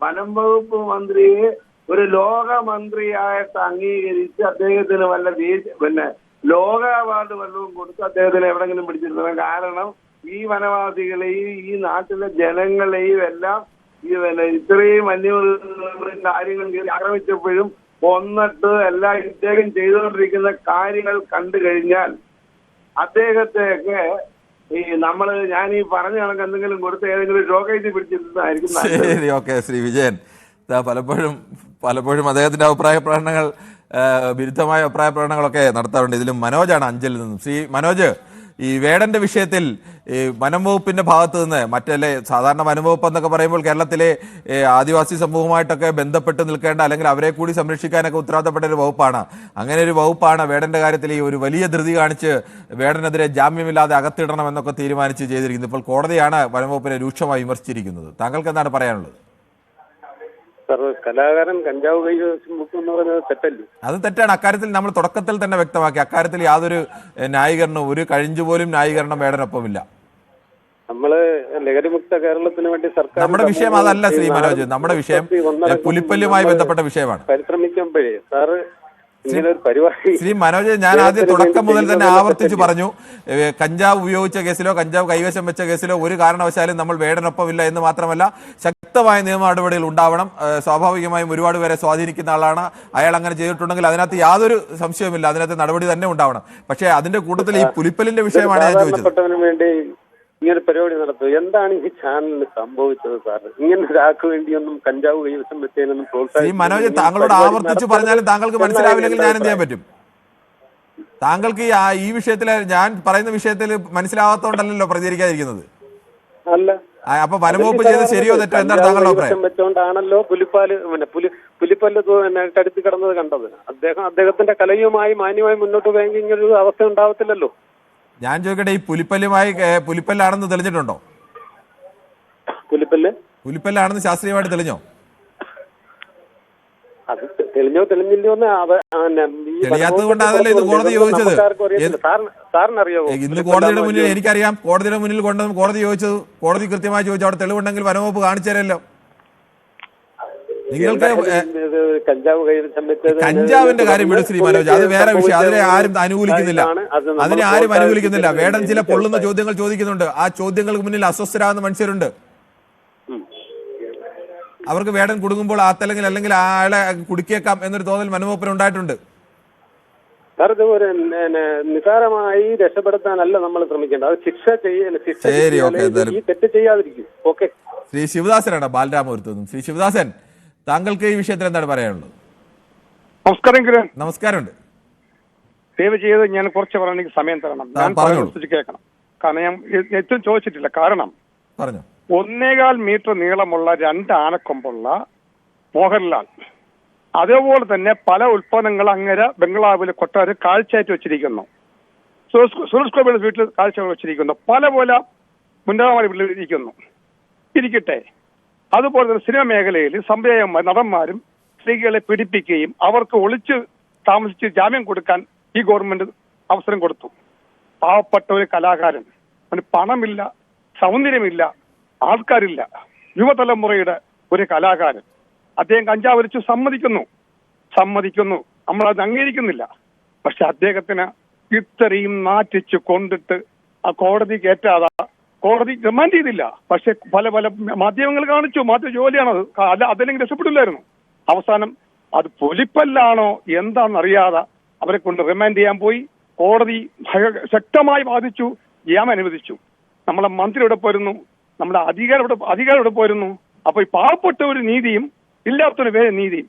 Speaker 5: വനം വകുപ്പ് മന്ത്രിയെ ഒരു ലോക മന്ത്രിയായിട്ട് അംഗീകരിച്ച് അദ്ദേഹത്തിന് വല്ല ലോക അവാർഡ് വല്ലതും കൊടുത്ത് അദ്ദേഹത്തിന് എവിടെങ്കിലും പിടിച്ചിരുത്തണം. കാരണം ഈ വനവാസികളെയും ഈ നാട്ടിലെ ജനങ്ങളെയും എല്ലാം ഈ ഇത്രയും കാര്യങ്ങൾ ആക്രമിച്ചപ്പോഴും കൊന്നിട്ട് എല്ലാം ഇദ്ദേഹം ചെയ്തുകൊണ്ടിരിക്കുന്ന കാര്യങ്ങൾ കണ്ടു കഴിഞ്ഞാൽ അദ്ദേഹത്തെയൊക്കെ ഞാൻ ഈ പറഞ്ഞ കണക്ക് എന്തെങ്കിലും കൊടുത്ത് ഏതെങ്കിലും രോഗത്തിൽ പിടിച്ചിരുന്നതായിരിക്കും.
Speaker 1: ശരി, ഓക്കെ. ശ്രീ വിജയൻ, പലപ്പോഴും അദ്ദേഹത്തിന്റെ അഭിപ്രായ പ്രകടനങ്ങൾ, വിരുദ്ധമായ അഭിപ്രായ പ്രകടനങ്ങളൊക്കെ നടത്താറുണ്ട്. ഇതിലും മനോജാണ് അഞ്ചലിൽ നിന്നും. ശ്രീ മനോജ്, ഈ വേടന്റെ വിഷയത്തിൽ ഈ വനം വകുപ്പിന്റെ ഭാഗത്ത് നിന്ന് മറ്റല്ലേ സാധാരണ വനം വകുപ്പ് എന്നൊക്കെ പറയുമ്പോൾ കേരളത്തിലെ ആദിവാസി സമൂഹമായിട്ടൊക്കെ ബന്ധപ്പെട്ട് നിൽക്കേണ്ട അല്ലെങ്കിൽ അവരെ കൂടി സംരക്ഷിക്കാനൊക്കെ ഉത്തരവാദിത്തപ്പെട്ട ഒരു വകുപ്പാണ്. അങ്ങനെ ഒരു വകുപ്പാണ് വേടന്റെ കാര്യത്തിൽ ഈ ഒരു വലിയ ധൃതി കാണിച്ച് വേടനെതിരെ ജാമ്യമില്ലാതെ അകത്തിടണമെന്നൊക്കെ തീരുമാനിച്ച് ചെയ്തിരിക്കുന്നത്. ഇപ്പോൾ കോടതിയാണ് വനം വകുപ്പിനെ രൂക്ഷമായി വിമർശിച്ചിരിക്കുന്നത്. താങ്കൾക്ക് എന്താണ് പറയാനുള്ളത്?
Speaker 11: കലാകാരൻ കഞ്ചാവ് കൈവശം എന്ന് പറയുന്നത് തെറ്റല്ലേ?
Speaker 1: അത് തെറ്റാണ്. അക്കാര്യത്തിൽ നമ്മൾ തുടക്കത്തിൽ തന്നെ വ്യക്തമാക്കി. അക്കാര്യത്തിൽ യാതൊരു ന്യായീകരണവും, ഒരു കഴിഞ്ഞുപോലും ന്യായീകരണം വേടനൊപ്പമില്ല.
Speaker 11: നമ്മള് ലഹരിമുക്ത കേരളത്തിന് വേണ്ടി സർക്കാർ,
Speaker 1: നമ്മുടെ വിഷയം അതല്ല ശ്രീ മനോജ്. നമ്മുടെ വിഷയം പുലിപ്പല്ലുമായി ബന്ധപ്പെട്ട വിഷയമാണ്.
Speaker 11: പരിശ്രമിക്കുമ്പോഴേ സാറ്
Speaker 1: ശ്രീ മനോജ്, ഞാൻ ആദ്യം തുടക്കം മുതൽ തന്നെ ആവർത്തിച്ച് പറഞ്ഞു, കഞ്ചാവ് ഉപയോഗിച്ച കേസിലോ കഞ്ചാവ് കൈവശം വെച്ച കേസിലോ ഒരു കാരണവശാലും നമ്മൾ വേടനൊപ്പമില്ല എന്ന് മാത്രമല്ല, ശക്തമായ നിയമ നടപടികൾ ഉണ്ടാവണം. സ്വാഭാവികമായും ഒരുപാട് പേരെ സ്വാധീനിക്കുന്ന ആളാണ് അയാൾ. അങ്ങനെ ചെയ്തിട്ടുണ്ടെങ്കിൽ അതിനകത്ത് യാതൊരു സംശയവുമില്ല, അതിനകത്ത് നടപടി തന്നെ ഉണ്ടാവണം. പക്ഷേ അതിന്റെ കൂട്ടത്തിൽ ഈ പുലിപ്പല്ലിന്റെ വിഷയമാണ് ഞാൻ ചോദിച്ചത്.
Speaker 11: ഇങ്ങനെ പരിപാടി നടത്തും. എന്താണ് ഈ ചാനലിന് സംഭവിച്ചത് സാർ? ഇങ്ങനെ ഒരാൾക്ക് വേണ്ടിയൊന്നും കഞ്ചാവ് കൈവശം വെച്ചതിനൊന്നും പ്രോത്സാഹിപ്പിക്കും.
Speaker 1: മനോജ്, താങ്കളോട് ആവർത്തിച്ച് പറഞ്ഞാലും താങ്കൾക്ക് മനസ്സിലാവില്ലെങ്കിൽ ഞാൻ എന്ത് ചെയ്യാൻ പറ്റും? താങ്കൾക്ക് ഈ വിഷയത്തിൽ, ഞാൻ പറയുന്ന വിഷയത്തിൽ മനസ്സിലാവാത്തോണ്ടല്ലോ പ്രതികരിക്കാതിരിക്കുന്നത്.
Speaker 11: അല്ല,
Speaker 1: അപ്പൊ വനംവകുപ്പ് ചെയ്ത് ശരിയോ തെറ്റോ എന്താണ് താങ്കളുടെ അഭിപ്രായം?
Speaker 11: വെച്ചോണ്ടാണല്ലോ പുലിപ്പല്ല് തടുത്ത് കിടന്നത് കണ്ടത്. അദ്ദേഹത്തിന്റെ കലയുമായി മാന്യമായി മുന്നോട്ട് പോയെങ്കിൽ ഇങ്ങനൊരു അവസ്ഥ ഉണ്ടാവത്തില്ലല്ലോ.
Speaker 1: ഞാൻ ചോദിക്കട്ടെ, ഈ പുലിപ്പല്ലാണെന്ന് തെളിഞ്ഞിട്ടുണ്ടോ? പുലിപ്പല്ലാണെന്ന് ശാസ്ത്രീയമായിട്ട് തെളിഞ്ഞോ?
Speaker 11: അത് തെളിഞ്ഞില്ലയോ
Speaker 1: തെളിയാത്തത് കൊണ്ടാണല്ലോ ഇത് കോടതി ചോദിച്ചത്.
Speaker 11: സാറിനറിയാമോ?
Speaker 1: ഇന്ന് കോടതിയുടെ മുന്നിൽ, എനിക്കറിയാം, കോടതിയുടെ മുന്നിൽ കൊണ്ടുവന്ന് കോടതി ചോദിച്ചത്, കോടതി കൃത്യമായി ചോദിച്ചു. അവിടെ തെളിവുണ്ടെങ്കിൽ വനംവകുപ്പ് കാണിച്ചു തരല്ലോ. നിങ്ങൾക്ക് കഞ്ചാവിന്റെ കാര്യം വിടും ശ്രീ മനോജ്, അത് വേറെ വിഷയം. അതിനെ ആരും അനുകൂലിക്കുന്നില്ല. വേടൻ ചില പൊള്ളുന്ന ചോദ്യങ്ങൾ ചോദിക്കുന്നുണ്ട്. ആ ചോദ്യങ്ങൾക്ക് മുന്നിൽ അസ്വസ്ഥരാകുന്ന മനുഷ്യരുണ്ട്. അവർക്ക് വേടൻ കുടുങ്ങുമ്പോൾ അല്ലെങ്കിൽ അയാളെ കുടുക്കിയേക്കാം എന്നൊരു തോന്നൽ വനംവകുപ്പിന് ഉണ്ടായിട്ടുണ്ട്.
Speaker 11: നിസാരമായി രക്ഷപ്പെടുത്താനല്ല നമ്മൾ ശ്രമിക്കേണ്ടത്, അത് ശിക്ഷ തെറ്റ് ചെയ്യാതിരിക്കും. ഓക്കെ.
Speaker 1: ശ്രീ ശിവദാസനാണ് ബാലരാമപുരത്ത് നിന്നും. ശ്രീ ശിവദാസൻ, താങ്കൾക്ക് ഈ വിഷയത്തിൽ എന്താണ് പറയാനുള്ളത്?
Speaker 16: നമസ്കാരം.
Speaker 1: നമസ്കാരമുണ്ട്.
Speaker 16: ദയവ് ചെയ്ത് ഞാൻ കുറച്ച് പറയാൻ എനിക്ക് സമയം തരണം. ഞാൻ പറയുന്നത് കേൾക്കണം. കാരണം ഞാൻ ഏറ്റവും ചോദിച്ചിട്ടില്ല. കാരണം 1.25 മീറ്റർ നീളമുള്ള 2 ആനക്കൊമ്പുള്ള മോഹൻലാൽ, അതേപോലെ തന്നെ പല ഉൽപ്പന്നങ്ങൾ അങ്ങര ബംഗ്ലാവിലെ കൊട്ടാരം കാഴ്ചയായിട്ട് വെച്ചിരിക്കുന്നു. സുരേഷ് ഗോപിയുടെ വീട്ടിൽ കാഴ്ച വെച്ചിരിക്കുന്നു. പല മുന്നേറമാരി വീട്ടിലിരിക്കുന്നു. ഇരിക്കട്ടെ. അതുപോലെ തന്നെ സിനിമ മേഖലയിൽ സംവിധായകന്മാർ, നടന്മാരും സ്ത്രീകളെ പീഡിപ്പിക്കുകയും അവർക്ക് ഒളിച്ച് താമസിച്ച് ജാമ്യം കൊടുക്കാൻ ഈ ഗവൺമെന്റ് അവസരം കൊടുത്തു. പാവപ്പെട്ട ഒരു കലാകാരൻ, അവന് പണമില്ല, സൗന്ദര്യമില്ല, ആൾക്കാരില്ല, യുവതലമുറയുടെ ഒരു കലാകാരൻ, അദ്ദേഹം കഞ്ചാവ് വലിച്ചു സമ്മതിക്കുന്നു, നമ്മളത് അംഗീകരിക്കുന്നില്ല. പക്ഷെ അദ്ദേഹത്തിന് ഇത്രയും നാറ്റിച്ച് കൊണ്ടിട്ട് ആ കോടതി കയറ്റാതെ, കോടതി റിമാൻഡ് ചെയ്തില്ല. പക്ഷെ പല മാധ്യമങ്ങൾ കാണിച്ചു, മാധ്യമ ജോലിയാണത്, അല്ല അതല്ലെങ്കിൽ രക്ഷപ്പെടില്ലായിരുന്നു. അവസാനം അത് പൊലിപ്പല്ലാണോ എന്താണെന്നറിയാതെ അവരെ കൊണ്ട് റിമാൻഡ് ചെയ്യാൻ പോയി. കോടതി ശക്തമായി വാദിച്ചു, ജാമ്യം അനുവദിച്ചു. നമ്മളെ മന്ത്രി ഇവിടെ പോയിരുന്നു, നമ്മുടെ അധികാരം ഇവിടെ പോയിരുന്നു. അപ്പൊ ഈ പാവപ്പെട്ട ഒരു നീതിയും ഇല്ലാത്തൊരു വേറെ നീതിയും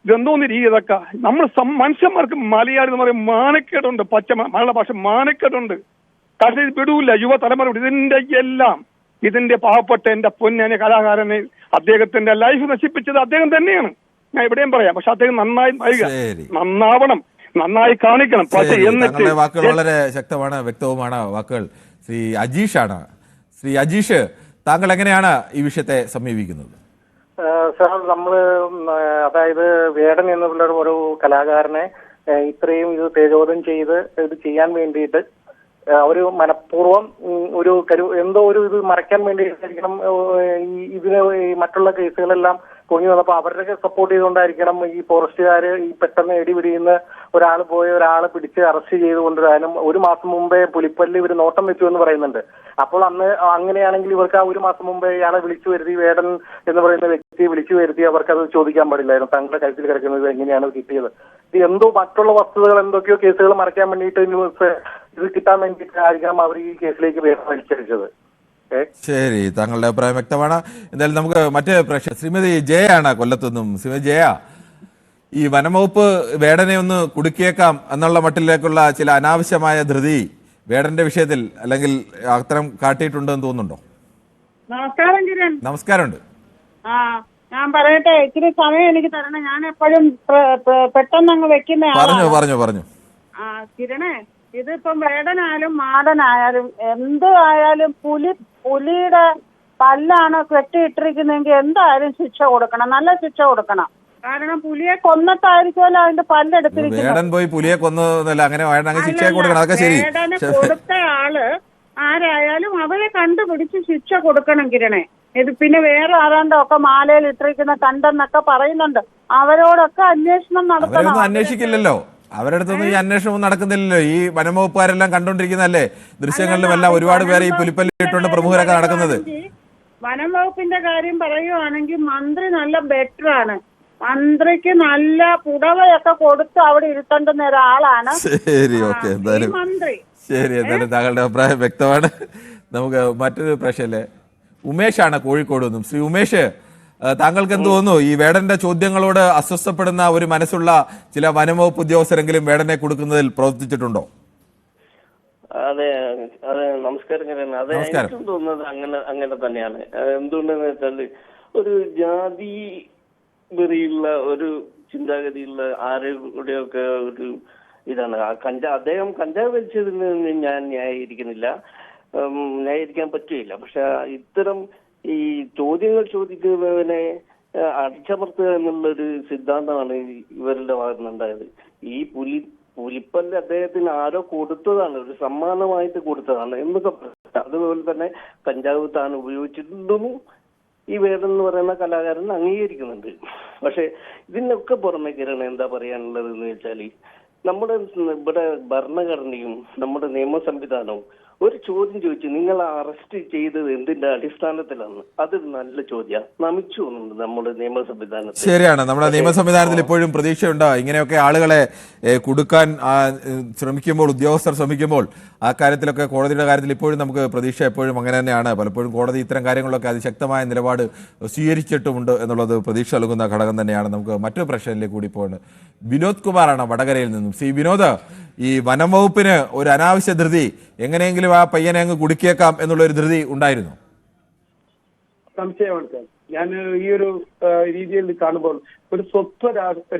Speaker 16: ഇതെന്തോന്ന് രീതി ഇതൊക്കെ നമ്മൾ മനുഷ്യന്മാർക്ക് മലയാളി എന്ന് പറയും മാനക്കേടുണ്ട്, മലയാള ഭാഷ മാനക്കേടുണ്ട്. കാരണം ഇത് വിടൂല്ല യുവതലമുറ. ഇതിന്റെ പാവപ്പെട്ട എന്റെ പൊന്നെ കലാകാരനെ അദ്ദേഹത്തിന്റെ ലൈഫ് നശിപ്പിച്ചത് അദ്ദേഹം തന്നെയാണ്. ഞാൻ എവിടെയും പറയാം. പക്ഷെ അദ്ദേഹം നന്നാവണം, നന്നായി കാണിക്കണം. പക്ഷേ എന്നിട്ട്
Speaker 1: വാക്കുകൾ വളരെ ശക്തമാണ്, വ്യക്തവുമാണ് വാക്കുകൾ. ശ്രീ അജീഷാണ്. ശ്രീ അജീഷ്, താങ്കൾ എങ്ങനെയാണ് ഈ വിഷയത്തെ സമീപിക്കുന്നത്?
Speaker 17: സാർ, അതായത് വേടൻ എന്നുള്ള ഒരു കലാകാരനെ ഇത്രയും ഇത് തേജോധം ചെയ്ത് ഇത് ചെയ്യാൻ വേണ്ടിയിട്ട് ഒരു മനഃപൂർവ്വം എന്തോ ഒരു ഇത് മറയ്ക്കാൻ വേണ്ടിയിട്ടായിരിക്കണം ഇതിന് മറ്റുള്ള കേസുകളെല്ലാം പൊങ്ങി വന്നപ്പോ അവരുടെയൊക്കെ സപ്പോർട്ട് ചെയ്തുകൊണ്ടായിരിക്കണം ഈ ഫോറസ്റ്റുകാര് ഈ പെട്ടെന്ന് ഇടിപിടിയുന്ന ഒരാളെ പിടിച്ച് അറസ്റ്റ് ചെയ്ത് കൊണ്ടുവരാനും 1 മാസം മുമ്പേ പുലിപ്പല്ല് ഇവർ നോട്ടം വെച്ചു എന്ന് പറയുന്നുണ്ട്. അപ്പോൾ അന്ന് അങ്ങനെയാണെങ്കിൽ ഇവർക്ക് ആ 1 മാസം മുമ്പേ ഇയാളെ വിളിച്ചു വരുത്തി, വേടൻ എന്ന് പറയുന്ന വ്യക്തിയെ വിളിച്ചു വരുത്തി അവർക്കത് ചോദിക്കാൻ പാടില്ലായിരുന്നു, തങ്ങളുടെ കഴുത്തിൽ കിടക്കുന്നത് എങ്ങനെയാണ് കിട്ടിയത്, ഇത് എന്തോ മറ്റുള്ള വസ്തുതകൾ എന്തൊക്കെയോ കേസുകൾ മറയ്ക്കാൻ വേണ്ടിയിട്ട് ഇത് കിട്ടാൻ വേണ്ടിയിട്ടായിരിക്കണം അവർ ഈ കേസിലേക്ക് വേഗം വലിച്ചടിച്ചത്.
Speaker 1: ശരി, താങ്കളുടെ അഭിപ്രായം വ്യക്തമാണ്. എന്തായാലും നമുക്ക് മറ്റേ പ്രശ്നം, ശ്രീമതി ജയയാണ് കൊല്ലത്തുനിന്നും. ശ്രീമതി ജയ, ഈ വനംവകുപ്പ് വേടനെ ഒന്ന് കുടുക്കിയേക്കാം എന്നുള്ള മട്ടിലേക്കുള്ള ചില അനാവശ്യമായ ധൃതി വേടന്റെ വിഷയത്തിൽ അല്ലെങ്കിൽ അത്തരം കാട്ടിയിട്ടുണ്ടെന്ന് തോന്നുന്നുണ്ടോ?
Speaker 18: നമസ്കാരം കിരൺ.
Speaker 1: നമസ്കാരമുണ്ട്.
Speaker 18: ഞാൻ പറയട്ടെ, ഇത്തിരി സമയം എനിക്ക് തരണം. ഞാൻ എപ്പോഴും പെട്ടെന്ന് അങ്ങ് വെക്കുന്ന
Speaker 1: പറഞ്ഞു.
Speaker 18: കിരണേ, ഇതിപ്പം വേടനായാലും മാടനായാലും എന്ത് ആയാലും പുലിയുടെ പല്ലാണ് കെട്ടിയിട്ടിരിക്കുന്നെങ്കിൽ എന്തായാലും ശിക്ഷ കൊടുക്കണം, നല്ല ശിക്ഷ കൊടുക്കണം. കാരണം പുലിയെ കൊന്നിട്ടായിരിക്കുമല്ലോ അതിന്റെ പല്ലെടുത്തിരിക്കുന്നത്.
Speaker 1: വേടൻ പോയി പുലിയെ കൊന്നതല്ല, അങ്ങനെ ശിക്ഷ കൊടുക്കണം. അതൊക്കെ ശരി.
Speaker 18: വേടന് കൊടുത്ത ആള് ആരായാലും അവരെ കണ്ടുപിടിച്ച് ശിക്ഷ കൊടുക്കണം കിരണേ. ഇത് പിന്നെ വേറെ ആരാണ്ടൊക്കെ മാലയിൽ ഇട്ടിരിക്കുന്ന കണ്ടെന്നൊക്കെ പറയുന്നുണ്ട്. അവരോടൊക്കെ അന്വേഷണം നടത്തണം.
Speaker 1: അന്വേഷിക്കില്ലല്ലോ, അവരുടെ അടുത്തൊന്നും ഈ അന്വേഷണം നടക്കുന്നില്ലല്ലോ. ഈ വനംവകുപ്പുകാരെല്ലാം കണ്ടുകൊണ്ടിരിക്കുന്നതല്ലേ ദൃശ്യങ്ങളിലും എല്ലാം ഒരുപാട് പേര് ഈ പുലിപ്പല്ലിട്ടുകൊണ്ട് പ്രമുഖരൊക്കെ നടക്കുന്നത്.
Speaker 18: വനം വകുപ്പിന്റെ കാര്യം പറയുവാണെങ്കിൽ മന്ത്രി നല്ല ബെറ്റർ ആണ്. മന്ത്രിക്ക് നല്ല പുടവയൊക്കെ കൊടുത്ത് അവിടെ ഇരുത്തേണ്ടുന്ന ഒരാളാണ്.
Speaker 1: ശരി, ഓക്കെ. എന്തായാലും എന്തായാലും താങ്കളുടെ അഭിപ്രായം വ്യക്തമാണ്. നമുക്ക് മറ്റൊരു പ്രശ്നല്ലേ, ഉമേഷാണ് കോഴിക്കോട് നിന്നും. ശ്രീ ഉമേഷ്, താങ്കൾക്ക് എന്ത് തോന്നുന്നു? ഈ വേടന്റെ ചോദ്യങ്ങളോട് അസ്വസ്ഥപ്പെടുന്ന ഒരു മനസ്സുള്ള ചില വനംവകുപ്പ് ഉദ്യോഗസ്ഥരെങ്കിലും വേടനെ കൊടുക്കുന്നതിൽ പ്രവർത്തിച്ചിട്ടുണ്ടോ?
Speaker 19: അതെ, നമസ്കാരം. അതെ, എനിക്കും തോന്നുന്നത് അങ്ങനെ തന്നെയാണ്. എന്തുകൊണ്ടെന്ന് വെച്ചാല് ഒരു ജാതി വെറിയുള്ള ഒരു ചിന്താഗതിയുള്ള ആരുടെയൊക്കെ ഒരു ഇതാണ്. അദ്ദേഹം കഞ്ചാവ് വലിച്ചതിന് ഞാൻ ന്യായീകരിക്കാൻ പറ്റുകയില്ല. പക്ഷെ ഇത്തരം ഈ ചോദ്യങ്ങൾ ചോദിക്കുന്നതിനെ അടിച്ചമർത്തുക എന്നുള്ളൊരു സിദ്ധാന്തമാണ് ഇവരുടെ ഭാഗത്തുനിന്നുണ്ടായത്. ഈ പുലിപ്പല്ല് അദ്ദേഹത്തിന് ആരോ കൊടുത്തതാണ്, ഒരു സമ്മാനമായിട്ട് കൊടുത്തതാണ് എന്നൊക്കെ. അതുപോലെ തന്നെ കഞ്ചാവ് താൻ ഉപയോഗിച്ചിട്ടുണ്ടെന്നും ഈ വേടൻ എന്ന് പറയുന്ന കലാകാരൻ അംഗീകരിക്കുന്നുണ്ട്. പക്ഷെ ഇതിനൊക്കെ പുറമെ കിരണ എന്താ പറയാനുള്ളത് എന്ന് വെച്ചാൽ നമ്മുടെ ഇവിടെ ഭരണഘടനയും നമ്മുടെ നിയമ സംവിധാനവും ഒരു ചോദ്യം ചോദിച്ചു, നിങ്ങൾ അറസ്റ്റ് ചെയ്തത് എന്തിന്റെ അടിസ്ഥാനത്തിലാണ്? അതൊരു നല്ല ചോദ്യം. നമിച്ചു തോന്നുന്നുണ്ട് നമ്മുടെ നിയമ സംവിധാനത്തിൽ.
Speaker 1: ശരിയാണ്, നമ്മുടെ നിയമ സംവിധാനത്തിൽ ഇപ്പോഴും പ്രതീക്ഷയുണ്ട്. ഇങ്ങനെയൊക്കെ ആളുകളെ കുടുക്കാൻ ശ്രമിക്കുമ്പോൾ, ഉദ്യോഗസ്ഥർ ശ്രമിക്കുമ്പോൾ ആ കാര്യത്തിലൊക്കെ കോടതിയുടെ കാര്യത്തിൽ ഇപ്പോഴും നമുക്ക് പ്രതീക്ഷ എപ്പോഴും അങ്ങനെ തന്നെയാണ്. പലപ്പോഴും കോടതി ഇത്തരം കാര്യങ്ങളൊക്കെ അതിശക്തമായ നിലപാട് സ്വീകരിച്ചിട്ടുമുണ്ട് എന്നുള്ളത് പ്രതീക്ഷ നൽകുന്ന ഘടകം തന്നെയാണ്. നമുക്ക് മറ്റൊരു പ്രശ്നത്തിലേക്ക് കൂടി പോകുന്നത് വിനോദ് കുമാറാണ് വടകരയിൽ നിന്നും. വിനോദ്, ഈ വനം വകുപ്പിന് ഒരു അനാവശ്യ ധൃതി, എങ്ങനെയെങ്കിലും ആ പയ്യനെ അങ്ങ് കുടുക്കിയേക്കാം എന്നുള്ള ഒരു ധൃതി ഉണ്ടായിരുന്നു?
Speaker 5: സംശയമാണ് സാർ. ഞാൻ ഈ ഒരു രീതിയിൽ കാണുമ്പോൾ ഒരു സ്വത്വ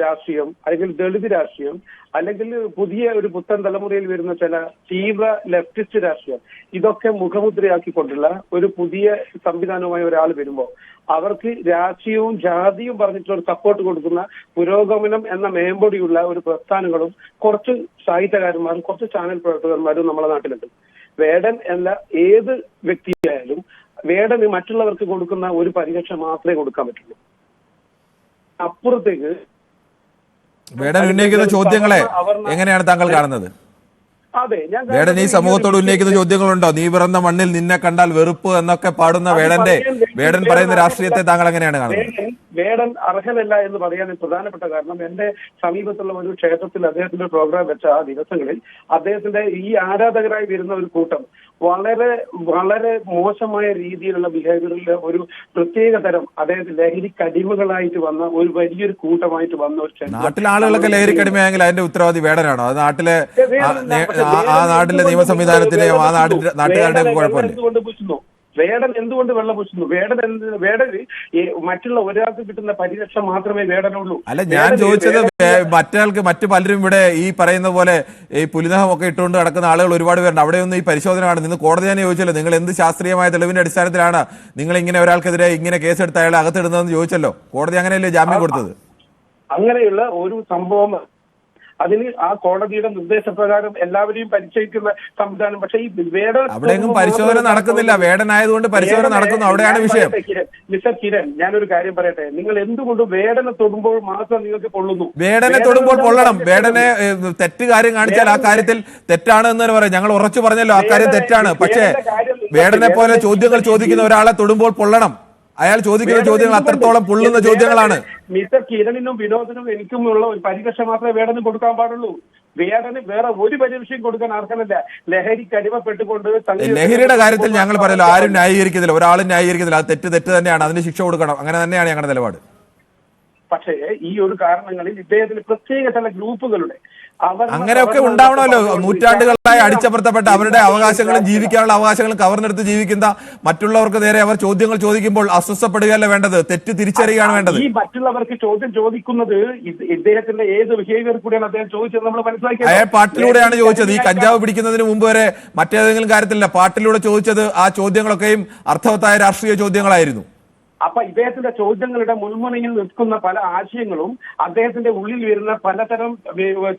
Speaker 5: രാഷ്ട്രീയം, അല്ലെങ്കിൽ ദളിത് രാഷ്ട്രീയം, അല്ലെങ്കിൽ പുതിയ ഒരു പുത്തൻ തലമുറയിൽ വരുന്ന ചില തീവ്ര ലെഫ്റ്റിസ്റ്റ് രാഷ്ട്രീയം, ഇതൊക്കെ മുഖമുദ്രയാക്കിക്കൊണ്ടുള്ള ഒരു പുതിയ സംവിധാനവുമായി ഒരാൾ വരുമ്പോൾ അവർക്ക് രാഷ്ട്രീയവും ജാതിയും പറഞ്ഞിട്ടുള്ള ഒരു സപ്പോർട്ട് കൊടുക്കുന്ന പുരോഗമനം എന്ന മേമ്പൊടിയുള്ള ഒരു പ്രസ്ഥാനങ്ങളും കുറച്ച് സാഹിത്യകാരന്മാരും കുറച്ച് ചാനൽ പ്രവർത്തകന്മാരും നമ്മുടെ നാട്ടിലുണ്ട്. വേടൻ എന്ന ഏത് വ്യക്തിയായാലും വേടന് മറ്റുള്ളവർക്ക് കൊടുക്കുന്ന ഒരു പരിരക്ഷ മാത്രമേ കൊടുക്കാൻ പറ്റുള്ളൂ. അപ്പുറത്തേക്ക്
Speaker 1: വേടൻ ഉന്നയിക്കുന്ന ചോദ്യങ്ങളെ എങ്ങനെയാണ് താങ്കൾ കാണുന്നത്? വേടൻ ഈ സമൂഹത്തോട് ഉന്നയിക്കുന്ന ചോദ്യങ്ങളുണ്ടോ? നീ പിറന്ന മണ്ണിൽ നിന്നെ കണ്ടാൽ വെറുപ്പ് എന്നൊക്കെ പാടുന്ന വേടൻ പറയുന്ന രാഷ്ട്രീയത്തെ താങ്കൾ എങ്ങനെയാണ് കാണുന്നത്?
Speaker 5: വേടൻ അർഹനല്ല എന്ന് പറയാൻ പ്രധാനപ്പെട്ട കാരണം, എന്റെ സമീപത്തുള്ള ഒരു ക്ഷേത്രത്തിൽ അദ്ദേഹത്തിന്റെ പ്രോഗ്രാം വെച്ച ആ ദിവസങ്ങളിൽ അദ്ദേഹത്തിന്റെ ഈ ആരാധകരായി വരുന്ന ഒരു കൂട്ടം വളരെ വളരെ മോശമായ രീതിയിലുള്ള ബിഹേവിയറിൽ ഒരു പ്രത്യേക തരം, അതായത് ലഹരിക്കടിമകളായിട്ട് വന്ന ഒരു വലിയൊരു കൂട്ടമായിട്ട് വന്ന ഒരു
Speaker 1: നാട്ടിലെ ആളുകളൊക്കെ ലഹരിക്കടിമയാണെങ്കിൽ അതിന്റെ ഉത്തരവാദി വേടനാണോ? അത് നാട്ടിലെ ആ നാട്ടിലെ നിയമ സംവിധാനത്തിന്റെയോ ആ നാട്ടുകാരുടെയും കുഴപ്പമില്ല.
Speaker 5: വേടൻ എന്തുകൊണ്ട് വെള്ളപൂശുന്നു? വേടന് മറ്റുള്ള ഒരാൾക്ക് കിട്ടുന്ന പരിരക്ഷ മാത്രമേ വേടനുള്ളൂ.
Speaker 1: അല്ല, ഞാൻ ചോദിച്ചത് മറ്റു പലരും ഇവിടെ ഈ പറയുന്ന പോലെ ഈ പുലിനഹമൊക്കെ ഇട്ടുകൊണ്ട് നടക്കുന്ന ആളുകൾ ഒരുപാട് പേരുണ്ട്. അവിടെയൊന്നും ഈ പരിശോധന ആണ്. നിന്ന് കോടതി തന്നെ ചോദിച്ചല്ലോ, നിങ്ങൾ എന്ത് ശാസ്ത്രീയമായ തെളിവിന്റെ അടിസ്ഥാനത്തിലാണ് നിങ്ങൾ ഇങ്ങനെ ഒരാൾക്കെതിരെ ഇങ്ങനെ കേസെടുത്ത് അയാളെ അകത്തിടുന്നതെന്ന് ചോദിച്ചല്ലോ. കോടതി അങ്ങനെയല്ലേ ജാമ്യം കൊടുത്തത്?
Speaker 5: അങ്ങനെയുള്ള ഒരു സംഭവം, അതിന് ആ കോടതിയുടെ നിർദ്ദേശപ്രകാരം എല്ലാവരെയും പരിശോധിക്കുന്ന സംവിധാനം. പക്ഷേ ഈ
Speaker 1: അവിടെയെങ്കിലും പരിശോധന നടക്കുന്നില്ല. വേടനായതുകൊണ്ട് പരിശോധന നടക്കുന്നു, അവിടെയാണ് വിഷയം.
Speaker 5: മിസ്റ്റർ കിരൺ, ഞാനൊരു കാര്യം പറയട്ടെ. നിങ്ങൾ എന്തുകൊണ്ട് വേടനെ തൊടുമ്പോൾ മാത്രം നിങ്ങൾക്ക് പൊള്ളുന്നു?
Speaker 1: വേടനെ തൊടുമ്പോൾ പൊള്ളണം. വേടനെ തെറ്റ് കാര്യം കാണിച്ചാൽ ആ കാര്യത്തിൽ തെറ്റാണ് എന്ന് തന്നെ പറയാം. ഞങ്ങൾ ഉറച്ചു പറഞ്ഞല്ലോ, ആ കാര്യം തെറ്റാണ്. പക്ഷേ വേടനെ പോലെ ചോദ്യങ്ങൾ ചോദിക്കുന്ന ഒരാളെ തൊടുമ്പോൾ പൊള്ളണം. അയാൾ ചോദിക്കുന്ന ചോദ്യങ്ങൾ അത്രത്തോളം പൊള്ളുന്ന ചോദ്യങ്ങളാണ്.
Speaker 5: മിസ്റ്റർ കിരണിനും വിനോദിനും എനിക്കുമുള്ള ഒരു പരിരക്ഷ മാത്രമേ വേടന് കൊടുക്കാൻ പാടുള്ളൂ. വേടന് വേറെ ഒരു പരിരക്ഷയും കൊടുക്കാൻ അർഹനല്ല. ലഹരിക്ക് അടിമപ്പെട്ടുകൊണ്ട്
Speaker 1: ലഹരിയുടെ കാര്യത്തിൽ ഞങ്ങൾ പറയല്ലോ, ആരും ന്യായീകരിക്കുന്നില്ല, ഒരാളും ന്യായീകരിക്കുന്നില്ല. അത് തെറ്റ് തന്നെയാണ്, അതിന് ശിക്ഷ കൊടുക്കണം. അങ്ങനെ തന്നെയാണ് ഞങ്ങളുടെ നിലപാട്.
Speaker 5: പക്ഷേ ഈ ഒരു കാരണങ്ങളിൽ ഇദ്ദേഹത്തിന് പ്രത്യേക ചില ഗ്രൂപ്പുകളുടെ
Speaker 1: അങ്ങനെയൊക്കെ ഉണ്ടാവണമല്ലോ. നൂറ്റാണ്ടുകളായി അടിച്ചമർത്തപ്പെട്ട അവരുടെ അവകാശങ്ങളും ജീവിക്കാനുള്ള അവകാശങ്ങളും കവർന്നെടുത്ത് ജീവിക്കുന്ന മറ്റുള്ളവർക്ക് നേരെ അവർ ചോദ്യങ്ങൾ ചോദിക്കുമ്പോൾ അസ്വസ്ഥപ്പെടുകയല്ല വേണ്ടത്, തെറ്റ് തിരിച്ചറിയുകയാണ് വേണ്ടത്.
Speaker 5: ഈ മറ്റുള്ളവർക്ക് ചോദ്യം ചോദിക്കുന്നത് ഇദ്ദേഹത്തിന്റെ ഏത് ബിഹേവിയർ കൂടിയാണ് അദ്ദേഹം ചോദിച്ചത് നമ്മൾ മനസ്സിലാക്കി.
Speaker 1: അയാൾ പാട്ടിലൂടെയാണ് ചോദിച്ചത്. ഈ കഞ്ചാവ് പിടിക്കുന്നതിന് മുമ്പ് വരെ മറ്റേതെങ്കിലും കാര്യത്തിലല്ല, പാട്ടിലൂടെ ചോദിച്ചത്. ആ ചോദ്യങ്ങളൊക്കെയും അർത്ഥവത്തായ രാഷ്ട്രീയ ചോദ്യങ്ങളായിരുന്നു.
Speaker 5: അപ്പൊ ഇദ്ദേഹത്തിന്റെ ചോദ്യങ്ങളുടെ മുൾമുനയിൽ നിൽക്കുന്ന പല ആശയങ്ങളും അദ്ദേഹത്തിന്റെ ഉള്ളിൽ വരുന്ന പലതരം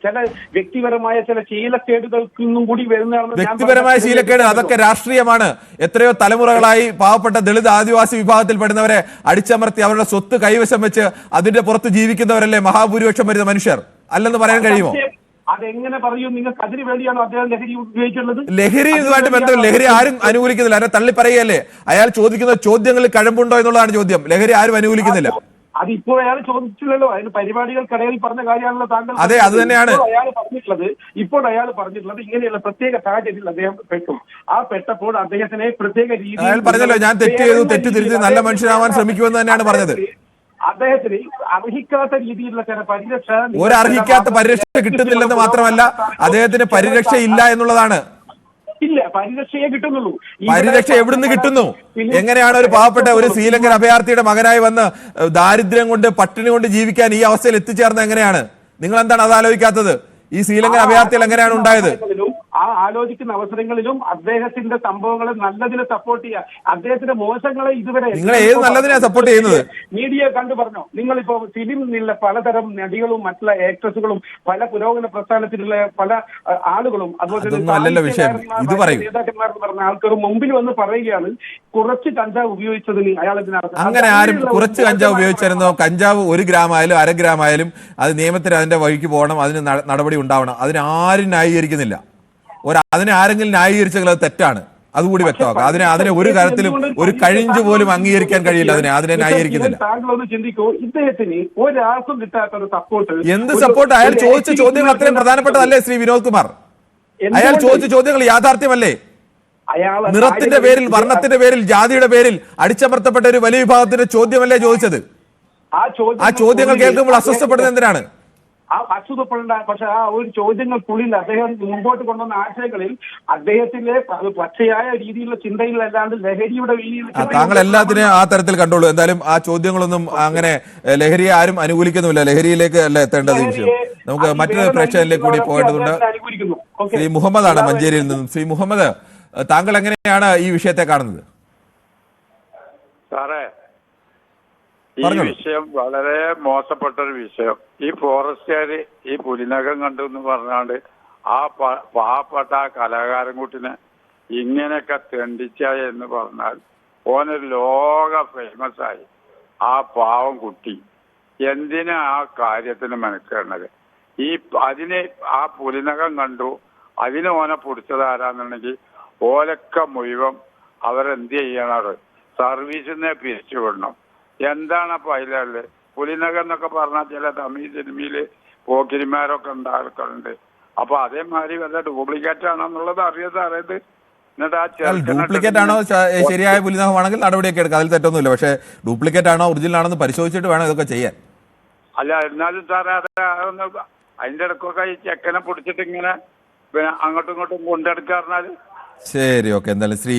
Speaker 5: ചില വ്യക്തിപരമായ ചില ശീലക്കേടുകൾക്കും കൂടി വരുന്നതാണ്.
Speaker 1: വ്യക്തിപരമായ ശീലക്കേട് അതൊക്കെ രാഷ്ട്രീയമാണ്. എത്രയോ തലമുറകളായി പാവപ്പെട്ട ദളിത് ആദിവാസി വിഭാഗത്തിൽപ്പെടുന്നവരെ അടിച്ചമർത്തി അവരുടെ സ്വത്ത് കൈവശം വെച്ച് അതിന്റെ പുറത്ത് ജീവിക്കുന്നവരല്ലേ മഹാഭൂരിപക്ഷം വരുന്ന മനുഷ്യർ. അല്ലെന്ന് പറയാൻ കഴിയുമോ?
Speaker 5: അതെങ്ങനെ പറയൂ? നിങ്ങൾക്ക് അതിന് വേണ്ടിയാണോ അദ്ദേഹം ലഹരി ഉപയോഗിച്ചുള്ളത്?
Speaker 1: ലഹരി ഇതുമായിട്ട് ബന്ധമില്ല. ലഹരി ആരും അനുകൂലിക്കുന്നില്ല. അതിനെ തള്ളി പറയുകയല്ലേ. അയാൾ ചോദിക്കുന്ന ചോദ്യങ്ങളിൽ കഴമ്പുണ്ടോ എന്നുള്ളതാണ് ചോദ്യം. ലഹരി ആരും അനുകൂലിക്കുന്നില്ല.
Speaker 5: അത് ഇപ്പോൾ അയാൾ ചോദിച്ചില്ലല്ലോ. അതിന് പരിപാടികൾക്കിടയിൽ പറഞ്ഞ കാര്യമാണല്ലോ താങ്കൾ.
Speaker 1: അതെ, അത് തന്നെയാണ്
Speaker 5: ഇപ്പോൾ അയാൾ പറഞ്ഞിട്ടുള്ളത്. ഇങ്ങനെയുള്ള പ്രത്യേക സാഹചര്യത്തിൽ അദ്ദേഹം പെട്ടു. ആ പെട്ടപ്പോൾ അദ്ദേഹത്തിനെ പ്രത്യേക രീതിയിൽ
Speaker 1: അയാൾ പറഞ്ഞല്ലോ, ഞാൻ തെറ്റ് ചെയ്തു, തെറ്റ് തിരുത്തി നല്ല മനുഷ്യനാവാൻ ശ്രമിക്കുമെന്ന് തന്നെയാണ് പറഞ്ഞത്.
Speaker 5: അദ്ദേഹത്തിന് അർഹിക്കാത്ത രീതിയിലുള്ള ചില പരിരക്ഷ,
Speaker 1: ഒരർഹിക്കാത്ത പരിരക്ഷ കിട്ടുന്നില്ലെന്ന് മാത്രമല്ല, അദ്ദേഹത്തിന് പരിരക്ഷ ഇല്ല എന്നുള്ളതാണ്.
Speaker 5: ഇല്ല, പരിരക്ഷയെ കിട്ടുന്നുള്ളൂ.
Speaker 1: പരിരക്ഷ എവിടുന്ന് കിട്ടുന്നു? എങ്ങനെയാണ് ഒരു പാവപ്പെട്ട ഒരു ശ്രീലങ്കൻ അഭയാർത്ഥിയുടെ മകനായി വന്ന് ദാരിദ്ര്യം കൊണ്ട് പട്ടിണി കൊണ്ട് ജീവിക്കാൻ ഈ അവസ്ഥയിൽ എത്തിച്ചേർന്നത് എങ്ങനെയാണ്? നിങ്ങൾ എന്താണ് അത് ആലോചിക്കാത്തത്? ഈ ശ്രീലങ്കൻ അഭയാർത്ഥികൾ എങ്ങനെയാണ് ഉണ്ടായത്?
Speaker 5: ആ ആലോചിക്കുന്ന അവസരങ്ങളിലും അദ്ദേഹത്തിന്റെ സംഭവങ്ങളെ നല്ലതിനെ സപ്പോർട്ട് ചെയ്യുക, അദ്ദേഹത്തിന്റെ മോശങ്ങളെ ഇതുവരെ
Speaker 1: നിങ്ങൾ ഏത് നല്ലതിനാ സപ്പോർട്ട് ചെയ്യുന്നത്?
Speaker 5: മീഡിയ കണ്ടു പറഞ്ഞോ. നിങ്ങളിപ്പോ ഫിലിമിലുള്ള പലതരം നടികളും മറ്റുള്ള ആക്ട്രസുകളും പല പുരോഗമന പ്രസ്ഥാനത്തിലുള്ള പല ആളുകളും അതുപോലെ നേതാക്കന്മാരെന്ന് പറഞ്ഞ ആൾക്കാർ മുമ്പിൽ വന്ന് പറയുകയാണ് കുറച്ച് കഞ്ചാവ് ഉപയോഗിച്ചതിന് അയാൾ
Speaker 1: അങ്ങനെ ആരും കുറച്ച് കഞ്ചാവ് ഉപയോഗിച്ചിരുന്നോ? കഞ്ചാവ് 1 ഗ്രാം ആയാലും 1/2 ഗ്രാം ആയാലും അത് നിയമത്തിന് അതിന്റെ വഴിക്ക് പോകണം, അതിന് നടപടി ഉണ്ടാവണം. അതിനാരും ന്യായീകരിക്കുന്നില്ല. അതിനെ ആരെങ്കിലും ന്യായീകരിച്ചെങ്കിൽ അത് തെറ്റാണ്. അതുകൂടി വ്യക്തമാക്കാം. അതിനെ ഒരു കാര്യത്തിലും ഒരു കഴിഞ്ഞു പോലും അംഗീകരിക്കാൻ കഴിയില്ല. അതിനെ ന്യായീകരിക്കുന്നില്ല.
Speaker 16: താങ്കളൊന്ന് ചിന്തിക്കൂ, ഇദ്ദേഹത്തിന് ഒരാൾക്കും കിട്ടാത്ത ഒരു സപ്പോർട്ട്.
Speaker 1: എന്ത് സപ്പോർട്ട്? അയാൾ ചോദിച്ച ചോദ്യങ്ങൾ അത്രയും പ്രധാനപ്പെട്ടതല്ലേ ശ്രീ വിനോദ് കുമാർ? അയാൾ ചോദിച്ച ചോദ്യങ്ങൾ യാഥാർത്ഥ്യമല്ലേ? നിറത്തിന്റെ പേരിൽ, വർണ്ണത്തിന്റെ പേരിൽ, ജാതിയുടെ പേരിൽ അടിച്ചമർത്തപ്പെട്ട ഒരു വലിയ വിഭാഗത്തിന്റെ ചോദ്യമല്ലേ ചോദിച്ചത്? ആ ചോദ്യങ്ങൾ കേൾക്കുമ്പോൾ അസ്വസ്ഥപ്പെടുന്നത് എന്തിനാണ്?
Speaker 16: അസുഖപ്പെടേണ്ട. പക്ഷെ ആ ഒരു ചോദ്യങ്ങൾക്കുള്ളിൽ അദ്ദേഹം മുമ്പോട്ട് കൊണ്ടുവന്ന ആശയങ്ങളിൽ അദ്ദേഹത്തിന്റെ പച്ചയായ രീതിയിലുള്ള ചിന്തയിലല്ലാണ്ട് ലഹരിയുടെ
Speaker 1: താങ്കൾ എല്ലാത്തിനെയും ആ തരത്തിൽ കണ്ടോളൂ. എന്തായാലും ആ ചോദ്യങ്ങളൊന്നും അങ്ങനെ ലഹരിയെ ആരും അനുകൂലിക്കുന്നില്ല. ലഹരിയിലേക്ക് അല്ല എത്തേണ്ടത് വിഷയം. നമുക്ക് മറ്റൊരു പ്രേക്ഷകരിലേക്ക് കൂടി പോകേണ്ടതുണ്ട്. ശ്രീ മുഹമ്മദ് ആണ് മഞ്ചേരിയിൽ നിന്നും. ശ്രീ മുഹമ്മദ്, താങ്കൾ എങ്ങനെയാണ് ഈ വിഷയത്തെ കാണുന്നത്?
Speaker 20: സാറേ, ഈ വിഷയം വളരെ മോശപ്പെട്ടൊരു വിഷയം. ഈ ഫോറസ്റ്റുകാര് ഈ പുലിനകം കണ്ടു എന്ന് പറഞ്ഞാണ്ട് ആ പാവപ്പെട്ട ആ കലാകാരൻ കുട്ടിനെ ഇങ്ങനെയൊക്കെ തെണ്ടിച്ച എന്ന് പറഞ്ഞാൽ ഓനൊരു ലോക ഫേമസ് ആയി. ആ പാവം കുട്ടി എന്തിനാ ആ കാര്യത്തിന് മെനക്കേണ്ടത്? അതിന് ആ പുലിനകം കണ്ടു, അതിന് ഓനെ പിടിച്ചത് ആരാന്നുണ്ടെങ്കിൽ ഓലൊക്കെ മുഴുവൻ അവരെന്ത് ചെയ്യണത്? സർവീസിനെ പിരിച്ചുവിടണം. എന്താണ് അപ്പൊ അതിലുള്ളത്? പുലിനകം എന്നൊക്കെ പറഞ്ഞാൽ ചില തമിഴ് സിനിമയില് പോക്കിരിമാരൊക്കെ ഉണ്ടാക്കുന്നുണ്ട്. അപ്പൊ അതേമാതിരി വല്ല ഡ്യൂപ്ലിക്കേറ്റ് ആണെന്നുള്ളത് അറിയത്. എന്നിട്ട് ആ
Speaker 1: ഡ്യൂപ്ലിക്കേറ്റ് ആണോ ശരിയായ പുലിനകമാണെങ്കിൽ നടപടിയൊക്കെ എടുക്കാം, അതിൽ തെറ്റൊന്നുമില്ല. പക്ഷേ ഡ്യൂപ്ലിക്കേറ്റ് ആണോ ഒറിജിനൽ ആണെന്ന് പരിശോധിച്ചിട്ട് വേണം ഇതൊക്കെ ചെയ്യാൻ.
Speaker 20: അല്ല, എന്നാലും സാറേ അതിന്റെ ഇടക്കൊക്കെ ഈ ചെക്കനെ പിടിച്ചിട്ട് ഇങ്ങനെ പിന്നെ അങ്ങോട്ടും ഇങ്ങോട്ടും കൊണ്ടെടുക്കാറിഞ്ഞാല്.
Speaker 1: ശരി, ഓക്കെ. എന്തായാലും ശ്രീ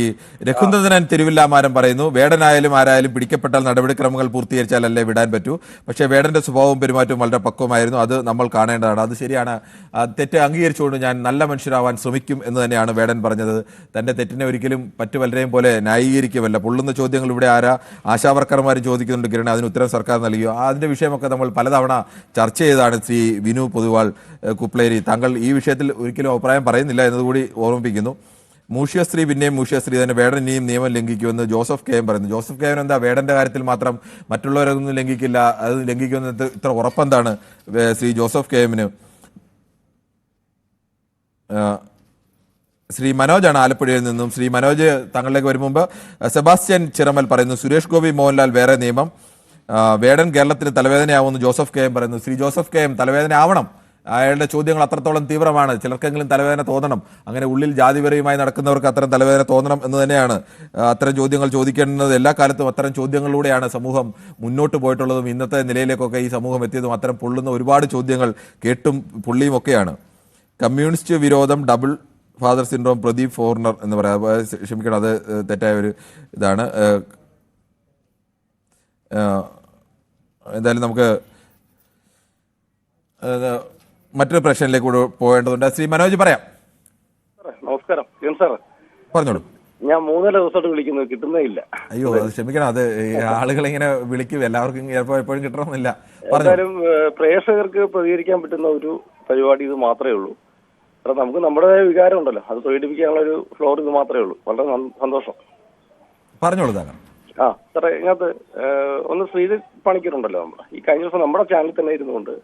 Speaker 1: രഘുനന്ദനൻ തിരുവില്ലാമാരം പറയുന്നു, വേടനായാലും ആരായാലും പിടിക്കപ്പെട്ടാൽ നടപടിക്രമങ്ങൾ പൂർത്തീകരിച്ചാലല്ലേ വിടാൻ പറ്റൂ. പക്ഷേ വേടന്റെ സ്വഭാവവും പെരുമാറ്റവും വളരെ പക്വമായിരുന്നു. അത് നമ്മൾ കാണേണ്ടതാണ്. അത് ശരിയാണ്. തെറ്റ് അംഗീകരിച്ചുകൊണ്ട് ഞാൻ നല്ല മനുഷ്യരാവാൻ ശ്രമിക്കും എന്ന് തന്നെയാണ് വേടൻ പറഞ്ഞത്. തന്റെ തെറ്റിനെ ഒരിക്കലും മറ്റു പലരെയും പോലെ ന്യായീകരിക്കുമല്ല. പൊള്ളുന്ന ചോദ്യങ്ങൾ ഇവിടെ ആശാവർക്കർമാരും ചോദിക്കുന്നുണ്ട്. കിരണ, അതിന് ഉത്തരം സർക്കാർ നൽകിയോ? അതിന്റെ വിഷയമൊക്കെ നമ്മൾ പലതവണ ചർച്ച ചെയ്തതാണ്. ശ്രീ വിനു പൊതുവാൾ കുപ്ലേരി, താങ്കൾ ഈ വിഷയത്തിൽ ഒരിക്കലും അഭിപ്രായം പറയുന്നില്ല എന്നതുകൂടി ഓർമ്മിപ്പിക്കുന്നു. മൂഷ്യശ്രീ പിന്നെയും മൂഷ്യശ്രീ തന്നെ വേടൻ ഇനിയും നിയമം ലംഘിക്കുമെന്ന് ജോസഫ് കെ എം പറയുന്നു. ജോസഫ് കെ എം എന്താ വേടന്റെ കാര്യത്തിൽ മാത്രം മറ്റുള്ളവരൊന്നും ലംഘിക്കില്ല, അത് ലംഘിക്കുമെന്ന് ഇത്ര ഉറപ്പെന്താണ് ശ്രീ ജോസഫ് കെ എമ്മിന്? ശ്രീ മനോജാണ് ആലപ്പുഴയിൽ നിന്നും. ശ്രീ മനോജ് താങ്കളിലേക്ക് വരും മുമ്പ് സെബാസ്റ്റ്യൻ ചിറമൽ പറയുന്നു, സുരേഷ് ഗോപി മോഹൻലാൽ വേറെ നിയമം, വേടൻ കേരളത്തിന് തലവേദനയാവുമെന്ന് ജോസഫ് കെ എം പറയുന്നു. ശ്രീ ജോസഫ് കെ എം, തലവേദന ആവണം. അയാളുടെ ചോദ്യങ്ങൾ അത്രത്തോളം തീവ്രമാണ്. ചിലർക്കെങ്കിലും തലവേദന തോന്നണം. അങ്ങനെ ഉള്ളിൽ ജാതിപരയുമായി നടക്കുന്നവർക്ക് അത്തരം തലവേദന തോന്നണം എന്ന് തന്നെയാണ്. അത്തരം ചോദ്യങ്ങൾ ചോദിക്കേണ്ടത് എല്ലാ കാലത്തും അത്തരം ചോദ്യങ്ങളിലൂടെയാണ് സമൂഹം മുന്നോട്ട് പോയിട്ടുള്ളതും ഇന്നത്തെ നിലയിലേക്കൊക്കെ ഈ സമൂഹം എത്തിയതും. അത്തരം പൊള്ളുന്ന ഒരുപാട് ചോദ്യങ്ങൾ കേട്ടും പുള്ളിയും ഒക്കെയാണ്. കമ്മ്യൂണിസ്റ്റ് വിരോധം, ഡബിൾ ഫാദർ സിൻഡ്രോം, പ്രദീപ് ഫോർണർ എന്ന് പറയാം. ക്ഷമിക്കണം, അത് തെറ്റായ ഒരു ഇതാണ്. എന്തായാലും നമുക്ക് മറ്റൊരു പ്രശ്നത്തിലേക്ക് കൂടെ പോകേണ്ടതുണ്ട്. ശ്രീ മനോജ് പറയാം.
Speaker 21: നമസ്കാരം സാർ,
Speaker 1: പറഞ്ഞോളൂ.
Speaker 21: ഞാൻ 3 ദിവസമായിട്ട് വിളിക്കുന്നത്, കിട്ടുന്നേ ഇല്ല.
Speaker 1: അയ്യോ, അത് ക്ഷമിക്കണം. അത് ആളുകൾ ഇങ്ങനെ വിളിക്കും, എല്ലാവർക്കും ചിലപ്പോൾ എപ്പോഴും കിട്ടണമെന്നില്ല.
Speaker 21: എന്തായാലും പ്രേക്ഷകർക്ക് പ്രതികരിക്കാൻ പറ്റുന്ന ഒരു പരിപാടി ഇത് മാത്രമേ ഉള്ളൂ. കാരണം നമുക്ക് നമ്മുടെ വികാരം ഉണ്ടല്ലോ, അത് പ്രകടിപ്പിക്കാനുള്ള ഒരു ഫ്ലോർ ഇത് മാത്രമേ ഉള്ളൂ. വളരെ സന്തോഷം.
Speaker 1: പറഞ്ഞോളൂ താങ്കൾ.
Speaker 21: സാറേ, ഇതിനകത്ത് ഒന്ന് ശ്രീജിത്ത് പണിക്കരുണ്ടല്ലോ, ഈ കഴിഞ്ഞ ദിവസം നമ്മുടെ ചാനലിൽ തന്നെ ഇരുന്നുകൊണ്ട്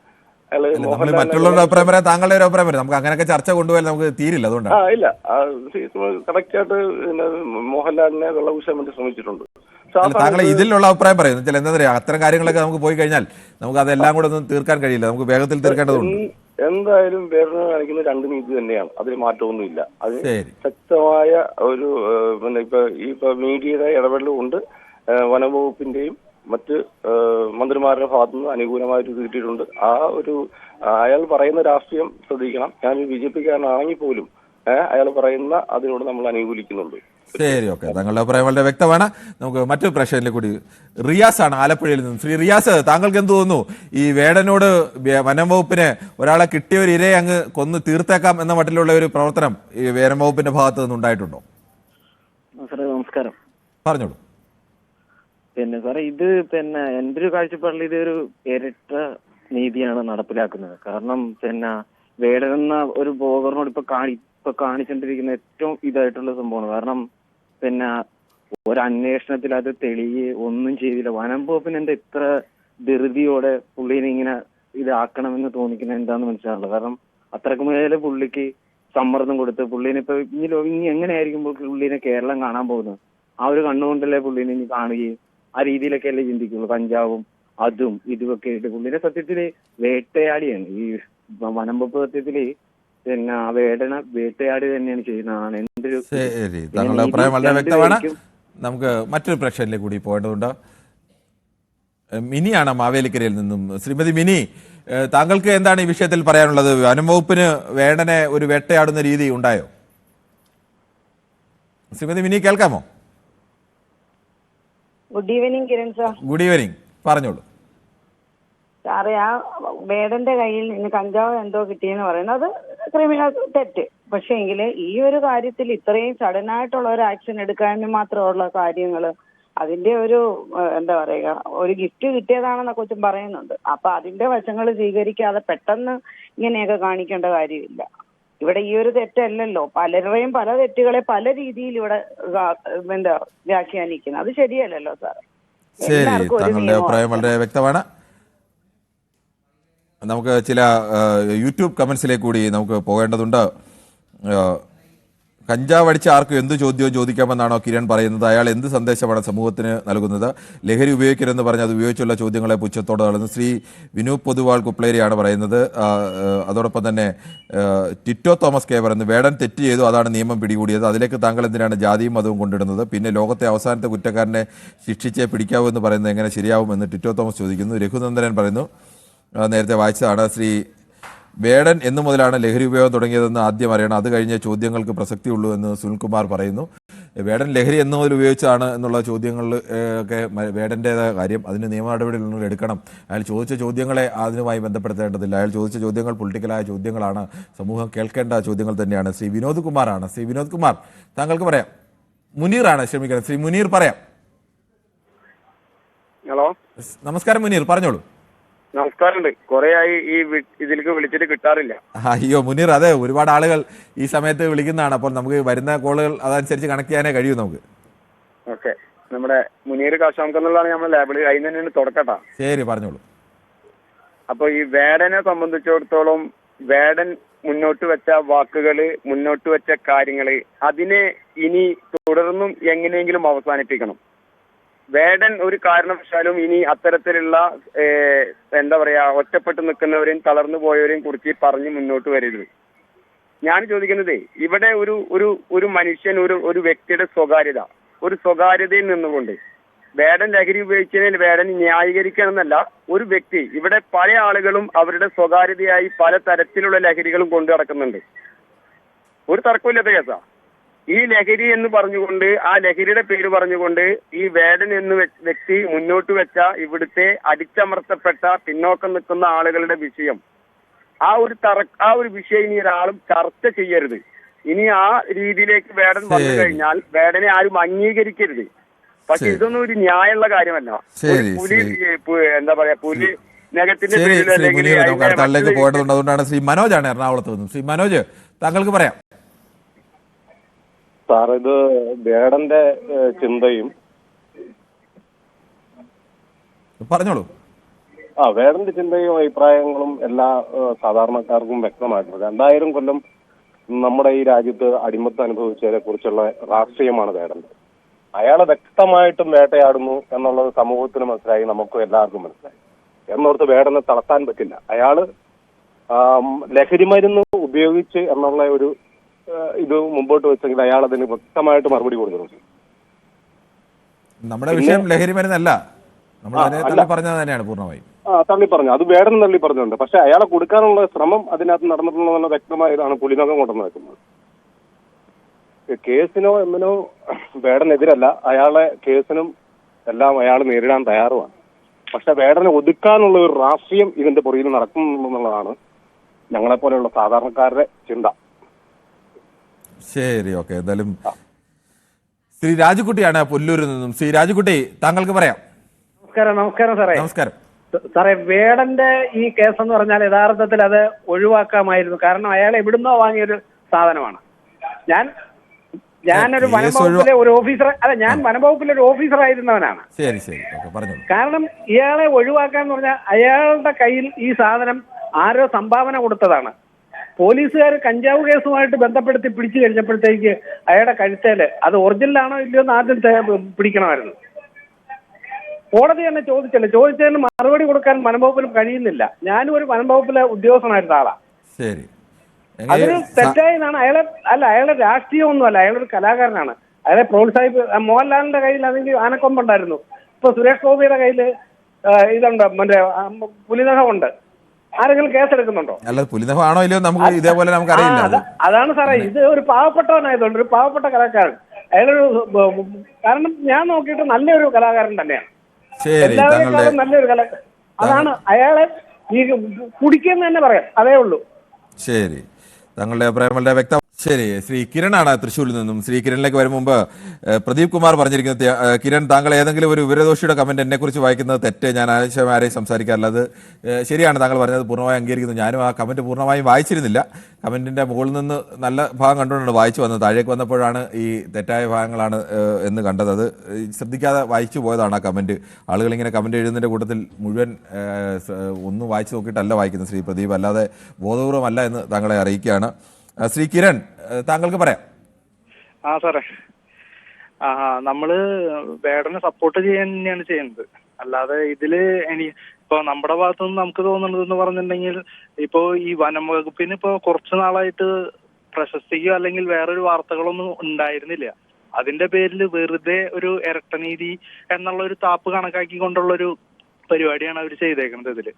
Speaker 1: മറ്റുള്ളവരുടെ അഭിപ്രായം പറയാം, താങ്കളുടെ ഒരു അഭിപ്രായം പറയാം. നമുക്ക് അങ്ങനെയൊക്കെ ചർച്ച കൊണ്ടുപോയാൽ നമുക്ക് തീരില്ല. അതുകൊണ്ടാണ്.
Speaker 21: ഇല്ല, കറക്റ്റ് ആയിട്ട് മോഹൻലാലിനെ വെള്ളപൂശാൻ വേണ്ടി ശ്രമിച്ചിട്ടുണ്ട്.
Speaker 1: താങ്കൾ ഇതിലുള്ള അഭിപ്രായം പറയുന്നു. എന്താ പറയാ, അത്തരം കാര്യങ്ങളൊക്കെ നമുക്ക് പോയി കഴിഞ്ഞാൽ നമുക്ക് അതെല്ലാം കൂടെ ഒന്നും തീർക്കാൻ കഴിയില്ല. നമുക്ക് വേഗത്തിൽ തീർക്കേണ്ടതുണ്ട്.
Speaker 21: എന്തായാലും വേറെ കാണിക്കുന്ന 2 നീതി തന്നെയാണ്, അതിൽ മാറ്റമൊന്നുമില്ല. അത് ശക്തമായ ഒരു ഇപ്പൊ മീഡിയയുടെ ഇടപെടലും ഉണ്ട്. വനംവകുപ്പിന്റെയും മറ്റ് മന്ത്രിമാരുടെ ഭാഗത്തുനിന്ന് അനുകൂലമായിട്ട് കിട്ടിയിട്ടുണ്ട്. ആ ഒരു അയാൾ പറയുന്ന രാഷ്ട്രീയം ശ്രദ്ധിക്കണം. ഞാനൊരു BJP-കാരനാണെങ്കിൽ പോലും അയാൾ പറയുന്ന അതിനോട് നമ്മൾ അനുകൂലിക്കുന്നുണ്ട്.
Speaker 1: ശരി, ഓക്കെ. താങ്കളുടെ അഭിപ്രായം വളരെ വ്യക്തമാണ്. നമുക്ക് മറ്റൊരു പ്രശ്നത്തിലേക്ക് കൂടി. റിയാസ് ആണ് ആലപ്പുഴയിൽ നിന്നും. ശ്രീ റിയാസ്, താങ്കൾക്ക് എന്ത് തോന്നുന്നു? ഈ വേടനോട് വനം വകുപ്പിന് ഒരാളെ കിട്ടിയ ഒരു ഇരയെ അങ്ങ് കൊന്ന് തീർത്തേക്കാം എന്ന മട്ടിലുള്ള ഒരു പ്രവർത്തനം ഈ വനം വകുപ്പിന്റെ ഭാഗത്ത് നിന്ന് ഉണ്ടായിട്ടുണ്ടോ?
Speaker 22: നമസ്കാരം.
Speaker 1: പറഞ്ഞോളൂ.
Speaker 22: സാറേ, ഇത് എന്റെ ഒരു കാഴ്ചപ്പാടിൽ ഇതൊരു ഇരട്ട നീതിയാണ് നടപ്പിലാക്കുന്നത്. കാരണം വേടനെന്ന ഒരു ബ്ലോഗറിനോട് ഇപ്പൊ കാണിച്ചുകൊണ്ടിരിക്കുന്ന ഏറ്റവും ഇതായിട്ടുള്ള സംഭവമാണ്. കാരണം ഒരു അന്വേഷണത്തിൽ അത് ഒന്നും ചെയ്തില്ല. വനം വകുപ്പിന് എന്താ ഇത്ര ധൃതിയോടെ പുള്ളിനെ ഇങ്ങനെ ഇതാക്കണമെന്ന് തോന്നിക്കുന്നത് എന്താന്ന് മനസ്സിലാവില്ല. കാരണം അത്രക്ക് മേലെ പുള്ളിക്ക് സമ്മർദ്ദം കൊടുത്ത് പുള്ളീനെ ഇപ്പൊ ഇനി എങ്ങനെയായിരിക്കും പുള്ളീനെ കേരളം കാണാൻ പോകുന്നത്? ആ ഒരു കണ്ണുകൊണ്ടല്ലേ പുള്ളീനെ ഇനി കാണുകയും ആ രീതിയിലൊക്കെ അല്ലേ ചിന്തിക്കുള്ളൂ. കഞ്ചാവും അതും ഇതുമൊക്കെ ആയിട്ട് പുള്ളിനെ സത്യത്തില് വേട്ടയാടിയാണ് ഈ വനം വകുപ്പ് സത്യത്തില്. പിന്നെ വേട്ടയാടി തന്നെയാണ് ചെയ്യുന്നതാണ്. എന്തൊരു
Speaker 1: ശരി, താങ്കളുടെ അഭിപ്രായം വളരെ വ്യക്തമാണ്. നമുക്ക് മറ്റൊരു പ്രേക്ഷകരിലേക്ക് കൂടി പോകേണ്ടതുണ്ട്. മിനിയാണ് മാവേലിക്കരയിൽ നിന്നും. ശ്രീമതി മിനി, താങ്കൾക്ക് എന്താണ് ഈ വിഷയത്തിൽ പറയാനുള്ളത്? വനം വകുപ്പിന് വേടനെ ഒരു വേട്ടയാടുന്ന രീതി ഉണ്ടായോ? ശ്രീമതി മിനി, കേൾക്കാമോ?
Speaker 18: Good evening Kiran sir.
Speaker 1: Good evening, പറഞ്ഞോളൂ.
Speaker 18: സാറേ, ആ വേടന്റെ കയ്യിൽ നിന്ന് കഞ്ചാവ് എന്തോ കിട്ടിയെന്ന് പറയുന്നത് ക്രിമിനൽ തെറ്റ്. പക്ഷേ എങ്കിൽ ഈ ഒരു കാര്യത്തിൽ ഇത്രയും സഡനായിട്ടുള്ള ഒരു ആക്ഷൻ എടുക്കാൻ മാത്രമുള്ള കാര്യങ്ങൾ, അതിന്റെ ഒരു എന്താ പറയുക, ഒരു ഗിഫ്റ്റ് കിട്ടിയതാണെന്നൊക്കെ കൊച്ചും പറയുന്നുണ്ട്. അപ്പൊ അതിന്റെ വശങ്ങൾ സ്വീകരിക്കാതെ പെട്ടെന്ന് ഇങ്ങനെയൊക്കെ കാണിക്കേണ്ട കാര്യമില്ല. ഇവിടെ ഈ ഒരു തെറ്റല്ലല്ലോ, പലരുടെയും പല തെറ്റുകളെ പല രീതിയിൽ ഇവിടെ എന്താ വ്യാഖ്യാനിക്കുന്നത്. അത് ശരിയല്ലല്ലോ സാർ.
Speaker 1: ശരി, താങ്കളുടെ അഭിപ്രായം വളരെ വ്യക്തമാണ്. നമുക്ക് ചില യൂട്യൂബ് കമന്റ്സിലേക്ക് കൂടി നമുക്ക് പോകേണ്ടതുണ്ട്. കഞ്ചാവ് അടിച്ച ആർക്കും എന്ത് ചോദ്യവും ചോദിക്കാമെന്നാണോ കിരൺ പറയുന്നത്? അയാൾ എന്ത് സന്ദേശമാണ് സമൂഹത്തിന് നൽകുന്നത്? ലഹരി ഉപയോഗിക്കരുതെന്ന് പറഞ്ഞ് അത് ഉപയോഗിച്ചുള്ള ചോദ്യങ്ങളെ പുച്ഛത്തോടെ നടന്നു. ശ്രീ വിനു പൊതുവാൾ കുപ്ലേരിയാണ് പറയുന്നത്. അതോടൊപ്പം തന്നെ ടിറ്റോ തോമസ് കെ പറയുന്നത്, വേടൻ തെറ്റ് ചെയ്തു, അതാണ് നിയമം പിടികൂടിയത്. അതിലേക്ക് താങ്കൾ എന്തിനാണ് ജാതിയും മതവും കൊണ്ടിടുന്നത്? പിന്നെ ലോകത്തെ അവസാനത്തെ കുറ്റക്കാരനെ ശിക്ഷിച്ചേ പിടിക്കാവൂ എന്ന് പറയുന്നത് എങ്ങനെ ശരിയാവുമെന്ന് ടിറ്റോ തോമസ് ചോദിക്കുന്നു. രഘുനന്ദനൻ പറയുന്നു, നേരത്തെ വായിച്ചതാണ്, ശ്രീ വേടൻ എന്നു മുതലാണ് ലഹരി ഉപയോഗം തുടങ്ങിയതെന്ന് ആദ്യം അറിയണം, അത് കഴിഞ്ഞ ചോദ്യങ്ങൾക്ക് പ്രസക്തിയുള്ളൂ എന്ന് സുനിൽകുമാർ പറയുന്നു. വേടൻ ലഹരി എന്നു മുതൽ ഉപയോഗിച്ചാണ് എന്നുള്ള ചോദ്യങ്ങളിൽ ഒക്കെ വേടൻ്റേതായ കാര്യം, അതിന് നിയമ നടപടികൾ എടുക്കണം. അയാൾ ചോദിച്ച ചോദ്യങ്ങളെ അതിനുമായി ബന്ധപ്പെടുത്തേണ്ടതില്ല. അയാൾ ചോദിച്ച ചോദ്യങ്ങൾ പൊളിറ്റിക്കലായ ചോദ്യങ്ങളാണ്, സമൂഹം കേൾക്കേണ്ട ചോദ്യങ്ങൾ തന്നെയാണ്. ശ്രീ വിനോദ് കുമാറാണ്. ശ്രീ വിനോദ് കുമാർ, താങ്കൾക്ക് പറയാം. മുനീറാണ്, ക്ഷമിക്കണം, ശ്രീ മുനീർ പറയാം.
Speaker 3: ഹലോ,
Speaker 1: നമസ്കാരം മുനീർ, പറഞ്ഞോളൂ.
Speaker 3: നമസ്കാരമുണ്ട്. കുറെ ആയി ഈ ഇതിലേക്ക് വിളിച്ചിട്ട് കിട്ടാറില്ല.
Speaker 1: അയ്യോ മുനീർ, അതെ, ഒരുപാട് ആളുകൾ ഈ സമയത്ത് വിളിക്കുന്നതാണ്. അപ്പോൾ നമുക്ക് വരുന്ന കോളുകൾ അതനുസരിച്ച് കണക്ട് ചെയ്യാനേ കഴിയൂ നമുക്ക്.
Speaker 3: ഓക്കെ, നമ്മുടെ മുനീർ കാശാംക എന്നുള്ളതാണ് നമ്മുടെ ലേബിള്. അതിന് തന്നെയാണ് തുടക്കട്ടാ.
Speaker 1: ശരി, പറഞ്ഞോളൂ.
Speaker 3: അപ്പൊ ഈ വേടനെ സംബന്ധിച്ചിടത്തോളം വേടൻ മുന്നോട്ട് വെച്ച വാക്കുകള്, മുന്നോട്ട് വെച്ച കാര്യങ്ങള്, അതിനെ ഇനി തുടർന്നും എങ്ങനെയെങ്കിലും അവസാനിപ്പിക്കണം. വേടൻ ഒരു കാരണവശാലും ഇനി അത്തരത്തിലുള്ള എന്താ പറയാ, ഒറ്റപ്പെട്ട് നിൽക്കുന്നവരെയും തളർന്നു പോയവരെയും കുറിച്ച് പറഞ്ഞ് മുന്നോട്ട് വരരുത്. ഞാൻ ചോദിക്കുന്നത്, ഇവിടെ ഒരു മനുഷ്യൻ, ഒരു വ്യക്തിയുടെ സ്വകാര്യതയിൽ നിന്നുകൊണ്ട് വേടൻ ലഹരി ഉപയോഗിച്ചതിൽ വേടൻ ന്യായീകരിക്കണമെന്നല്ല, ഒരു വ്യക്തി, ഇവിടെ പല ആളുകളും അവരുടെ സ്വകാര്യതയായി പല തരത്തിലുള്ള ലഹരികളും കൊണ്ടു നടക്കുന്നുണ്ട്. ഒരു തർക്കമില്ലാത്ത കേസാ. ഈ ലഹരി എന്ന് പറഞ്ഞുകൊണ്ട്, ആ ലഹരിയുടെ പേര് പറഞ്ഞുകൊണ്ട് ഈ വേടൻ എന്ന വ്യക്തി മുന്നോട്ട് വെച്ച ഇവിടുത്തെ അടിച്ചമർത്തപ്പെട്ട പിന്നോക്കം നിൽക്കുന്ന ആളുകളുടെ വിഷയം, ആ ഒരു വിഷയം ഇനി ഒരാളും ചർച്ച ചെയ്യരുത്. ഇനി ആ രീതിയിലേക്ക് വേടൻ വന്നു കഴിഞ്ഞാൽ വേടനെ ആരും അംഗീകരിക്കരുത്. പക്ഷെ ഇതൊന്നും ഒരു ന്യായമുള്ള കാര്യമല്ല. പുലി എന്താ പറയാ, പുലി നഖത്തിന്റെ
Speaker 1: അടുത്താളിലേക്ക് പോകേണ്ടതുണ്ട്. അതുകൊണ്ടാണ് ശ്രീ മനോജാണ് എറണാകുളത്ത് നിന്നും. ശ്രീ മനോജ്, താങ്കൾക്ക് പറയാം.
Speaker 21: സാർ, ഇത് വേടന്റെ ചിന്തയും
Speaker 1: പറഞ്ഞോളൂ.
Speaker 21: വേടന്റെ ചിന്തയും അഭിപ്രായങ്ങളും എല്ലാ സാധാരണക്കാർക്കും വ്യക്തമായിട്ടുണ്ട്. 2000 കൊല്ലം നമ്മുടെ ഈ രാജ്യത്ത് അടിമത്തം അനുഭവിച്ചതിനെ കുറിച്ചുള്ള രാഷ്ട്രീയമാണ് വേടന്റെ. അയാളെ വ്യക്തമായിട്ടും വേട്ടയാടുന്നു എന്നുള്ളത് സമൂഹത്തിന് മനസ്സിലായി, നമുക്കും എല്ലാവർക്കും മനസ്സിലായി. എന്നോർത്ത് വേടനെ തളർത്താൻ പറ്റില്ല. അയാള് ലഹരി മരുന്ന് ഉപയോഗിച്ച് എന്നുള്ള ഒരു ഇത് മുമ്പോട്ട് വെച്ചെങ്കിൽ അയാൾ അതിന് വ്യക്തമായിട്ട് മറുപടി കൊടുത്തിട്ടുണ്ട്.
Speaker 1: നമ്മുടെ വിഷയം ലഹരി മരുന്നല്ല, നമ്മൾ പറഞ്ഞത് തന്നെയാണ് പൂർണ്ണമായും.
Speaker 21: തള്ളി പറഞ്ഞു, അത് വേടൻ തള്ളി പറഞ്ഞിട്ടുണ്ട്. പക്ഷെ അയാളെ കൊടുക്കാനുള്ള ശ്രമം അതിനകത്ത് നടന്നിട്ടുള്ള വ്യക്തമായതാണ് പുലിനകം കൊണ്ടുവന്ന് വെക്കുന്നത്. കേസിനോ എന്നിനോ വേടനെതിരല്ല, അയാളെ കേസിനും എല്ലാം അയാൾ നേരിടാൻ തയ്യാറുമാണ്. പക്ഷെ വേടനെ ഒതുക്കാനുള്ള ഒരു രാഷ്ട്രീയം ഇതിന്റെ പുറകിൽ നടക്കുന്നുള്ളതാണ് ഞങ്ങളെപ്പോലെയുള്ള സാധാരണക്കാരുടെ ചിന്ത.
Speaker 1: ശരി, ഓക്കെ. എന്തായാലും ശ്രീ രാജുക്കുട്ടിയാണ് പുല്ലൂരിൽ നിന്നും. ശ്രീ രാജുക്കുട്ടി, താങ്കൾക്ക് പറയാം.
Speaker 6: നമസ്കാരം സാറേ.
Speaker 1: നമസ്കാരം
Speaker 6: സാറേ. വേടന്റെ ഈ കേസ് എന്ന് പറഞ്ഞാൽ യഥാർത്ഥത്തിൽ അത് ഒഴിവാക്കാമായിരുന്നു. കാരണം അയാൾ എവിടുന്നോ വാങ്ങിയൊരു സാധനമാണ്. ഞാനൊരു വനംവകുപ്പിലെ ഒരു ഓഫീസർ, ഞാൻ വനംവകുപ്പിലെ ഒരു ഓഫീസർ ആയിരുന്നവനാണ്.
Speaker 1: ശരി ശരി, പറഞ്ഞു.
Speaker 6: കാരണം ഇയാളെ ഒഴിവാക്കാന്ന് പറഞ്ഞാൽ അയാളുടെ കയ്യിൽ ഈ സാധനം ആരോ സംഭാവന കൊടുത്തതാണ്. പോലീസുകാർ കഞ്ചാവ് കേസുമായിട്ട് ബന്ധപ്പെടുത്തി പിടിച്ചു കഴിഞ്ഞപ്പോഴത്തേക്ക് അയാളുടെ കഴുത്തേല് അത് ഒറിജിനലാണോ ഇല്ലയോ എന്ന് ആദ്യം പിടിക്കണമായിരുന്നു. കോടതി തന്നെ ചോദിച്ചതിന് മറുപടി കൊടുക്കാൻ വനംവകുപ്പിന് കഴിയുന്നില്ല. ഞാനും ഒരു വനംവകുപ്പിലെ ഉദ്യോഗസ്ഥനായിരുന്ന ആളാ.
Speaker 1: ശരി,
Speaker 6: അതിന് തെറ്റായെന്നാണ്. അയാളെ രാഷ്ട്രീയമൊന്നുമല്ല, അയാളൊരു കലാകാരനാണ്. അയാളെ മോഹൻലാലിന്റെ കയ്യിൽ അല്ലെങ്കിൽ ആനക്കൊമ്പുണ്ടായിരുന്നു. ഇപ്പൊ സുരേഷ് ഗോപിയുടെ കയ്യില് ഇതുണ്ട്, മറ്റേ പുലിനഖമുണ്ട്. ആരെങ്കിലും കേസെടുക്കുന്നുണ്ടോ?
Speaker 1: അല്ല, പുലിനഖമാണോ ഇല്ലയോ നമുക്ക് ഇതേപോലെ നമുക്കറിയില്ല.
Speaker 6: അതാണ് സാറേ, ഇത് ഒരു പാവപ്പെട്ടവനായതുകൊണ്ട്, ഒരു പാവപ്പെട്ട കലാകാരൻ. അയാളൊരു കാരണം ഞാൻ നോക്കിയിട്ട് നല്ലൊരു കലാകാരൻ തന്നെയാണ്, എല്ലാവരെക്കാളും നല്ലൊരു കലാകാരൻ. അതാണ് അയാളെ ഈ കുടിക്കെന്ന് തന്നെ പറയാം, അതേ ഉള്ളൂ.
Speaker 1: ശരി, താങ്കളുടെ അഭിപ്രായം വളരെ വ്യക്തം. ശരി, ശ്രീ കിരണാണ് തൃശ്ശൂരിൽ നിന്നും. ശ്രീ കിരണിലേക്ക് വരും മുമ്പ് പ്രദീപ് കുമാർ പറഞ്ഞിരിക്കുന്നത്, കിരൺ താങ്കൾ ഏതെങ്കിലും ഒരു വിവരദോഷിയുടെ കമന്റ് എന്നെ കുറിച്ച് വായിക്കുന്നത് തെറ്റ്, ഞാൻ ആരെയും സംസാരിക്കാറില്ല. അത് ശരിയാണ്, താങ്കൾ പറഞ്ഞത് പൂർണ്ണമായി അംഗീകരിക്കുന്നു. ഞാനും ആ കമന്റ് പൂർണ്ണമായും വായിച്ചിരുന്നില്ല. കമന്റിന്റെ മുകളിൽ നിന്ന് നല്ല ഭാഗം കണ്ടുകൊണ്ടാണ് വായിച്ചു വന്നത്. താഴേക്ക് വന്നപ്പോഴാണ് ഈ തെറ്റായ ഭാഗങ്ങളാണ് എന്ന് കണ്ടത്. അത് ശ്രദ്ധിക്കാതെ വായിച്ചു പോയതാണ് ആ കമന്റ്. ആളുകൾ ഇങ്ങനെ കമന്റ് എഴുതുന്നതിന്റെ കൂട്ടത്തിൽ മുഴുവൻ ഒന്നും വായിച്ചു നോക്കിയിട്ടല്ല വായിക്കുന്നത് ശ്രീ പ്രദീപ്, അല്ലാതെ ബോധപൂർവമല്ല എന്ന് താങ്കളെ അറിയിക്കുകയാണ്. ശ്രീ കിരൺ, താങ്കൾക്ക് പറയാം.
Speaker 4: സാറേ, നമ്മള് വേടനെ സപ്പോർട്ട് ചെയ്യാൻ തന്നെയാണ് ചെയ്യുന്നത്. അല്ലാതെ ഇതില് ഇപ്പൊ നമ്മുടെ ഭാഗത്തുനിന്ന് നമുക്ക് തോന്നുന്നത് പറഞ്ഞിട്ടുണ്ടെങ്കിൽ, ഇപ്പോ ഈ വനം വകുപ്പിന് ഇപ്പൊ കുറച്ചു നാളായിട്ട് പ്രശസ്തിക്കോ അല്ലെങ്കിൽ വേറൊരു വാർത്തകളൊന്നും ഉണ്ടായിരുന്നില്ല. അതിന്റെ പേരിൽ വെറുതെ ഒരു ഇരട്ടനീതി എന്നുള്ള ഒരു താപ്പ് കണക്കാക്കിക്കൊണ്ടുള്ള ഒരു പരിപാടിയാണ് അവർ ചെയ്തേക്കുന്നത് ഇതില്.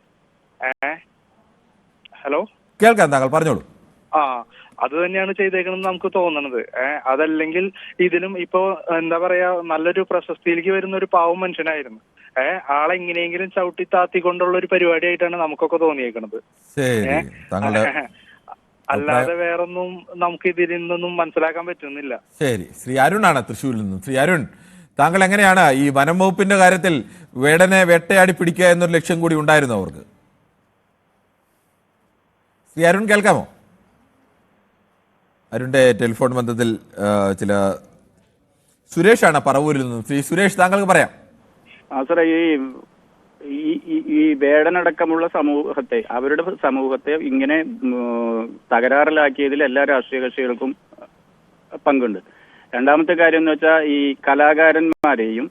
Speaker 4: ഹലോ,
Speaker 1: കേൾക്കാം, താങ്കൾ പറഞ്ഞോളൂ.
Speaker 4: അത് തന്നെയാണ് ചെയ്തേക്കണമെന്ന് നമുക്ക് തോന്നുന്നത്. അതല്ലെങ്കിൽ ഇതിലും ഇപ്പോ എന്താ പറയാ, നല്ലൊരു പ്രശസ്തിയിലേക്ക് വരുന്ന ഒരു പാവം മനുഷ്യനായിരുന്നു. ആളെങ്ങനെയെങ്കിലും ചവിട്ടി താത്തിക്കൊണ്ടുള്ള ഒരു പരിപാടിയായിട്ടാണ് നമുക്കൊക്കെ തോന്നിയേക്കണത്. അല്ലാതെ വേറൊന്നും നമുക്ക് ഇതിൽ നിന്നൊന്നും മനസ്സിലാക്കാൻ പറ്റുന്നില്ല.
Speaker 1: ശരി, ശ്രീ അരുണാണ് തൃശ്ശൂരിൽ നിന്നും. ശ്രീ അരുൺ, താങ്കൾ എങ്ങനെയാണ് ഈ വനം വകുപ്പിന്റെ കാര്യത്തിൽ വേടനെ വേട്ടയാടി പിടിക്കുക എന്നൊരു ലക്ഷ്യം കൂടി ഉണ്ടായിരുന്നു അവർക്ക്? ശ്രീ അരുൺ, കേൾക്കാമോ? അരുണിന്റെ ടെലിഫോൺ ബന്ധത്തിൽ ചില സുരേഷാണ് പറവൂരിൽ നിന്നും. ശ്രീ സുരേഷ്, താങ്കൾക്ക് പറയാം.
Speaker 8: സാറേ, ഈ വേടനടക്കമുള്ള അവരുടെ സമൂഹത്തെ ഇങ്ങനെ തകരാറിലാക്കിയതിൽ എല്ലാ രാഷ്ട്രീയ കക്ഷികൾക്കും പങ്കുണ്ട്. രണ്ടാമത്തെ കാര്യം എന്ന് വെച്ചാൽ, ഈ കലാകാരന്മാരെയും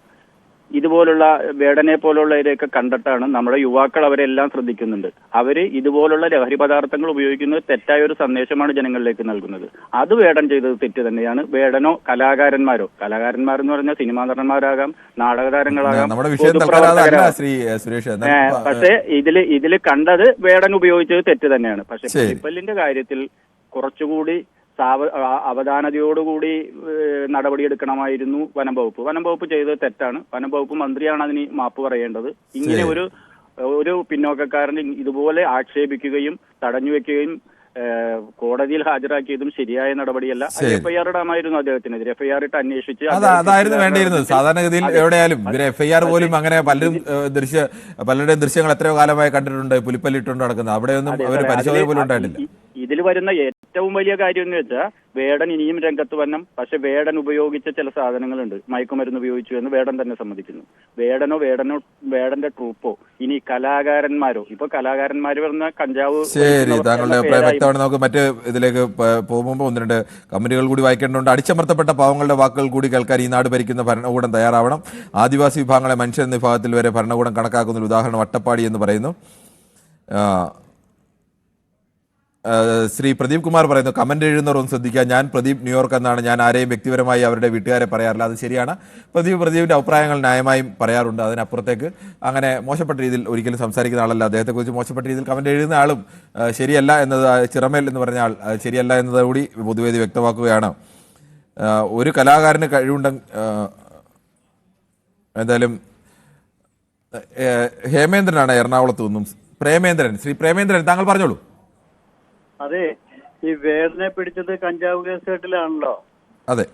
Speaker 8: ഇതുപോലുള്ള വേടനെ പോലുള്ളവരെയൊക്കെ കണ്ടിട്ടാണ് നമ്മുടെ യുവാക്കൾ അവരെല്ലാം ശ്രദ്ധിക്കുന്നുണ്ട്. അവര് ഇതുപോലുള്ള ലഹരി പദാർത്ഥങ്ങൾ ഉപയോഗിക്കുന്നത് തെറ്റായ ഒരു സന്ദേശമാണ് ജനങ്ങളിലേക്ക് നൽകുന്നത്. അത് വേടൻ ചെയ്തത് തെറ്റ് തന്നെയാണ്. വേടനോ കലാകാരന്മാരെന്ന് പറഞ്ഞാൽ സിനിമാ നടന്മാരാകാം, നാടകതാരങ്ങളാകാം, പക്ഷേ ഇതില് കണ്ടത് വേടൻ ഉപയോഗിച്ചത് തെറ്റ് തന്നെയാണ്. പക്ഷെ പുലിപ്പല്ലിന്റെ കാര്യത്തിൽ കുറച്ചുകൂടി അവധാനതയോടുകൂടി നടപടിയെടുക്കണമായിരുന്നു വനം വകുപ്പ് ചെയ്തത് തെറ്റാണ്. വനം വകുപ്പ് മന്ത്രിയാണ് അതിന് മാപ്പ് പറയേണ്ടത്. ഇങ്ങനെ ഒരു പിന്നോക്കക്കാരനെ ഇതുപോലെ ആക്ഷേപിക്കുകയും തടഞ്ഞു വെക്കുകയും കോടതിയിൽ ഹാജരാക്കിയതും ശരിയായ നടപടിയല്ല. FIR ഇടാമായിരുന്നു അദ്ദേഹത്തിനെതിരെ. FIR ഇട്ട് അന്വേഷിച്ച്
Speaker 1: അതായിരുന്നു വേണ്ടിയിരുന്നത്. സാധാരണഗതിയിൽ എവിടെയാലും FIR പോലും അങ്ങനെ പലരുടെയും ദൃശ്യങ്ങൾ എത്രയോ കാലമായി കണ്ടിട്ടുണ്ട്, പുലിപ്പല്ലിട്ടുകൊണ്ട് നടക്കുന്നത്. അവിടെയൊന്നും അവർ പരിശോധന പോലും ഉണ്ടായിട്ടില്ല.
Speaker 8: ഇതിൽ വരുന്ന ഏറ്റവും വലിയ കാര്യം എന്ന് വെച്ചാൽ, വേടൻ ഇനിയും രംഗത്ത് വരണം. പക്ഷെ വേടൻ ഉപയോഗിച്ച ചില സാധനങ്ങളുണ്ട്, മയക്കുമരുന്ന് ഉപയോഗിച്ചു എന്ന് വേടൻ തന്നെ സമ്മതിക്കുന്നു. വേടന്റെ ട്രൂപ്പോ ഇനി കലാകാരന്മാരോ, ഇപ്പൊ കലാകാരന്മാര് പറഞ്ഞ കഞ്ചാവ്.
Speaker 1: ശരി, താങ്കളുടെ അഭിപ്രായം വ്യക്തമാണ്. നമുക്ക് മറ്റ് ഇതിലേക്ക് പോകുമ്പോൾ 1-2 കമന്റുകൾ കൂടി വായിക്കേണ്ടതുണ്ട്. അടിച്ചമർത്തപ്പെട്ട പാവങ്ങളുടെ വാക്കുകൾ കൂടി കേൾക്കാൻ ഈ നാട് ഭരിക്കുന്ന ഭരണകൂടം തയ്യാറാവണം. ആദിവാസി വിഭാഗങ്ങളെ മനുഷ്യൻ എന്ന വിഭാഗത്തിൽ വരെ ഭരണകൂടം കണക്കാക്കുന്ന ഒരു ഉദാഹരണം വട്ടപ്പാടി എന്ന് പറയുന്നു. ശ്രീ പ്രദീപ് കുമാർ പറയുന്നു, കമന്റ് എഴുതുന്നവർ ഒന്ന് ശ്രദ്ധിക്കുക. ഞാൻ പ്രദീപ് ന്യൂയോർക്ക് എന്നാണ്. ഞാൻ ആരെയും വ്യക്തിപരമായി അവരുടെ വീട്ടുകാരെ പറയാറില്ല. അത് ശരിയാണ്. പ്രദീപിന്റെ അഭിപ്രായങ്ങൾ ന്യായമായും പറയാറുണ്ട്. അതിനപ്പുറത്തേക്ക് അങ്ങനെ മോശപ്പെട്ട രീതിയിൽ ഒരിക്കലും സംസാരിക്കുന്ന ആളല്ല. അദ്ദേഹത്തെക്കുറിച്ച് മോശപ്പെട്ട രീതിയിൽ കമന്റ് എഴുതുന്ന ആളും ശരിയല്ല എന്നത്, ചിറമേൽ എന്ന് പറഞ്ഞ ആൾ ശരിയല്ല എന്നത് കൂടി പൊതുവേദി വ്യക്തമാക്കുകയാണ്. ഒരു കലാകാരന് എന്തായാലും ഹേമേന്ദ്രനാണ് എറണാകുളത്ത് നിന്നും. ശ്രീ പ്രേമേന്ദ്രൻ, താങ്കൾ പറഞ്ഞോളൂ.
Speaker 23: അതെ, ഈ വേടനെ പിടിച്ചത് കഞ്ചാവ് കേസ് കെട്ടിലാണല്ലോ.
Speaker 1: അതെ.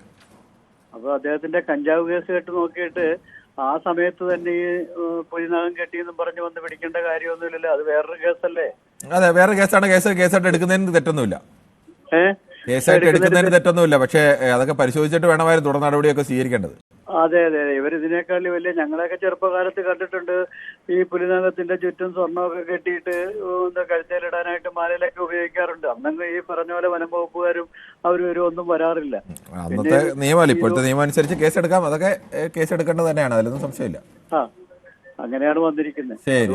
Speaker 23: അപ്പൊ അദ്ദേഹത്തിന്റെ കഞ്ചാവ് കേസ് കെട്ട് നോക്കിയിട്ട് ആ സമയത്ത് തന്നെ ഈ പുലിനകം കെട്ടിയെന്നും പറഞ്ഞു വന്ന് പിടിക്കേണ്ട കാര്യമൊന്നുമില്ലല്ലോ. അത് വേറൊരു കേസല്ലേ?
Speaker 1: അതെ, വേറെ കേസാണ്. കേസായിട്ട് എടുക്കുന്നതിന് തെറ്റൊന്നുമില്ല. കേസായിട്ട് എടുക്കുന്നതിന് തെറ്റൊന്നുമില്ല. പക്ഷേ അതൊക്കെ പരിശോധിച്ചിട്ട് വേണമായിരുന്നു തുടർ നടപടിയൊക്കെ സ്വീകരിക്കേണ്ടത്.
Speaker 23: അതെ അതെ അതെ, ഇവരിതിനേക്കാൾ വലിയ ഞങ്ങളെയൊക്കെ ചെറുപ്പകാലത്ത് കണ്ടിട്ടുണ്ട്. ഈ പുലിനകത്തിന്റെ ചുറ്റും സ്വർണ്ണമൊക്കെ കെട്ടിയിട്ട് കഴുത്തേലിടാനായിട്ട് മാലയിലൊക്കെ ഉപയോഗിക്കാറുണ്ട്. അന്നൊന്നും ഈ പറഞ്ഞ പോലെ വനം വകുപ്പുകാരും അവരും ഒന്നും വരാറില്ല.
Speaker 1: അന്നത്തെ നിയമമല്ല, ഇപ്പോഴത്തെ നിയമം അനുസരിച്ച് കേസെടുക്കാം. അതൊക്കെ കേസെടുക്കേണ്ടത് തന്നെയാണ്, അതിലൊന്നും സംശയമില്ല.
Speaker 23: അങ്ങനെയാണ് വന്നിരിക്കുന്നത്.
Speaker 1: ശരി,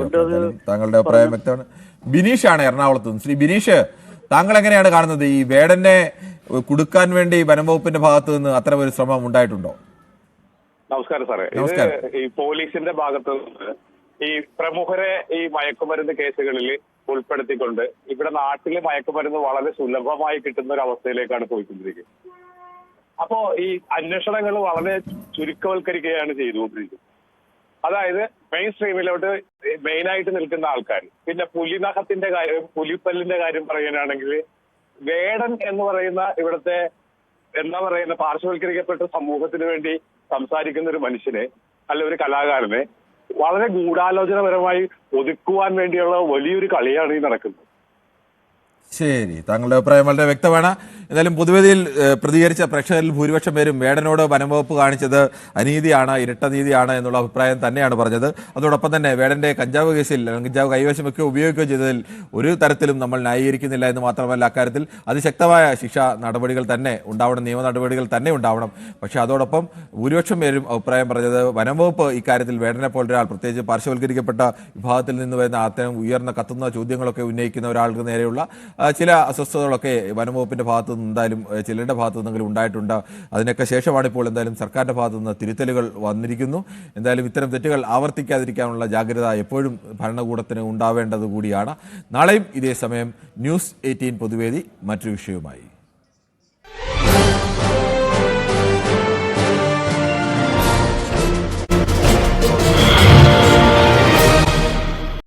Speaker 1: താങ്കളുടെ അഭിപ്രായം വ്യക്തമാണ്. ബിനീഷാണ് എറണാകുളത്ത് നിന്ന്. ശ്രീ ബിനീഷ്, താങ്കൾ എങ്ങനെയാണ് കാണുന്നത്? ഈ വേടനെ കുടുക്കാൻ വേണ്ടി വനം വകുപ്പിന്റെ ഭാഗത്ത് നിന്ന് അത്തരം ഒരു ശ്രമം ഉണ്ടായിട്ടുണ്ടോ?
Speaker 2: നമസ്കാരം സാറേ. ഇത് ഈ പോലീസിന്റെ ഭാഗത്ത് നിന്ന് ഈ പ്രമുഖരെ ഈ മയക്കുമരുന്ന് കേസുകളിൽ ഉൾപ്പെടുത്തിക്കൊണ്ട് ഇവിടെ നാട്ടിലെ മയക്കുമരുന്ന് വളരെ സുലഭമായി കിട്ടുന്ന ഒരു അവസ്ഥയിലേക്കാണ് പോയിക്കൊണ്ടിരിക്കുന്നത്. അപ്പോ ഈ അന്വേഷണങ്ങൾ വളരെ ചുരുക്കവൽക്കരിക്കുകയാണ് ചെയ്തുകൊണ്ടിരിക്കുന്നത്. അതായത് മെയിൻ സ്ട്രീമിലോട്ട് മെയിനായിട്ട് നിൽക്കുന്ന ആൾക്കാർ. പിന്നെ പുലിനഖത്തിന്റെ കാര്യം, പുലിപ്പല്ലിന്റെ കാര്യം പറയാനാണെങ്കിൽ വേടൻ എന്ന് പറയുന്ന ഇവിടുത്തെ എന്താ പറയുന്ന പാർശ്വവൽക്കരിക്കപ്പെട്ട സമൂഹത്തിന് വേണ്ടി സംസാരിക്കുന്ന ഒരു മനുഷ്യനെ, അല്ല ഒരു കലാകാരനെ വളരെ ഗൂഢാലോചനപരമായി ഒതുക്കുവാൻ വേണ്ടിയുള്ള വലിയൊരു കളിയാണ് ഈ നടക്കുന്നത്.
Speaker 1: ശരി, താങ്കളുടെ അഭിപ്രായം വളരെ വ്യക്തമാണ്. എന്തായാലും പൊതുവേദിയിൽ പ്രതികരിച്ച പ്രേക്ഷകരിൽ ഭൂരിപക്ഷം പേരും വേടനോട് വനംവകുപ്പ് കാണിച്ചത് അനീതിയാണ്, ഇരട്ട നീതിയാണ് എന്നുള്ള അഭിപ്രായം തന്നെയാണ് പറഞ്ഞത്. അതോടൊപ്പം തന്നെ വേടന്റെ കഞ്ചാവ് കേസിൽ കഞ്ചാവ് കൈവശം വെക്കുകയോ ഉപയോഗിക്കുകയോ ചെയ്തതിൽ ഒരു തരത്തിലും നമ്മൾ ന്യായീകരിക്കുന്നില്ല എന്ന് മാത്രമല്ല, അക്കാര്യത്തിൽ അതിശക്തമായ ശിക്ഷാ നടപടികൾ തന്നെ ഉണ്ടാവണം, നിയമ നടപടികൾ തന്നെ ഉണ്ടാവണം. പക്ഷേ അതോടൊപ്പം ഭൂരിപക്ഷം പേരും അഭിപ്രായം പറഞ്ഞത് വനംവകുപ്പ് ഇക്കാര്യത്തിൽ വേടനെ പോലൊരാൾ, പ്രത്യേകിച്ച് പാർശ്വവൽക്കരിക്കപ്പെട്ട വിഭാഗത്തിൽ നിന്ന് വരുന്ന അത്തരം ഉയർന്ന കത്തുന്ന ചോദ്യങ്ങളൊക്കെ ഉന്നയിക്കുന്ന ഒരാൾക്ക് നേരെയുള്ള ചില അസ്വസ്ഥതകളൊക്കെ വനംവകുപ്പിന്റെ ഭാഗത്തു നിന്ന് എന്തായാലും ചിലരുടെ ഭാഗത്തു നിന്നെങ്കിലും ഉണ്ടായിട്ടുണ്ട്. അതിനൊക്കെ ശേഷമാണ് ഇപ്പോൾ എന്തായാലും സർക്കാരിന്റെ ഭാഗത്തു നിന്ന് തിരുത്തലുകൾ വന്നിരിക്കുന്നു. എന്തായാലും ഇത്തരം തെറ്റുകൾ ആവർത്തിക്കാതിരിക്കാനുള്ള ജാഗ്രത എപ്പോഴും ഭരണകൂടത്തിന് ഉണ്ടാവേണ്ടത് കൂടിയാണ്. നാളെയും ഇതേ സമയം ന്യൂസ് 18 പൊതുവേദി മറ്റൊരു വിഷയവുമായി.